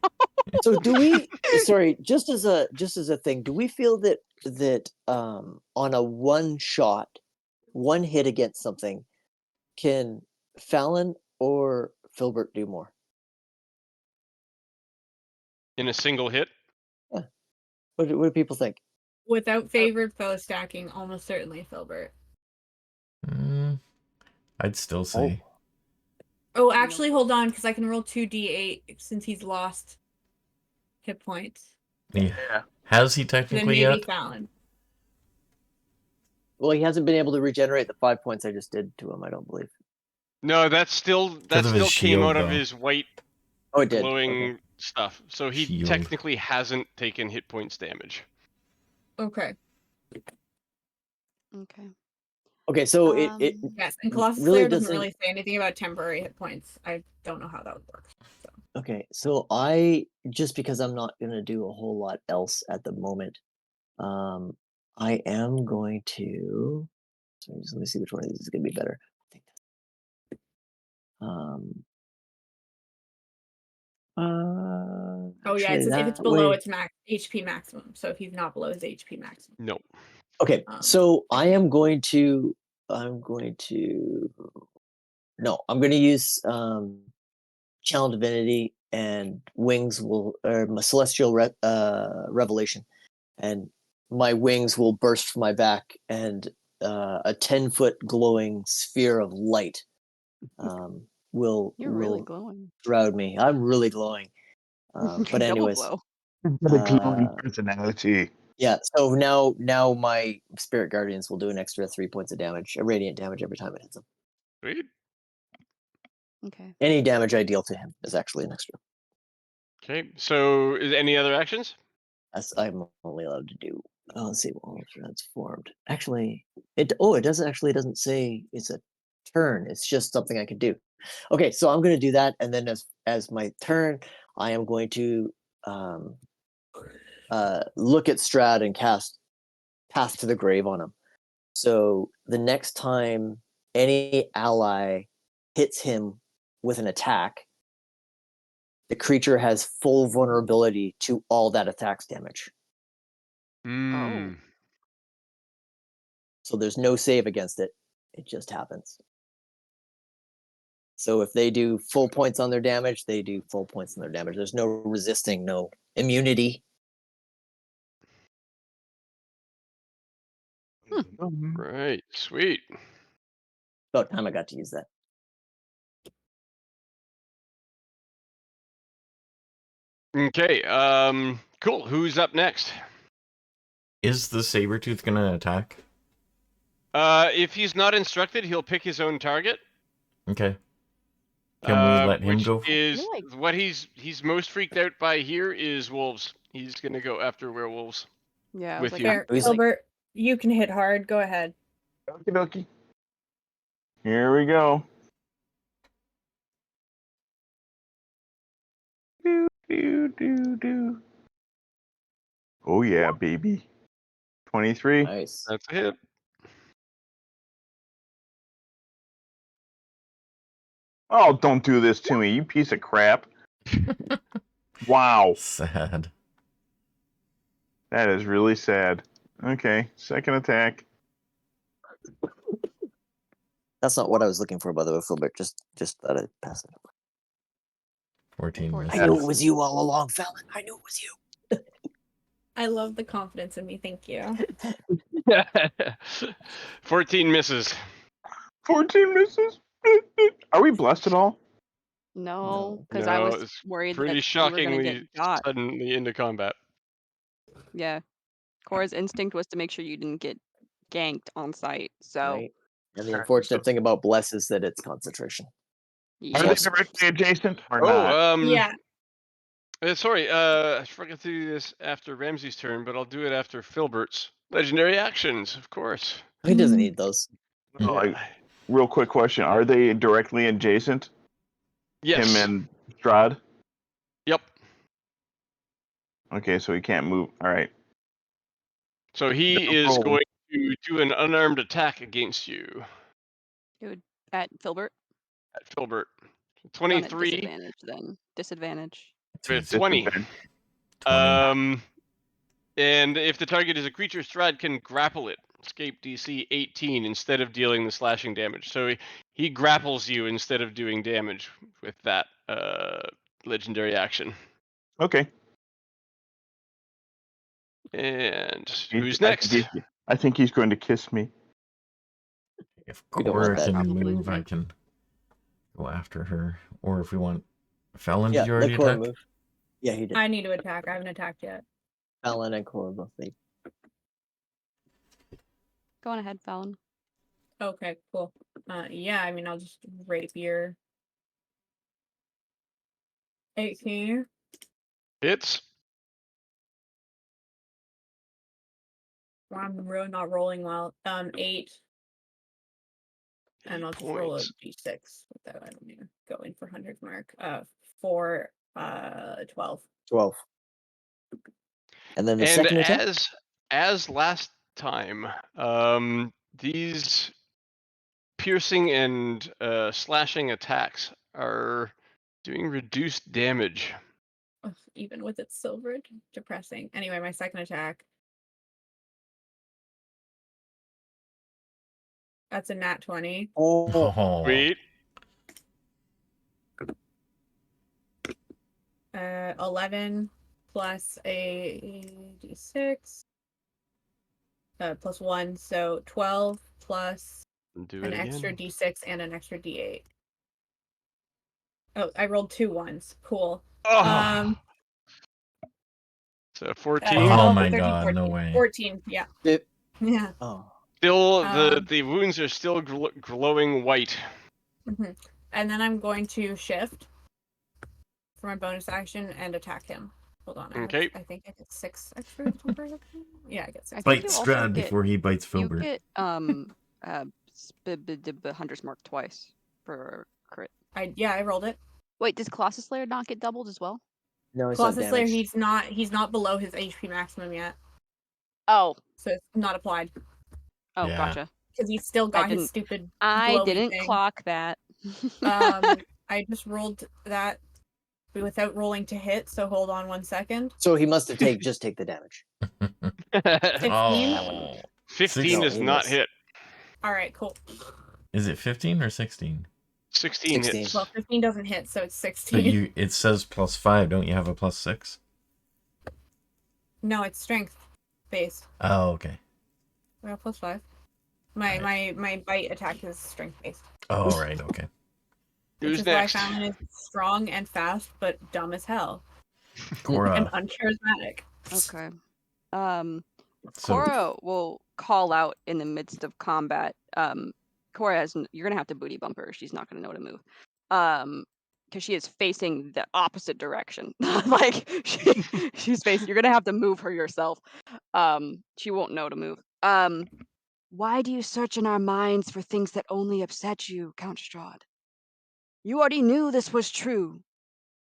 So do we? Sorry, just as a thing, do we feel that on a one hit against something, can Fallon or Filbert do more? In a single hit. What do people think? Without favored foe stacking, almost certainly Filbert. I'd still say. Oh, actually, hold on, because I can roll 2d8 since he's lost hit points. Yeah. Has he And then technically maybe yet? Fallon. Well, he hasn't been able to regenerate the 5 points I just did to him. I don't believe. No, that still of came his shield, out of though. his white Oh, it did. glowing Okay. stuff. So he Shield. technically hasn't taken hit points damage. Okay. Okay. Okay, so it Yes, and Colossus really Slayer doesn't doesn't- really say anything about temporary hit points. I don't know how that would work. So. Okay, so I just because I'm not gonna do a whole lot else at the moment, I am going to. So let me see which one of these is gonna be better. I think Oh yeah, it actually, says if it's that below way- its max HP maximum. So if he's not below his HP maximum. No. Okay, so I'm going to use Channel Divinity and Wings my Celestial Revelation, and my wings will burst from my back, and a 10-foot glowing sphere of light will You're really glowing. shroud me. I'm really glowing. But Double anyways, glow. Got a glowing personality. Yeah, so now my spirit guardians will do an extra 3 points of damage, a radiant damage every time it hits him. Sweet. Okay. Any damage I deal to him is actually an extra. Okay. So, any other actions? I'm only allowed to do. Let's see what transformed. Actually, it doesn't say it's a turn. It's just something I can do. Okay, so I'm going to do that, and then as my turn, I am going to look at Strahd and cast Path to the Grave on him. So the next time any ally hits him with an attack, the creature has full vulnerability to all that attack's damage. Mm. So there's no save against it. It just happens. So if they do full points on their damage, they do full points on their damage. There's no resisting, no immunity. Right. Sweet. About time I got to use that. Okay. Cool. Who's up next? Is the Sabretooth gonna attack? If he's not instructed, he'll pick his own target. Okay. Can we let him Which go? is like- what he's most freaked out by here is wolves. He's gonna go after werewolves. Yeah, I With was like, you. Fair. Who's like- Filbert, you can hit hard. Go ahead. Okie dokie. Here we go. Do. Oh yeah, baby. 23. Nice. That's a hit. Oh, don't do this to me, you piece of crap. Wow. Sad. That is really sad. Okay, second attack. That's not what I was looking for, by the way, Filbert. Just thought I'd pass it. 14 I misses. I knew it was you all along, Fallon. I knew it was you. I love the confidence in me. Thank you. 14 misses. 14 misses? Are we blessed at all? no, because No, I was it's worried pretty that you were gonna shockingly get got. suddenly into combat. Yeah. Cora's instinct was to make sure you didn't get ganked on sight. So Right? And the unfortunate thing about bless is that it's concentration. Are yeah. they directly adjacent or Oh, not? Yeah. Sorry, I forgot to do this after Ramsey's turn, but I'll do it after Filbert's. Legendary actions, of course. He doesn't need those. No, Yeah. real quick question. Are they directly adjacent? Yes. Him and Strahd? Yep. Okay, so he can't move. All right. So he No is problem. going to do an unarmed attack against you At Filbert. at Filbert. Done at 23 disadvantage then. Disadvantage. with 20. Disadvantage. 20. And if the target is a creature, Strahd can grapple it. Escape DC 18 instead of dealing the slashing damage. So he grapples you instead of doing damage with that legendary action. Okay. And who's I next? I think he's going to kiss me. If We don't want Cora that. can Probably move, I not. can go after her. Or if we want Fallon, Yeah, did you already let Cora attack? move. Yeah, he did. I need to attack. I haven't attacked yet. Fallon and Cora both leave. Go on ahead, Fallon. Okay, cool. Yeah, I mean, I'll just rapier. 18. Hits. I'm really not rolling well. 8. And I'll just roll a Points. d6. Without, I don't need to go in for 100 mark. 4, 12. 12. And then the And second attack? as last time, these piercing and slashing attacks are doing reduced damage. Ugh, even with its silvered, depressing. Anyway, my second attack. That's a nat 20. Oh, Oh, Sweet. 11 plus a d6 plus 1, so 12 plus Do an it extra again. d6 and an extra d8. Oh, I rolled 2 1s. Cool. Oh. So 14. 12, my 13, God, 14. no way. 14, yeah. It- Yeah. oh. Still, Um, the wounds are still glowing white. mhm. And then I'm going to shift for my bonus action and attack him. Hold on. Okay. I think I get 6 extra temporary. Yeah, I get 6. I think Bite you also Strahd get- before he bites You Filbert. get Hunter's Mark twice for crit. I rolled it. Wait, does Colossus Slayer not get doubled as well? No, it's not Colossus Slayer, damage. he's not below his HP maximum yet, Oh, so it's not applied oh, Yeah. gotcha. because he's still got his didn't- stupid. I glowy didn't thing. clock that. I just rolled that without rolling to hit, so hold on 1 second. So he must have just take the damage. 15. Oh. 15 No, does he not missed. hit. All right, cool. Is it 15 or 16? 16 16. hits. Well, 15 doesn't hit, so it's But 16. it says +5. Don't you have a +6? No, it's strength based. Oh, okay. Well, +5. My bite attack is strength based. Oh, right. Okay. Which Who's is next? why Fallon is strong and fast, but dumb as hell and Cora. uncharismatic. Okay. So, Cora will call out in the midst of combat. Cora you're gonna have to booty bump her. She's not gonna know to move. Because she is facing the opposite direction. Like she's facing. You're gonna have to move her yourself. She won't know to move. Why do you search in our minds for things that only upset you, Count Strahd? You already knew this was true.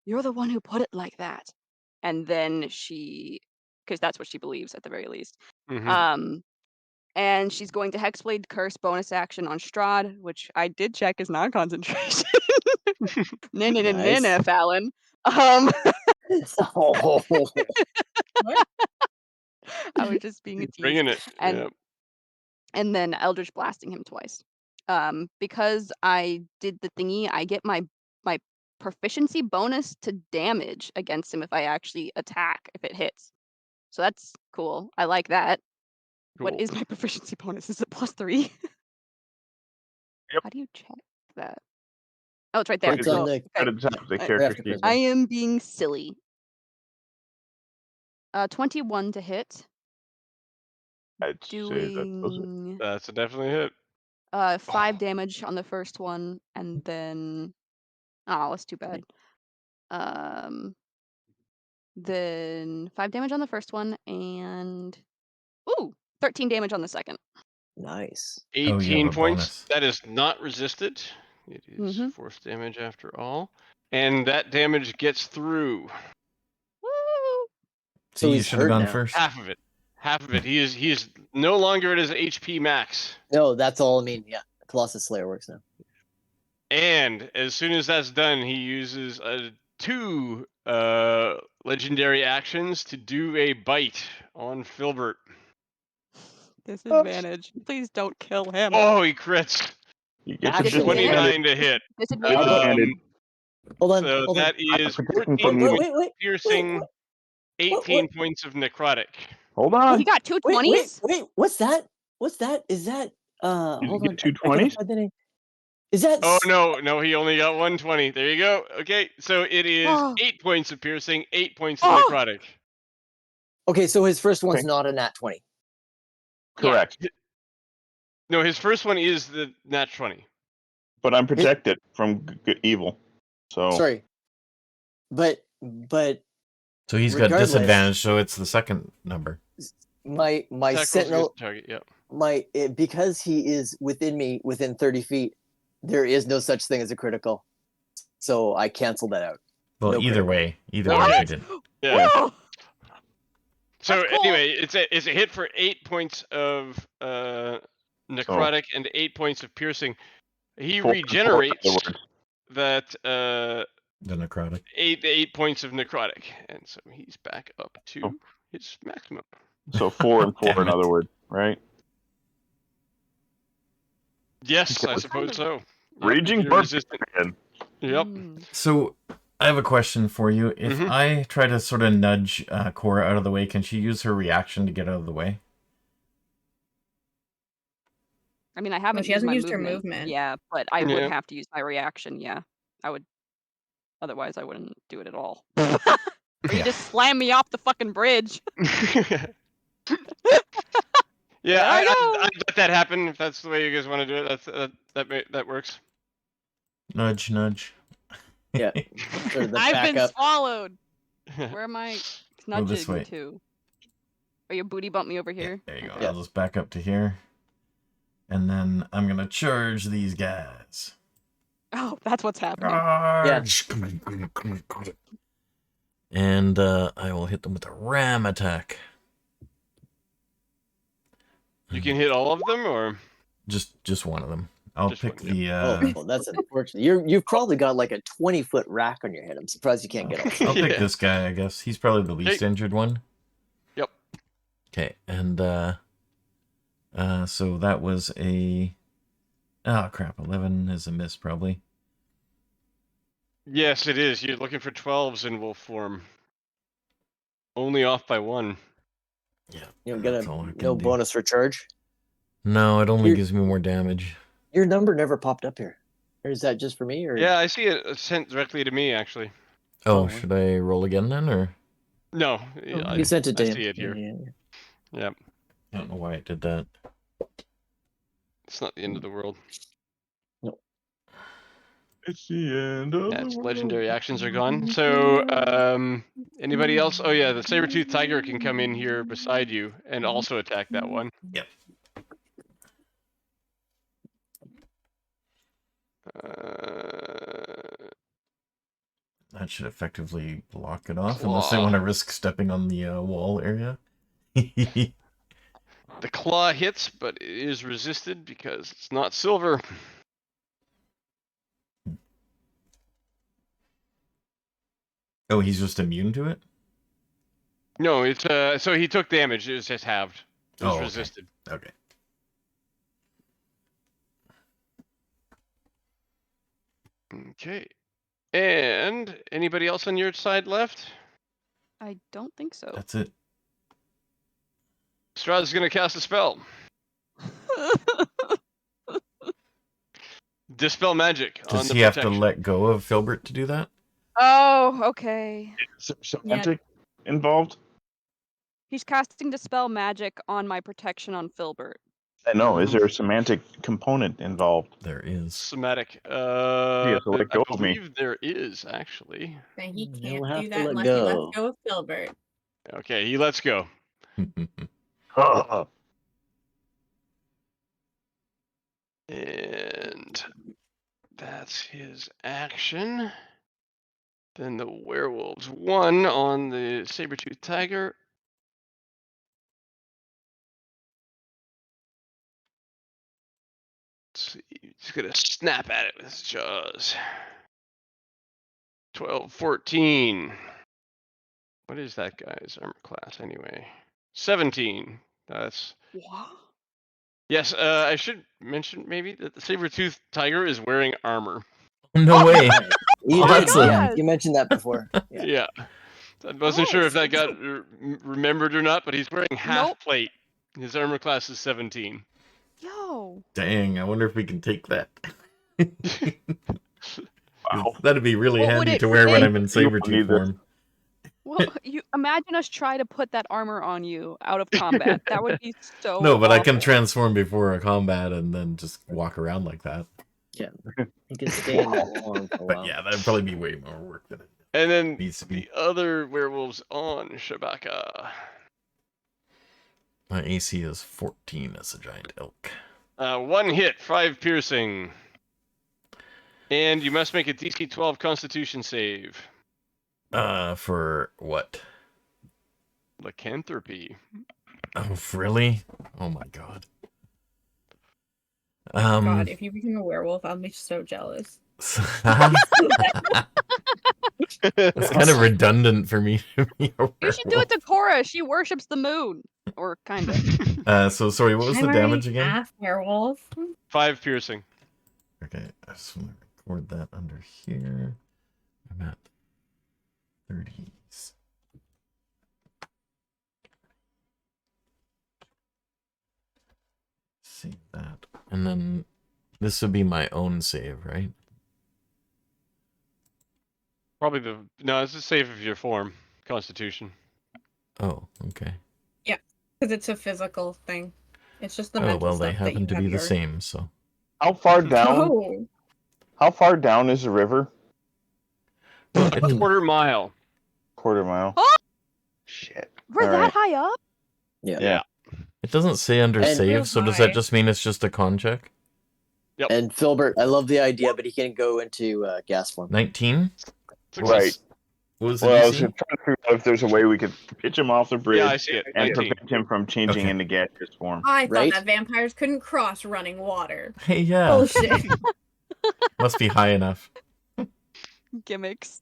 You're the one who put it like that. And then because that's what she believes at the very least. Mhm. And she's going to Hexblade Curse bonus action on Strahd, which I did check is not concentration. Nice. Fallon. Oh. What? I was just being a tease. Bringing it. And Yep. and then Eldritch blasting him twice. Because I did the thingy, I get my proficiency bonus to damage against him if I actually attack if it hits. So that's cool. I like that. What Cool. is my proficiency bonus? Is it +3? Yep. How do you check that? Oh, it's right there. It's on the. At the top of the I- character after sheet. I am being silly. 21 to hit. I'd say that does it. Doing That's a definitely hit. 5 damage on the first one, and then that's too bad. Then 5 damage on the first one, and 13 damage on the second. Nice. Oh, you have 18 a points. bonus. That is not resisted. It is Mhm. force damage after all. And that damage gets through. Woo! So See, you he's should have hurt gone now. first. Half of it. Half of it. He is no longer at his HP max. No, that's all I mean. Yeah, Colossus Slayer works now. And as soon as that's done, he uses 2 legendary actions to do a bite on Filbert. Disadvantage. Please don't kill him. Oh, he crits. You get Actually, the 29 to hit. Disadvantage. disadvantage. Hold on. So Hold on. that is protecting 14 from you. Wait, wait, piercing, wait, 18 points of necrotic. Hold Oh, on. he got 2 wait, 20s? wait. What's that? What's that? Is that? Did you Hold get on. two I couldn't 20s? find the name. Is that? Oh no, he only got 120. There you go. Okay, so it is Oh. 8 points of piercing, 8 points of Oh. necrotic. Okay, so his first one's Okay. not a nat 20. Correct. No, his first one is the nat 20. But I'm protected from evil. So Sorry, but So he's got Regardless- disadvantage, so it's the second number. my Attack rolls sentinel, against the target. Yep. because he is within 30 feet, there is no such thing as a critical, so I canceled that out. Well, No either critical. way, Okay. he did. Yeah. Whoa! So That's cool. anyway, it's a hit for 8 points of necrotic and 8 points of piercing. He 4 regenerates in other words. that The necrotic. 8 points of necrotic, and so he's back up to Oh. his maximum. So 4 and 4 Damn in it. other words, right? Yes, Okay. I suppose so. Yep, Raging if you're Barbarian. resistant. Yep. So I have a question for you. If Mhm. I try to sort of nudge Cora out of the way, can she use her reaction to get out of the way? I mean, I haven't she hasn't my used her movement. movement. Yeah, but I would Yeah. have to use my reaction. Yeah, I would. Otherwise, I wouldn't do it at all. Or you just slam me off the fucking bridge. Yeah, There I go. I'd let that happen if that's the way you guys want to do it. That works. Nudge, nudge. Yeah. Sort of the I've been backup. swallowed. Where am I Go this nudging way. to? Or your booty bump me over Yeah, here? there you go. Yeah. I'll just back up to here. And then I'm going to charge these guys. Oh, that's what's happening. Charge! And I will hit them with a ram attack. You can hit all of them, or Just one of them. I'll Just pick one, the... Oh, well, that's unfortunate. You've probably got like a 20-foot rack on your head. I'm surprised you can't get all. I'll pick Yeah. this guy, I guess. He's probably the least Hey. injured one. Yep. Okay, and so that was a... Oh, crap. 11 is a miss, probably. Yes, it is. You're looking for 12s in wolf form. Only off by 1. Yeah, You don't get that's all I can no do. bonus for charge. No, it only You're- gives me more damage. Your number never popped up here. Or is that just for me? Or Yeah, I see it sent directly to me, actually. Oh, Oh. should I roll again then, or? No, you sent it to I him. see it here. Yeah. Yep. I don't know why it did that. It's not the end of the world. It's the end of Yeah, its the legendary world. actions are gone. So, anybody else? Oh yeah, the saber-toothed tiger can come in here beside you and also attack that one. Yep. That should effectively block it off, unless they Claw. want to risk stepping on the wall area. The claw hits, but it is resisted because it's not silver. Oh, he's just immune to it? No, it's so he took damage. It was just halved. It was Oh, okay. resisted. Okay. Okay. And anybody else on your side left? I don't think so. That's it. Strahd's gonna cast a spell. Dispel magic on Does the he have to protection. let go of Filbert to do that? Oh, okay. Is there semantic involved? He's casting Dispel Magic on my protection on Filbert. I know. Is there a semantic component involved? There is. Somatic. so let go I of me. believe there is actually. Then he He'll can't have do to that let unless he go. lets go of Filbert. Okay, he lets go. And that's his action. Then the werewolves 1 on the saber-toothed tiger. Let's see. He's gonna snap at it with his jaws. 12, 14. What is that guy's armor class anyway? 17. That's What? yes. I should mention maybe that the saber-toothed tiger is wearing armor. No way. You did, Awesome. yeah, you mentioned that before. Yeah. Yeah. I wasn't sure if Nice. that got remembered or not, but he's wearing half Nope. plate. His armor class is 17. Yo. Dang, I wonder if we can take that. Wow. That'd be really What would handy it to wear when take? I'm in Sabretooth need this. form. Well, you imagine us try to put that armor on you out of combat. That would be so. No, but I can awful. transform before a combat and then just walk around like that. Yeah. You can stay in that long for a But while. yeah, that'd probably be way more work than it And then needs to be. the other werewolves on Shabaka. My AC is 14 as a giant elk. 1 hit, 5 piercing. And you must make a DC 12 Constitution save. For what? Lycanthropy. Oh, really? Oh my god. God, if you become a werewolf, I'll be so jealous. It's kind of redundant for me to be a You should do werewolf. it to Cora. She worships the moon, or kind of. So sorry, what was I'm the already damage again? half werewolf. 5 piercing. Okay, I just want to record that under here. I'm at 30s. Save that. And then this would be my own save, right? Probably no, it's a save of your form. Constitution. Oh, okay. Because it's a physical thing. It's just the Oh, mental well, stuff they that you happen to have be the your... same, so. How far down? Oh, How far down is the river? Well, A quarter mile. Quarter mile. Oh! Shit. We're All that right. high up? Yeah. Yeah. it doesn't say under And- save, Real so does that high. just mean it's just a con check? And Filbert, I love the idea, but he can go into gas form. 19? Right. What was the Well, I was DC? trying to figure out if there's a way we could pitch him off the bridge Yeah, I see it. and 19. prevent him from changing Okay. into gaseous form. I thought Right? that vampires couldn't cross running water. Hey, yeah. Bullshit. Must be high enough. Gimmicks.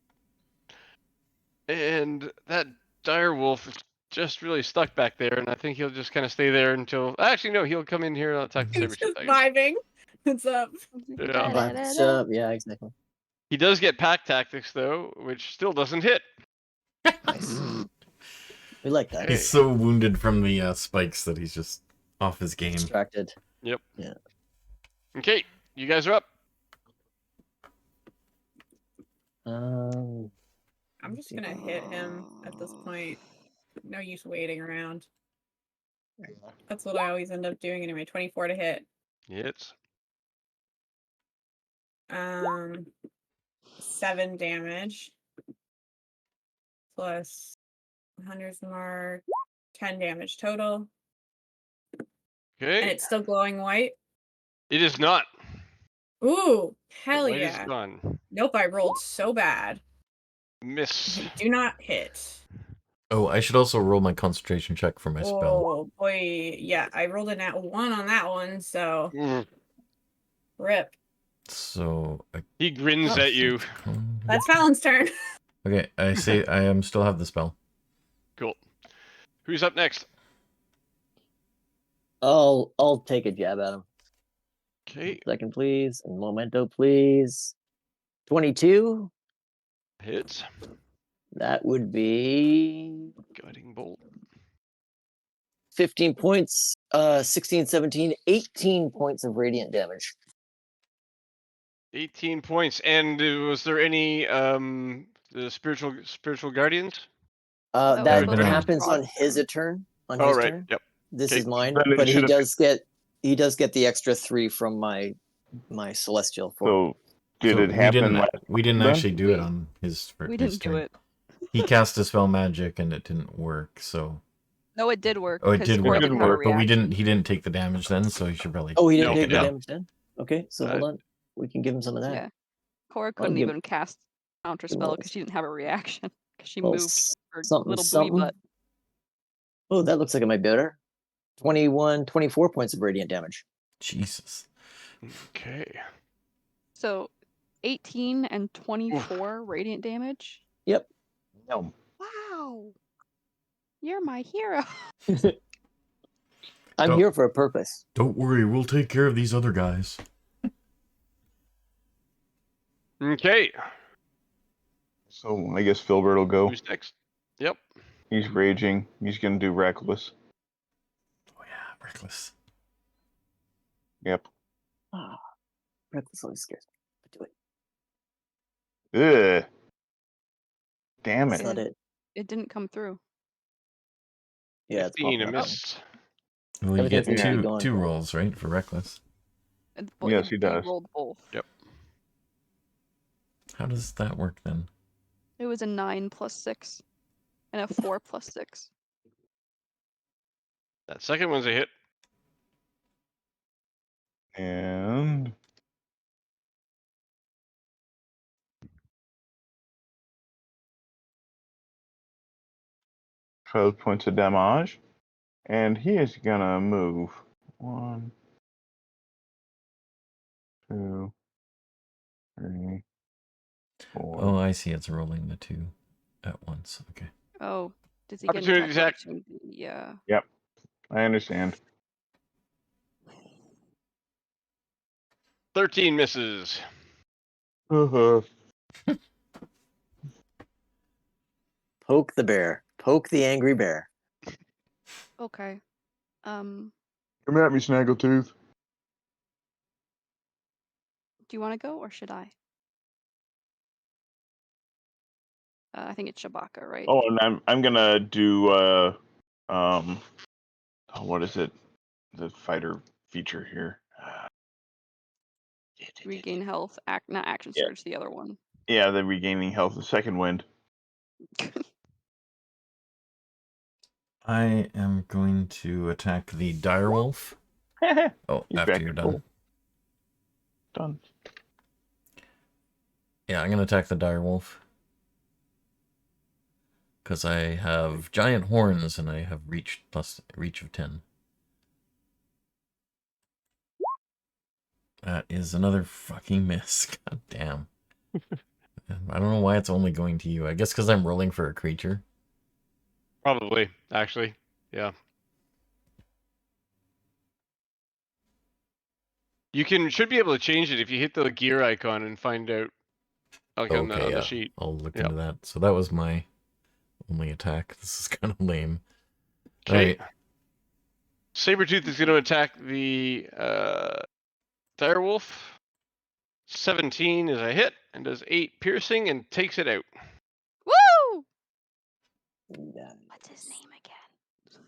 And that dire wolf is just really stuck back there, and I think he'll just kind of stay there until. Actually, no, he'll come in here and attack the He's saber just vibing. What's up? Yeah. But, yeah, exactly. He does get pack tactics though, which still doesn't hit. Nice. We like that. He's so wounded from the spikes that he's just off his game. Distracted. Yep. Yeah. Okay, you guys are up. Um, I'm just gonna hit him at this point. No use waiting around. That's what I always end up doing anyway. 24 to hit. Hits. 7 damage. Plus 100's mark. 10 damage total. And Okay. it's still glowing white. It is not. Ooh, hell The white yeah. is gone. Nope, I rolled so bad. Miss. Do not hit. Oh, I should also roll my concentration check for my spell. Oh boy, yeah, I rolled a nat 1 on that one, so rip. So He grins at you. That's Fallon's turn. Okay, I say I still have the spell. Cool. Who's up next? I'll take a jab at him. Okay. Second, please, and memento, please. 22. Hits. That would be Guiding bolt. 15 points. 16, 17, 18 points of radiant damage. 18 points. And was there any the spiritual guardians? That That was supposed to be happens on Strahd. his turn. On Oh his right. turn. Yep. This Okay. is mine, Then it but he should've- does get the extra 3 from my celestial form. So, did it happen? We didn't then? actually do it on his. We his didn't do turn. it. He cast a spell magic and it didn't work. So. No, it did work. Oh, it 'cause did Cora work. didn't have a work, But we reaction. didn't. He didn't take the damage then, so he should probably. Oh, he No, didn't take the no. damage then? Okay, so hold on. We can give him some of that. Yeah. Cora couldn't give- even cast counter spell because she didn't have a reaction. Because she Well, moved her something, little booty something. butt. Oh, that looks like it might be better. 21, 24 points of radiant damage. Jesus. Okay. So 18 and 24 radiant damage. Yep. No. Wow. You're my hero. I'm Don't- here for a purpose. Don't worry, we'll take care of these other guys. Okay. So I guess Filbert will go. Who's next? Yep. He's raging. He's gonna do reckless. Oh yeah, reckless. Yep. Reckless always scares me. But do it. Ugh. Damn That's it. not it. It didn't come through. Yeah, it's 15, a popping up. miss. Well, you get Everything's two gone. two rolls, right, for reckless. Yes, he does. Rolled both. Yep. How does that work then? It was a 9 plus 6 and a 4 plus 6. That second one's a hit. And 12 points of damage. And he is gonna move. 1, 2, 3, 4. Oh, I see. It's rolling the two at once. Okay. Oh, does he get an Opportunity attack? attack. Opportunity? Yeah. I understand. 13 misses. Uh-huh. Poke the bear. Poke the angry bear. Okay. Come at me, Snaggletooth. Do you want to go or should I? I think it's Shabaka, right? Oh, and I'm gonna do what is it? The fighter feature here. Regain health. Not action Yeah. surge. The other one. Yeah, the regaining health, the second wind. I am going to attack the direwolf. Oh, He's after back you're to done. full. Done. Yeah, I'm going to attack the direwolf. Because I have giant horns and I have reach of 10. That is another fucking miss. God damn. I don't know why it's only going to you. I guess because I'm rolling for a creature. Probably, actually. Yeah. You should be able to change it if you hit the gear icon and find out like on Okay, the yeah. sheet. I'll look Yep. into that. So that was my only attack. This is kind of lame. Okay. Right. Sabretooth is going to attack the direwolf. 17 is a hit and does 8 piercing and takes it out. Woo! What's his name again?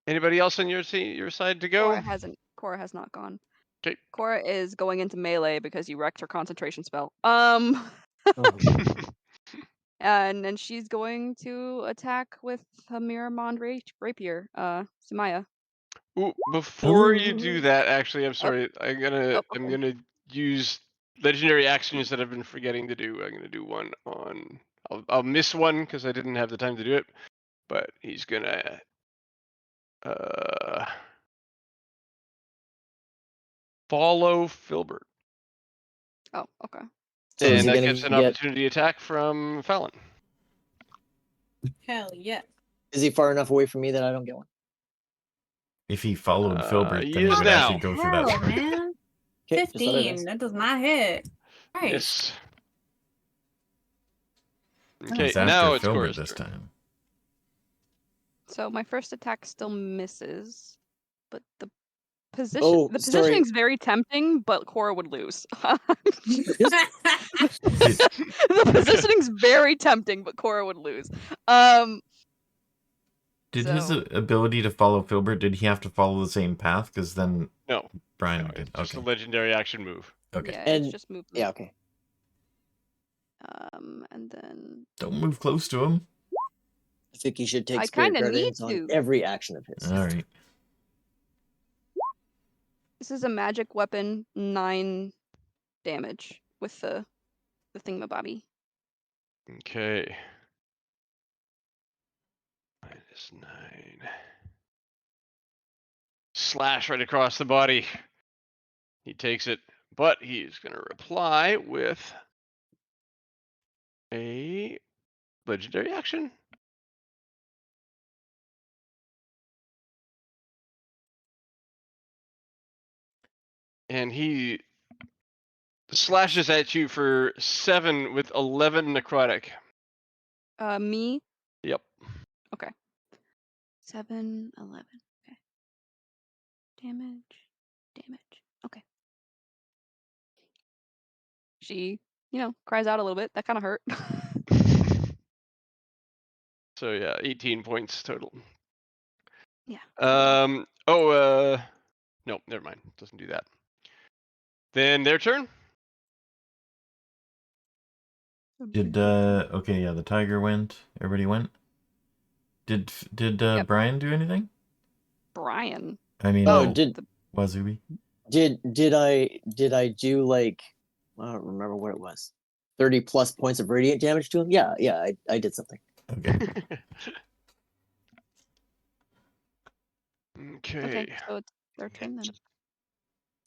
Anybody else on your side to go? Cora has not gone. Okay. Cora is going into melee because you wrecked her concentration spell. And then she's going to attack with a Miramond rapier. Sumaya. Ooh, before you Ooh. do that, actually, I'm sorry. I'm okay. gonna use legendary actions that I've been forgetting to do. I'm gonna do one on. I'll miss one because I didn't have the time to do it. But he's gonna follow Filbert. Oh, okay. So is And he that gonna gets an get? opportunity attack from Fallon. Hell yeah. Is he far enough away from me that I don't get one? If he followed Filbert, he then he is would now. actually go through that Hell, screen. man. Okay, just thought I'd 15. ask. That does not hit. Christ. Yes. He's Okay, after now it's Filbert Cora's this turn. time. So my first attack still misses, but the Oh, positioning's very tempting, but Cora would lose. Did, The positioning's very tempting, but Cora would lose. did his So- ability to follow Filbert, did he have to follow the same path? Because then No, Brian no, did. it's just a Okay. legendary action move. Okay. Yeah, And- it's just movement. Yeah, okay. And then Don't move close to him. I think he should take I Spirit kinda need Guardians on to. every action of his. All right. this is a magic weapon, 9 damage with the thingamabobby. Okay. -9. Slash right across the body. He takes it, but he's going to reply with a legendary action. And he slashes at you for 7 with 11 necrotic. Me? Yep. 7, 11. Okay. Damage. Okay. She, cries out a little bit. That kind of hurt. So yeah, 18 points total. Yeah. No, never mind. Doesn't do that. Then their turn. Did okay, yeah, the tiger went. Everybody went. Did Yep. Brian do anything? Brian. I mean, Wazubi. Did I do like I don't remember what it was. 30 plus points of radiant damage to him? Yeah, I did something. Okay. Okay. So it's their turn then.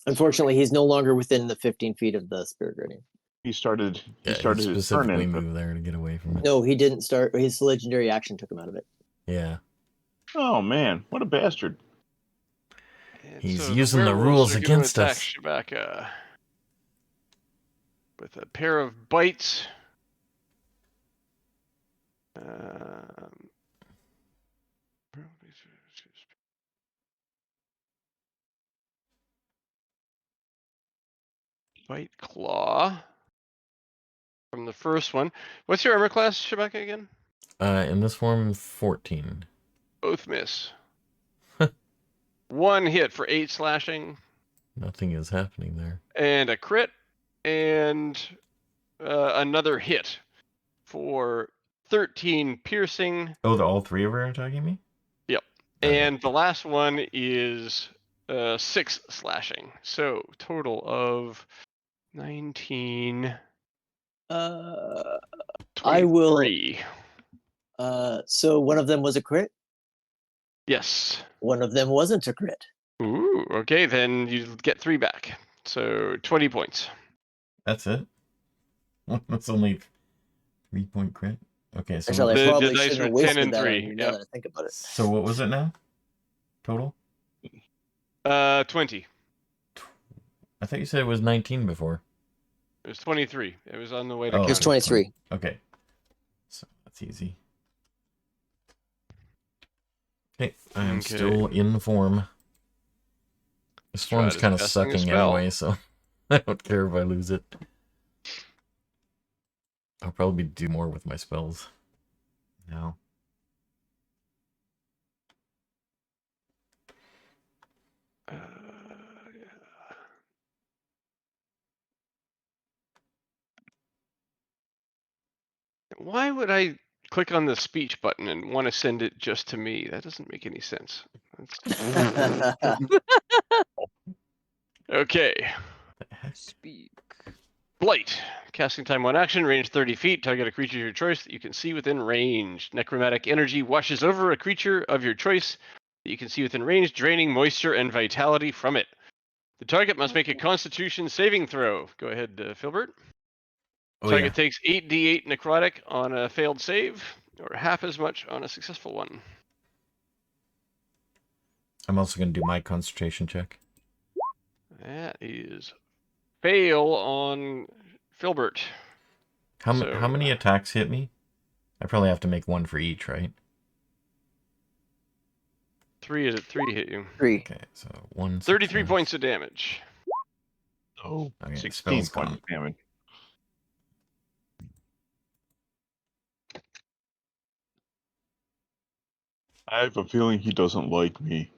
Unfortunately, he's no longer within the 15 feet of the Spirit Guardian. He started Yeah, his turn specifically in. moved there to get away from it. No, he didn't start. His legendary action took him out of it. Yeah. Oh man, what a bastard! And He's so using the werewolves rules are gonna against attack us. Shabaka with a pair of bites. Bite claw. from the first one. What's your armor class, Shabaka, again? In this form, 14. Both miss. 1 hit for 8 slashing. Nothing is happening there. And a crit. And another hit for 13 piercing. Oh, all 3 of her are attacking me? Yep. Okay. And the last one is 6 slashing. So total of 19. I will. 23. So one of them was a crit. Yes. One of them wasn't a crit. Ooh, okay, then you get 3 back. So 20 points. That's it? That's only 3-point crit? Okay, so Actually, I The probably dice shouldn't are have 10 wasted and that 3, on you now yep. that I think about it. So what was it now? Total? 20. I thought you said it was 19 before. It was 23. It was on the way to Oh, It was counter. 23. Okay. So that's easy. Okay, I am Okay. still in form. This form's Strahd is kind of casting a sucking spell. anyway, so I don't care if I lose it. I'll probably do more with my spells now. Why would I click on the speech button and want to send it just to me? That doesn't make any sense. Okay. What the heck? Speak. Blight. Casting time 1 action, range 30 feet. Target a creature of your choice that you can see within range. Necromantic energy washes over a creature of your choice that you can see within range, draining moisture and vitality from it. The target must make a Constitution saving throw. Go ahead, Filbert. Oh, Target yeah. takes 8d8 necrotic on a failed save, or half as much on a successful one. I'm also going to do my concentration check. That is fail on Filbert. How So, many attacks hit me? I probably have to make 1 for each, right? 3 hit you. 3. Okay, so 1 33 success. points of damage. Oh, Okay, 16 spell's points gone. of damage. I have a feeling he doesn't like me.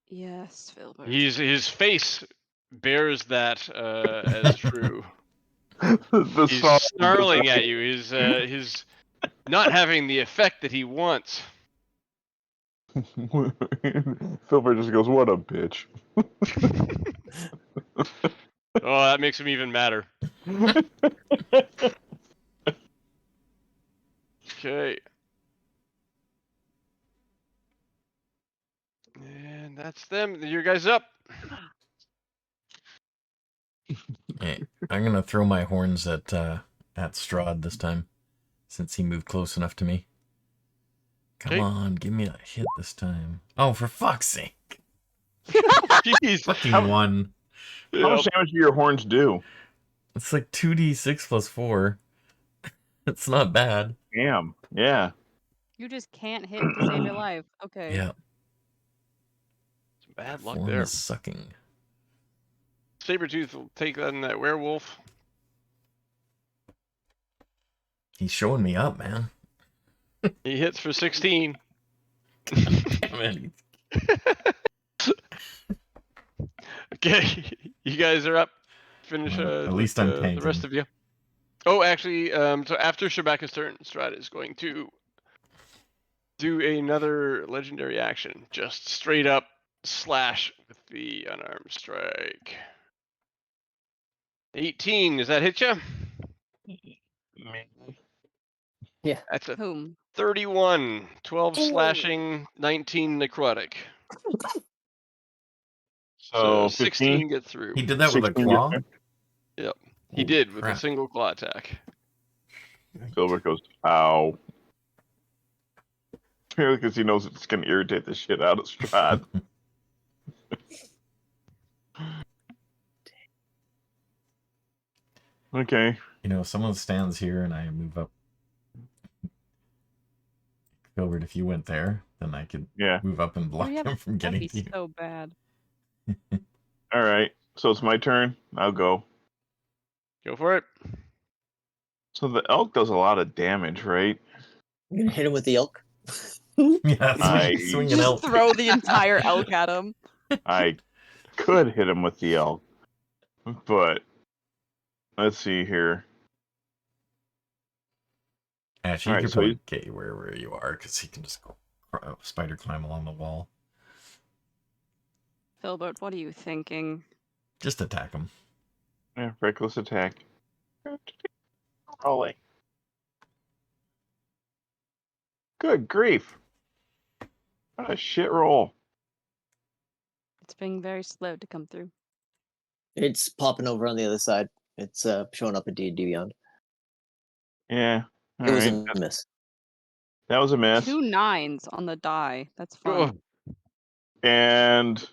Yes, Filbert. His face bears that as true. The He's song- snarling at you. He's not having the effect that he wants. Silver just goes, "What a bitch." Oh, that makes him even madder. Okay. And that's them. You guys up. Hey, I'm going to throw my horns at Strahd this time, since he moved close enough to me. Come Okay. on, give me a hit this time. Oh, for fuck's sake. Jeez. Fucking 1. How much damage do your horns do? It's like 2d6 plus 4. It's not bad. Damn. Yeah. You just can't hit to save your life. Okay. Yeah. Some bad luck Form there. is sucking. Sabretooth will take on that werewolf. He's showing me up, man. He hits for 16. Man, Okay, you guys are up. Finish well, at least I'm the tanking. rest of you. Oh, actually, so after Shabaka's turn, Strahd is going to do another legendary action. Just straight up slash with the unarmed strike. 18, does that hit you? Yeah. That's a Whom? 31. 12 slashing, 19 necrotic. So 16 get through. He did that with a 16 claw? Yep. He Holy did with a crap. single claw attack. Silver goes, "Ow." Because he knows it's going to irritate the shit out of Strahd. Okay. You know, if someone stands here and I move up. Gilbert, if you went there, then I could Yeah. move up and block yeah, them from That'd getting be to you. so bad. All right. So it's my turn. I'll go. Go for it. So the elk does a lot of damage, right? You're gonna hit him with the elk. Yeah, I- swing an Just elk. throw the entire elk at him. I could hit him with the elk, but let's see here. Actually, you Alright, could so probably get you wherever you are, because he can just spider climb along the wall. Filbert, what are you thinking? Just attack him. Yeah, reckless attack. Rolling. Good grief! What a shit roll. It's being very slow to come through. It's popping over on the other side. It's showing up in D&D Beyond. Yeah. It was Alright. a miss. That was a miss. 2 9s on the die. That's fun. Oh, And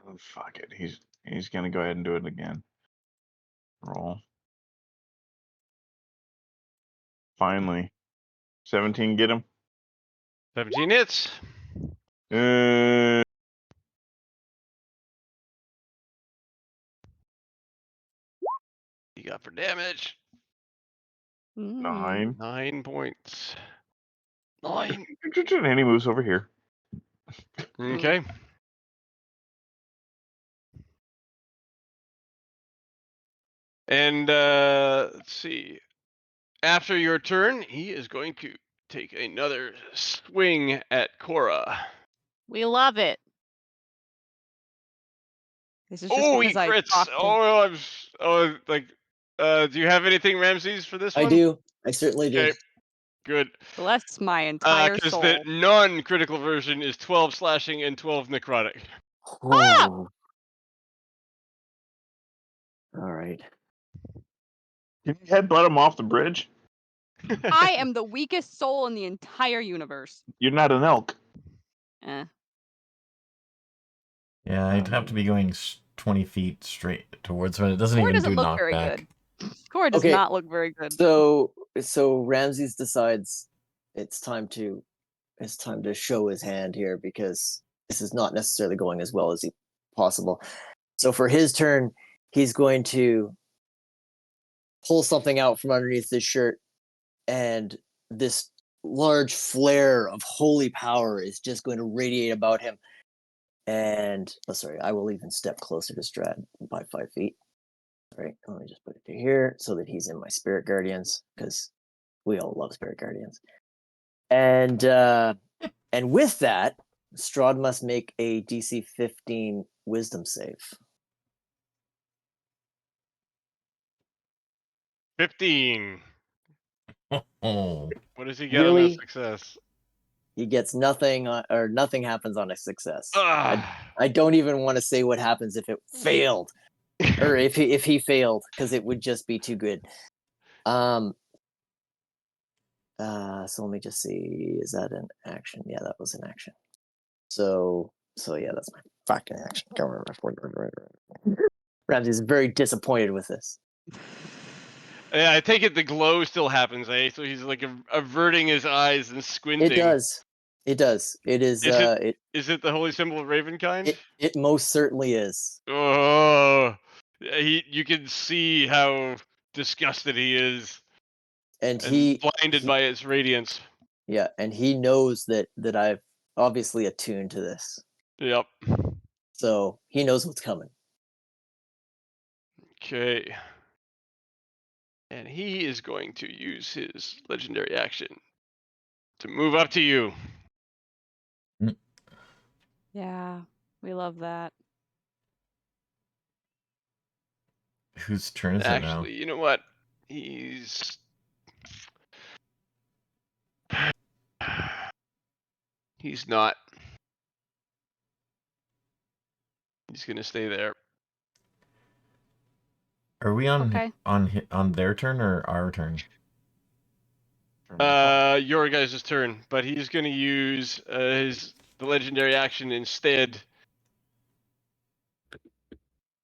oh, fuck it. He's gonna go ahead and do it again. Roll. Finally. 17 get him. 17 hits. Uh, You got for damage. Mm. 9. 9 points. 9. And he moves over here. Okay. And let's see. After your turn, he is going to take another swing at Cora. We love it. This is just Oh, he because I crits! talked to Do you have anything, Ramses, for this I one? do. I certainly do. Okay, good. bless my entire Because soul. the non-critical version is 12 slashing and 12 necrotic. Oh. All right. Can you headbutt him off the bridge? I am the weakest soul in the entire universe. You're not an elk. Eh. Yeah, I'd have to be going 20 feet straight towards him. It doesn't Cora even doesn't do look very knockback. good. Cora does Okay. not look very good. So Ramses decides it's time to show his hand here, because this is not necessarily going as well as possible. So for his turn, he's going to pull something out from underneath his shirt, and this large flare of holy power is just going to radiate about him. And I will even step closer to Strahd by 5 feet. All right, let me just put it to here so that he's in my spirit guardians, because we all love spirit guardians. And with that, Strahd must make a DC 15 wisdom save. 15. Oh, What does he get on Really? that success? He gets nothing, or nothing happens on a success. Ah. I don't even want to say what happens if it failed, or if he failed, because it would just be too good. So let me just see. Is that an action? Yeah, that was an action. So yeah, that's my fucking action. Ramsey is very disappointed with this. Yeah, I take it the glow still happens, eh? So he's like averting his eyes and squinting. It does. It is. Is it the holy symbol of Ravenkind? It most certainly is. Oh, you can see how disgusted he is, And blinded by its radiance. Yeah, and he knows that I've obviously attuned to this. Yep. So he knows what's coming. Okay. And he is going to use his legendary action to move up to you. Yeah, we love that. whose turn is it now? Actually, you know what? He's not. He's gonna stay there. Are we on Okay. on their turn or our turn? Your guys' turn, but he's gonna use the legendary action instead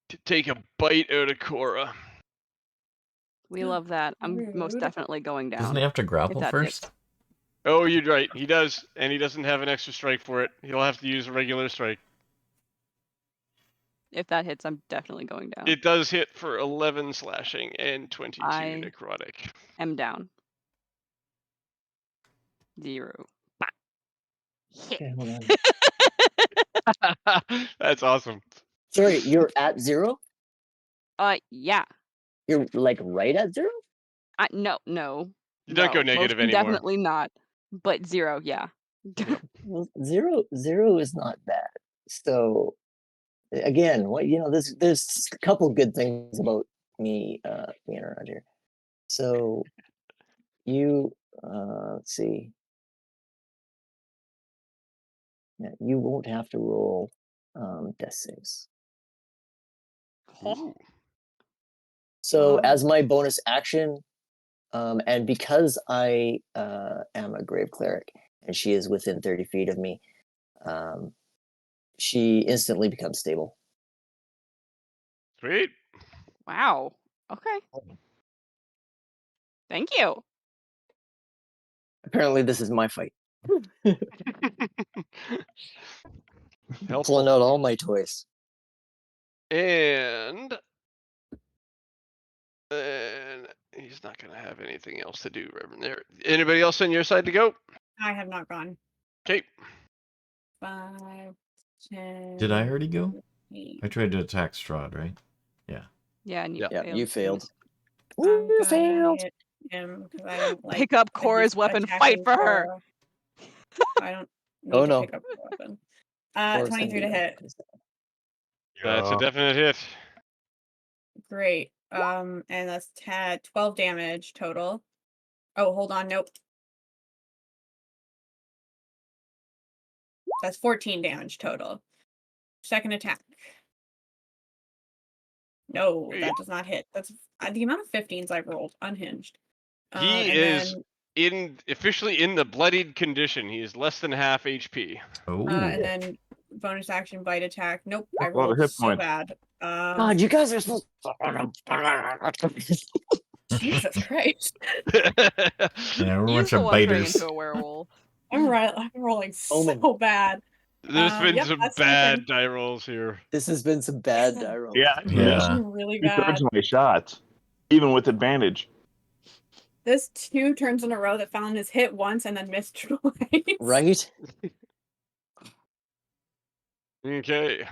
to take a bite out of Cora. We love that. I'm most Rude. definitely going down. Doesn't he have to grapple that first? hits. Oh, you're right. He does, and he doesn't have an extra strike for it. He'll have to use a regular strike. If that hits, I'm definitely going down. It does hit for 11 slashing and 22 I- necrotic. am down. 0. Okay, hold on. That's awesome. Sorry, you're at 0? Yeah. You're like right at 0? No. You don't go No, negative motion anymore. Definitely not. But 0, yeah. Well, 0 is not bad. So again, what there's a couple good things about me being around here. So you let's see. Yeah, you won't have to roll death saves. Ooh. So Oh. as my bonus action, and because I am a grave cleric and she is within 30 feet of me, she instantly becomes stable. Sweet. Wow. Okay. Thank you. Apparently, this is my fight. Helpful. Pulling out all my toys. And he's not going to have anything else to do, Reverend. There. Anybody else on your side to go? I have not gone. Okay. 5, 10. Did I already go? 8. I tried to attack Strahd, right? Yeah. Yeah, and you Yeah. Yeah, failed. you failed. I'm You gonna failed. hit him because I don't like. Pick up that Cora's he's weapon. Fight attacking for her. Cora. I don't need Oh, to no. pick up the weapon. Cora's gonna 23 be to like hit. this. That's a Yeah. definite hit. Great. And that's 12 damage total. Oh, hold on. Nope. That's 14 damage total. Second attack. No, Sweet. that does not hit. That's the amount of 15s I've rolled. Unhinged. He and is then, officially in the bloodied condition. He is less than half HP. Oh. and then bonus action bite attack. Nope, I A lot of rolled hit so points. bad. God, you guys are so. Jesus Christ. Yeah, we're a bunch He's the of one turning biters. into a werewolf. I'm rolling Omen. so bad. There's been Yep, some that's my bad turn. die rolls here. This has been some bad die rolls. Yeah, I Yeah. missed Really 2/3 bad. of my shots, even with advantage. This 2 turns in a row that Fallon has hit once and then missed twice. Right? Okay.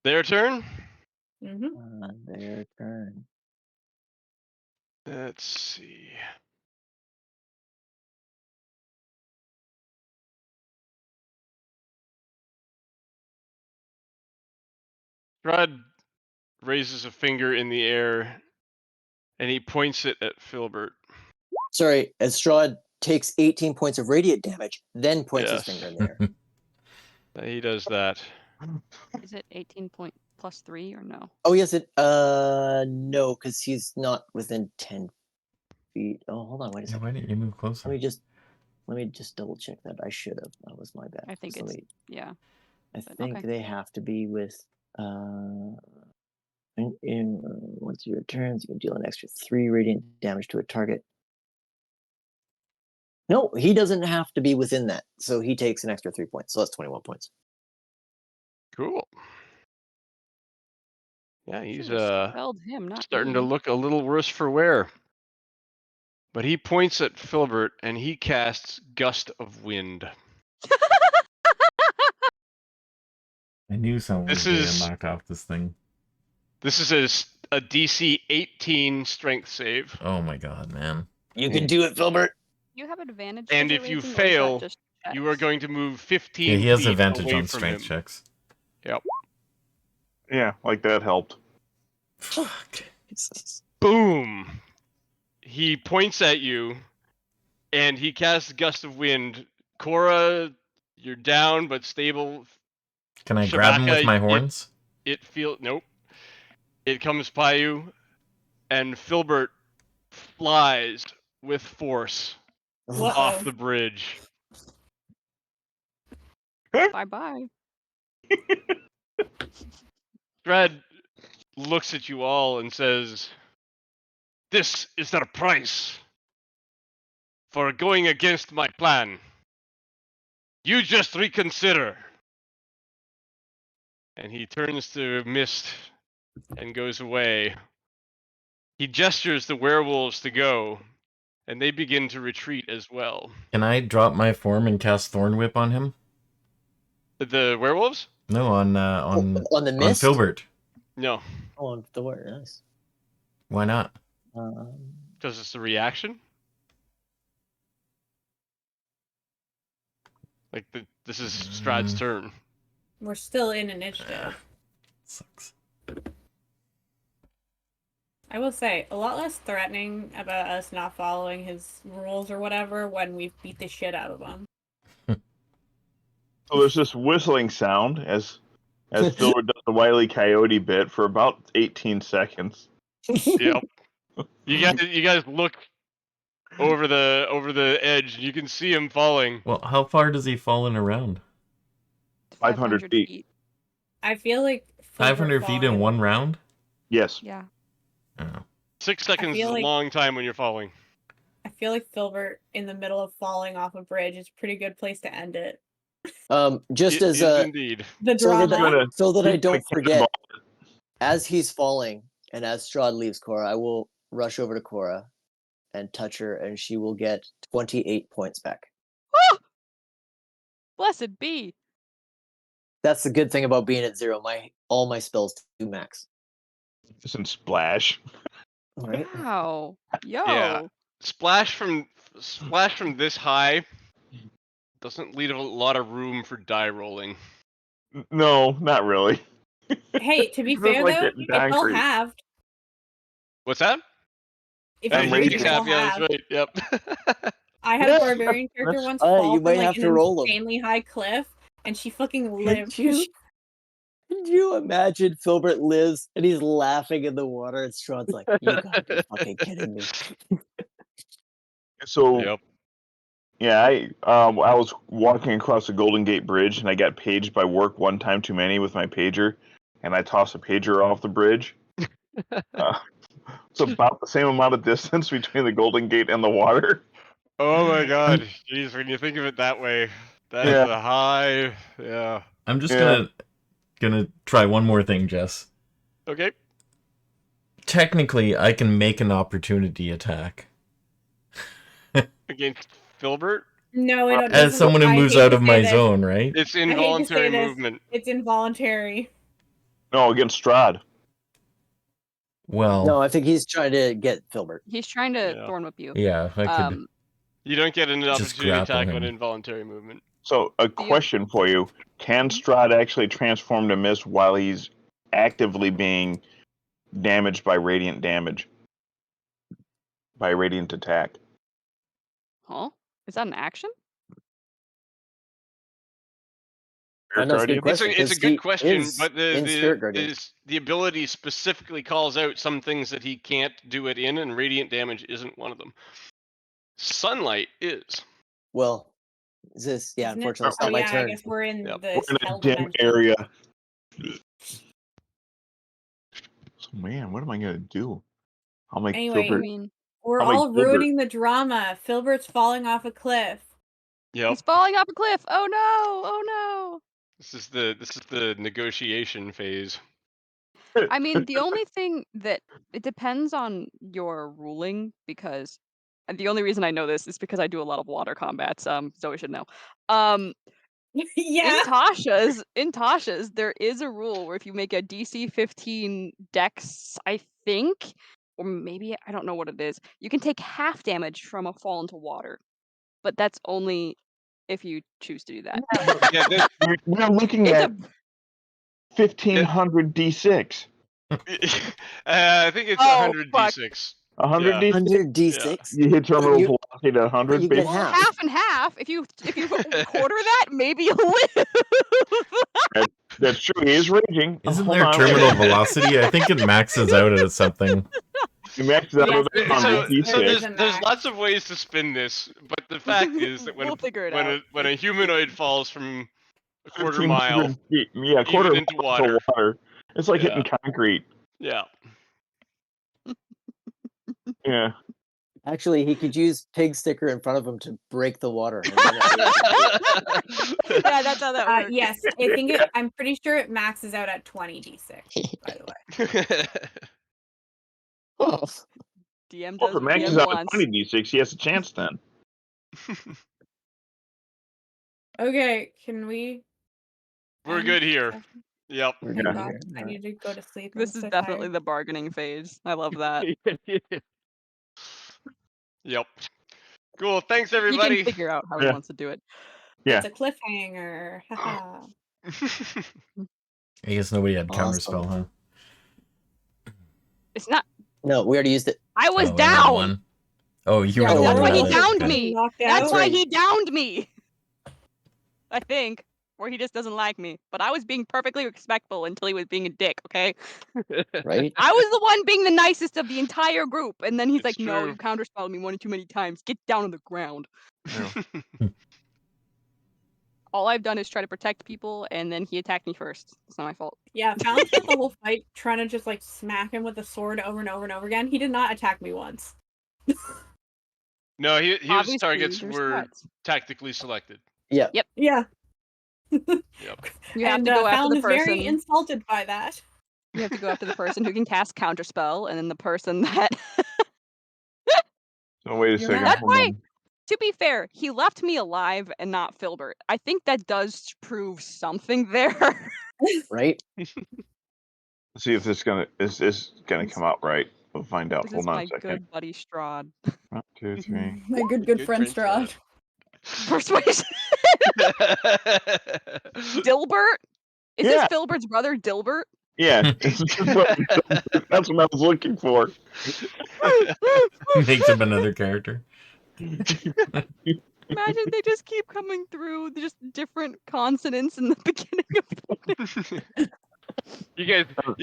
Their turn. Mm-hmm. Their turn. Let's see. Strahd raises a finger in the air and he points it at Filbert. Sorry, as Strahd takes 18 points of radiant damage, then points his Yes. finger in the air. He does that. Is it 18 point plus 3 or no? Oh yes, no, because he's not within 10 feet. Oh, hold on, wait a Yeah, second. why didn't you move closer? Let me just double check that. I should have. That was my bad. I think So it's yeah. I but think okay. they have to be with once your turns, you can deal an extra 3 radiant damage to a target. No, he doesn't have to be within that, so he takes an extra 3 points. So that's 21 points. Cool. Yeah, he's Should've spelled him, not starting to me. look a little worse for wear. But he points at Filbert and he casts Gust of Wind. I knew someone was This going to is- get knocked off this thing. This is a DC 18 strength save. Oh my god, man. You can do it, Filbert. You have advantage. And 'cause if you're you raging, or is that fail, just You are checks? going to move 15 Yeah, he has feet advantage away on from strength him. checks. Yep. Yeah, like that helped. Fuck. Boom! He points at you, and he casts Gust of Wind. Cora, you're down but stable. Can I grab him with Shabaka, my horns? Nope. It comes by you, and Filbert flies with force off the bridge. Bye bye. Strahd looks at you all and says, "This is their price for going against my plan. You just reconsider." and he turns to mist and goes away. He gestures the werewolves to go, and they begin to retreat as well. Can I drop my form and cast Thorn Whip on him? The werewolves? No, on On the mist? Filbert. No, Oh, the word, nice. Why not? because it's a reaction. Like this is Strahd's turn. We're still in initiative. Sucks. I will say, a lot less threatening about us not following his rules or whatever when we've beat the shit out of him. So there's this whistling sound as Phil does the Wile E. Coyote bit for about 18 seconds. Yep. You guys look over the edge. You can see him falling. Well, how far does he fall in a round? 500 feet. I feel like 500 feet in one round? Yes. Yeah. Oh. 6 seconds is a long time when you're falling. I feel like Filbert in the middle of falling off a bridge is a pretty good place to end it. Just as a indeed. The so drama. that I don't forget, as he's falling and as Strahd leaves Cora, I will rush over to Cora and touch her, and she will get 28 points back. Blessed be. That's the good thing about being at 0. All my spells do max. Isn't splash? Right? Wow. Yo. Yeah. Splash from this high doesn't leave a lot of room for die rolling. No, not really. Hey, to be It's fair like though, getting it's all concrete. halved. What's that? If I'm you raging. it's all Yeah, that's halved. right. Yep. I had a barbarian character once you fall might from like have an to roll 'em. insanely high cliff, and she fucking lived. Could you imagine Filbert lives and he's laughing in the water and Strahd's like, you gotta be fucking kidding me. So, Yep. yeah, I was walking across the Golden Gate Bridge and I got paged by work one time too many with my pager, and I tossed a pager off the bridge. It's about the same amount of distance between the Golden Gate and the water. Oh my god. Jeez, when you think of it that way, that is a high. Yeah. I'm just gonna try one more thing, Jess. Okay. Technically, I can make an opportunity attack. Against Filbert? No, it doesn't. As someone who I moves hate out to of say my this. zone, right? It's I hate to say involuntary this. movement. It's involuntary. No, against Strahd. Well, No, I think he's trying to get Filbert. He's trying to thorn whip you. yeah, if I could. You don't get an Just opportunity grapple attack him. on involuntary movement. So, a question for you. Can Strahd actually transform to mist while he's actively being damaged by radiant damage? By radiant attack? Huh? Is that an action? I know it's a good question. It's a 'cause good he question, is but in Spirit Guardian. the ability specifically calls out some things that he can't do it in, and radiant damage isn't one of them. Sunlight is. Well, is this? Yeah, Isn't it? unfortunately, it's Oh not my yeah, I turn. guess we're in Yep. the We're in hell a dim dimension. area. So, man, what am I gonna do? I'll make Anyway, Filbert. we're I'll make all Filbert. ruining the drama. Filbert's falling off a cliff. Yep. He's falling off a cliff. Oh no! Oh no! This is the negotiation phase. I mean, the only thing that it depends on your ruling, because and the only reason I know this is because I do a lot of water combats. Zoe should know. Yeah. In Tasha's, there is a rule where if you make a DC 15 Dex, I think, or maybe I don't know what it is, you can take half damage from a fall into water, but that's only if you choose to do that. Yeah, We're looking It's at 1500 D6. I think it's Oh, 100 fuck. D6. 100 Yeah. D6. 100 D6. You hit terminal you- velocity to 100. you get basically. half. half and half. If you quarter that, maybe you'll live. That's true. He is raging. Isn't Hold there on. terminal velocity? I think it maxes out at something. He maxes out Yes, at there 100 is. So There D6. is a there's max. lots of ways to spin this, but the fact is that We'll figure it out. when a humanoid falls from a quarter 1500 mile feet. Yeah, quarter even into mile to water. It's like hitting concrete. yeah. Yeah. Actually, he could use pig sticker in front of him to break the water. And Yeah, that's how that works. Yes, I'm pretty sure it maxes out at 20 d6. By the way. Oh, DM Well, does if it what maxes DM out at wants. 20d6, he has a chance then. Okay, can we? We're end good here. session? Yep. we're Thank good God. here. I All right. need to go to sleep. This I'm is so definitely tired. the bargaining phase. I love that. Yep. Cool. Thanks, He everybody. can figure out how he Yeah. wants to do it. Yeah. It's a cliffhanger. Haha. I guess nobody had Awesome. counterspell, huh? It's not. No, we already used it. I was Oh, down. one. Oh, you Yeah, were the that's one why he without it. downed Okay. me. Knocked That's out. why right. he downed me. I think. Or he just doesn't like me. But I was being perfectly respectful until he was being a dick, okay? Right? I was the one being the nicest of the entire group. And then he's It's like, no, true. you counterspelled me one too many times. Get down on the ground. All I've done is try to protect people, and then he attacked me first. It's not my fault. Yeah, Fallon spent the whole fight trying to just like smack him with the sword over and over and over again. He did not attack me once. No, his Obviously, targets there's were threats. tactically selected. Yeah. Yeah. Yep. You have And to go after Fallon the is very person. insulted by that. You have to go after the person who can cast counterspell, and then the person that. So wait a You're second. right. Hold on. To be fair, he left me alive and not Filbert. I think that does prove something there. Right? Let's see if this is gonna come out right. We'll find out. This Hold is on my a second. good buddy Strahd. 1, 2, 3. My good friend Strahd. Persuasion. Dilbert? Is this Yeah. Filbert's brother, Dilbert? Yeah, that's what I was looking for. Makes up another character. Imagine they just keep coming through, just different consonants in the beginning of You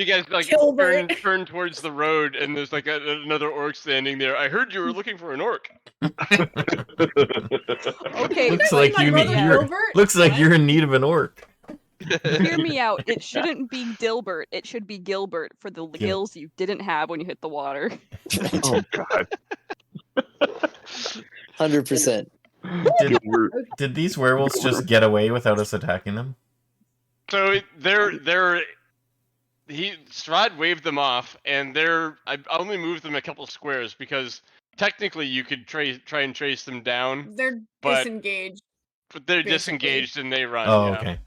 guys like Gilbert. turn towards the road, and there's like another orc standing there. I heard you were looking for an orc. Okay, Looks Like like my you brother need, you're, Gilbert? looks like What? you're in need of an orc. hear me out. It shouldn't be Dilbert. It should be Gilbert for the gills you didn't have when you hit the water. Oh God! 100%. Did these werewolves just get away without us attacking them? So Strahd waved them off, and I only moved them a couple squares because technically you could try and trace them down, They're but- disengaged. but they're Basically. disengaged and they run. Oh, yeah. okay.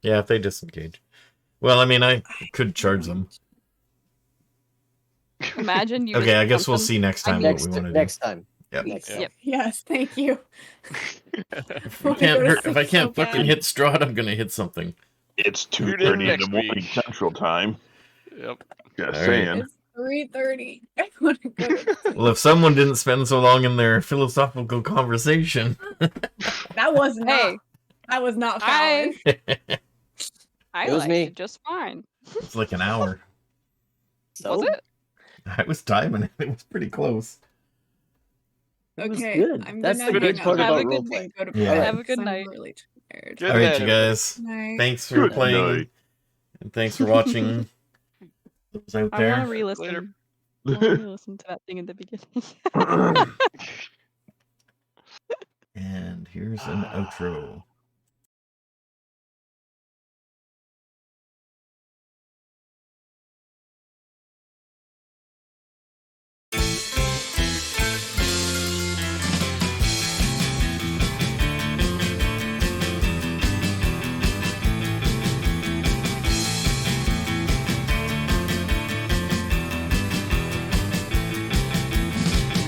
Yeah, if they disengage. Well, I mean, I could charge them. Imagine you. Okay, I just guess jump we'll them. see next I time mean- what we want to do. Next time. Yep. Next time. Yep. Yes, thank you. If I can't fucking hit Strahd, I'm gonna hit something. It's Tune in 2:30 in the next morning week. Central Time. Yep. Just All right. saying. It's 3:30. I want to go to sleep. Well, if someone didn't spend so long in their philosophical conversation, That was not. Hey, That was not Fallon. I It was liked me. it just fine. it's like an hour. So, Was it? I was timing it. It was pretty close. it was Okay, good. I'm That's gonna the good hang part up. Have about a good role playing. Go to Yeah. bed, Have a good 'cause night. I'm really tired. Good All right, night, you everybody. guys. Night. Thanks for Good playing, night. and thanks for watching. Those out I want there. to re-listen. Later. I want to re-listen to that thing in the beginning. And here's an outro.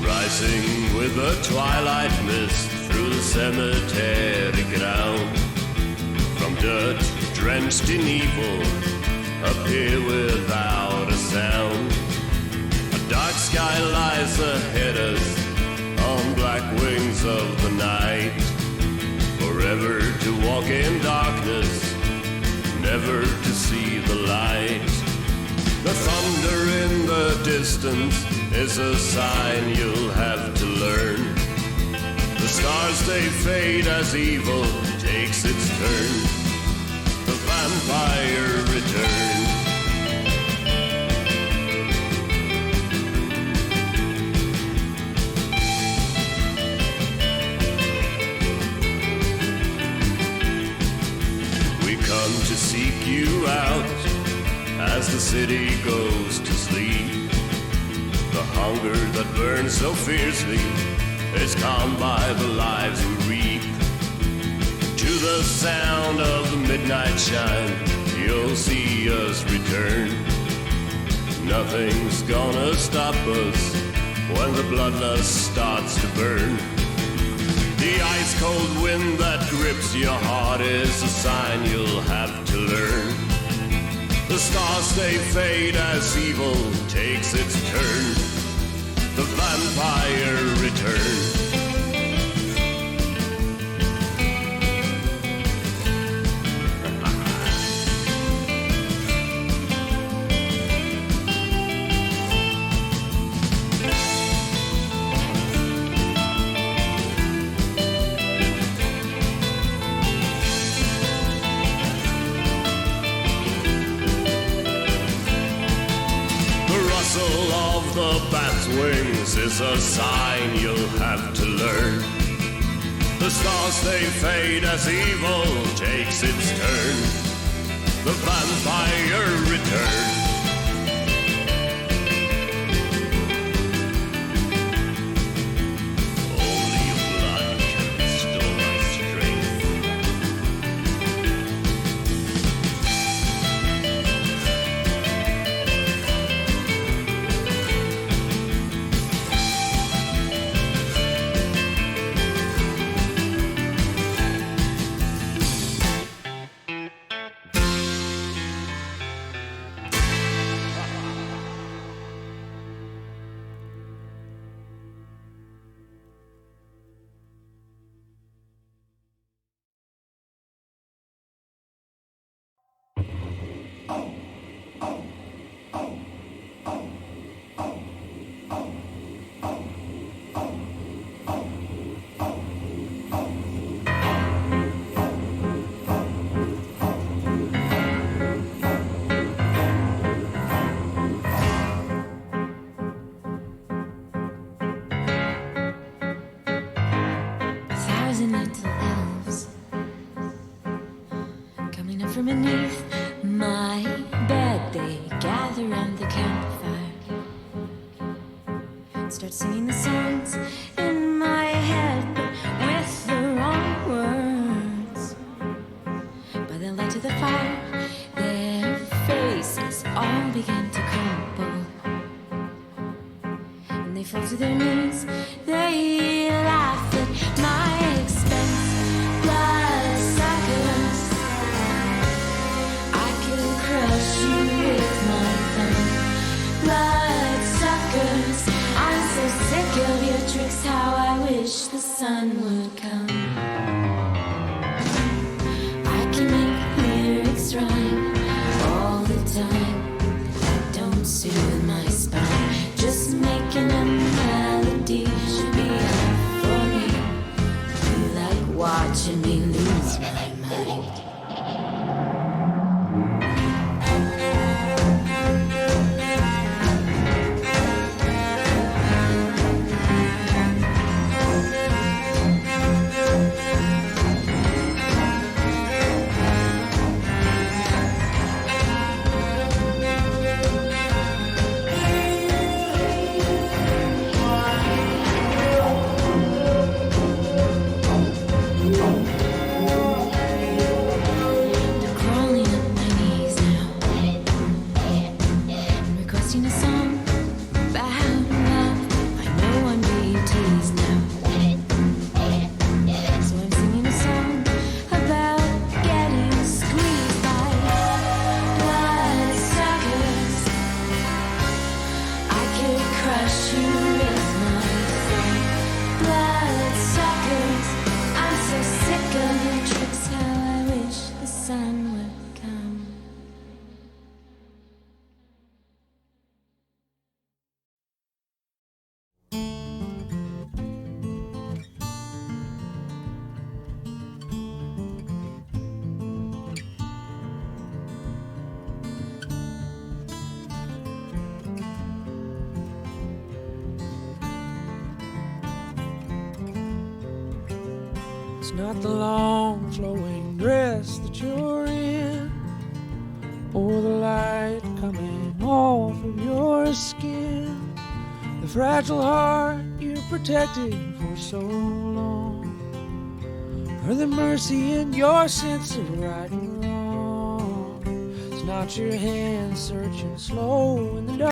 Rising with the twilight mist through the cemetery ground, from dirt drenched in evil, appear without a sound. A dark sky lies ahead us on black wings of the night, forever to walk in darkness, never to see the light. The thunder in the distance is a sign you'll have to learn. The stars they fade as evil takes its turn. The vampire returns. seek you out as the city goes to sleep. The hunger that burns so fiercely is calmed by the lives we reap. To the sound of the midnight chime, you'll see us return. Nothing's gonna stop us when the bloodlust starts to burn. The ice-cold wind that grips your heart is a sign you'll have to learn. The stars they fade as evil takes its turn. The vampire returns. The bat's wings is a sign you'll have to learn. The stars they fade as evil takes its turn. The vampire returns. Only your blood can restore my strength. From beneath my bed, they gather round the campfire, start singing the songs in my head, but with the wrong words. By the light of the fire, their faces all begin to crumble, and they fall to their knees. They laugh at my expense. Bloodsuckers, crush you with my thumb. Bloodsuckers, I'm so sick of your tricks. How I wish the sun would come. I can make lyrics rhyme all the time. That don't soothe my spine. Just making a melody should be enough for me. You like watching me lose my mind. It's not the long flowing dress that you're in, or the light coming off of your skin, the fragile heart you protected for so long, or the mercy in your sense of right and wrong. It's not your hand searching slow in the dark.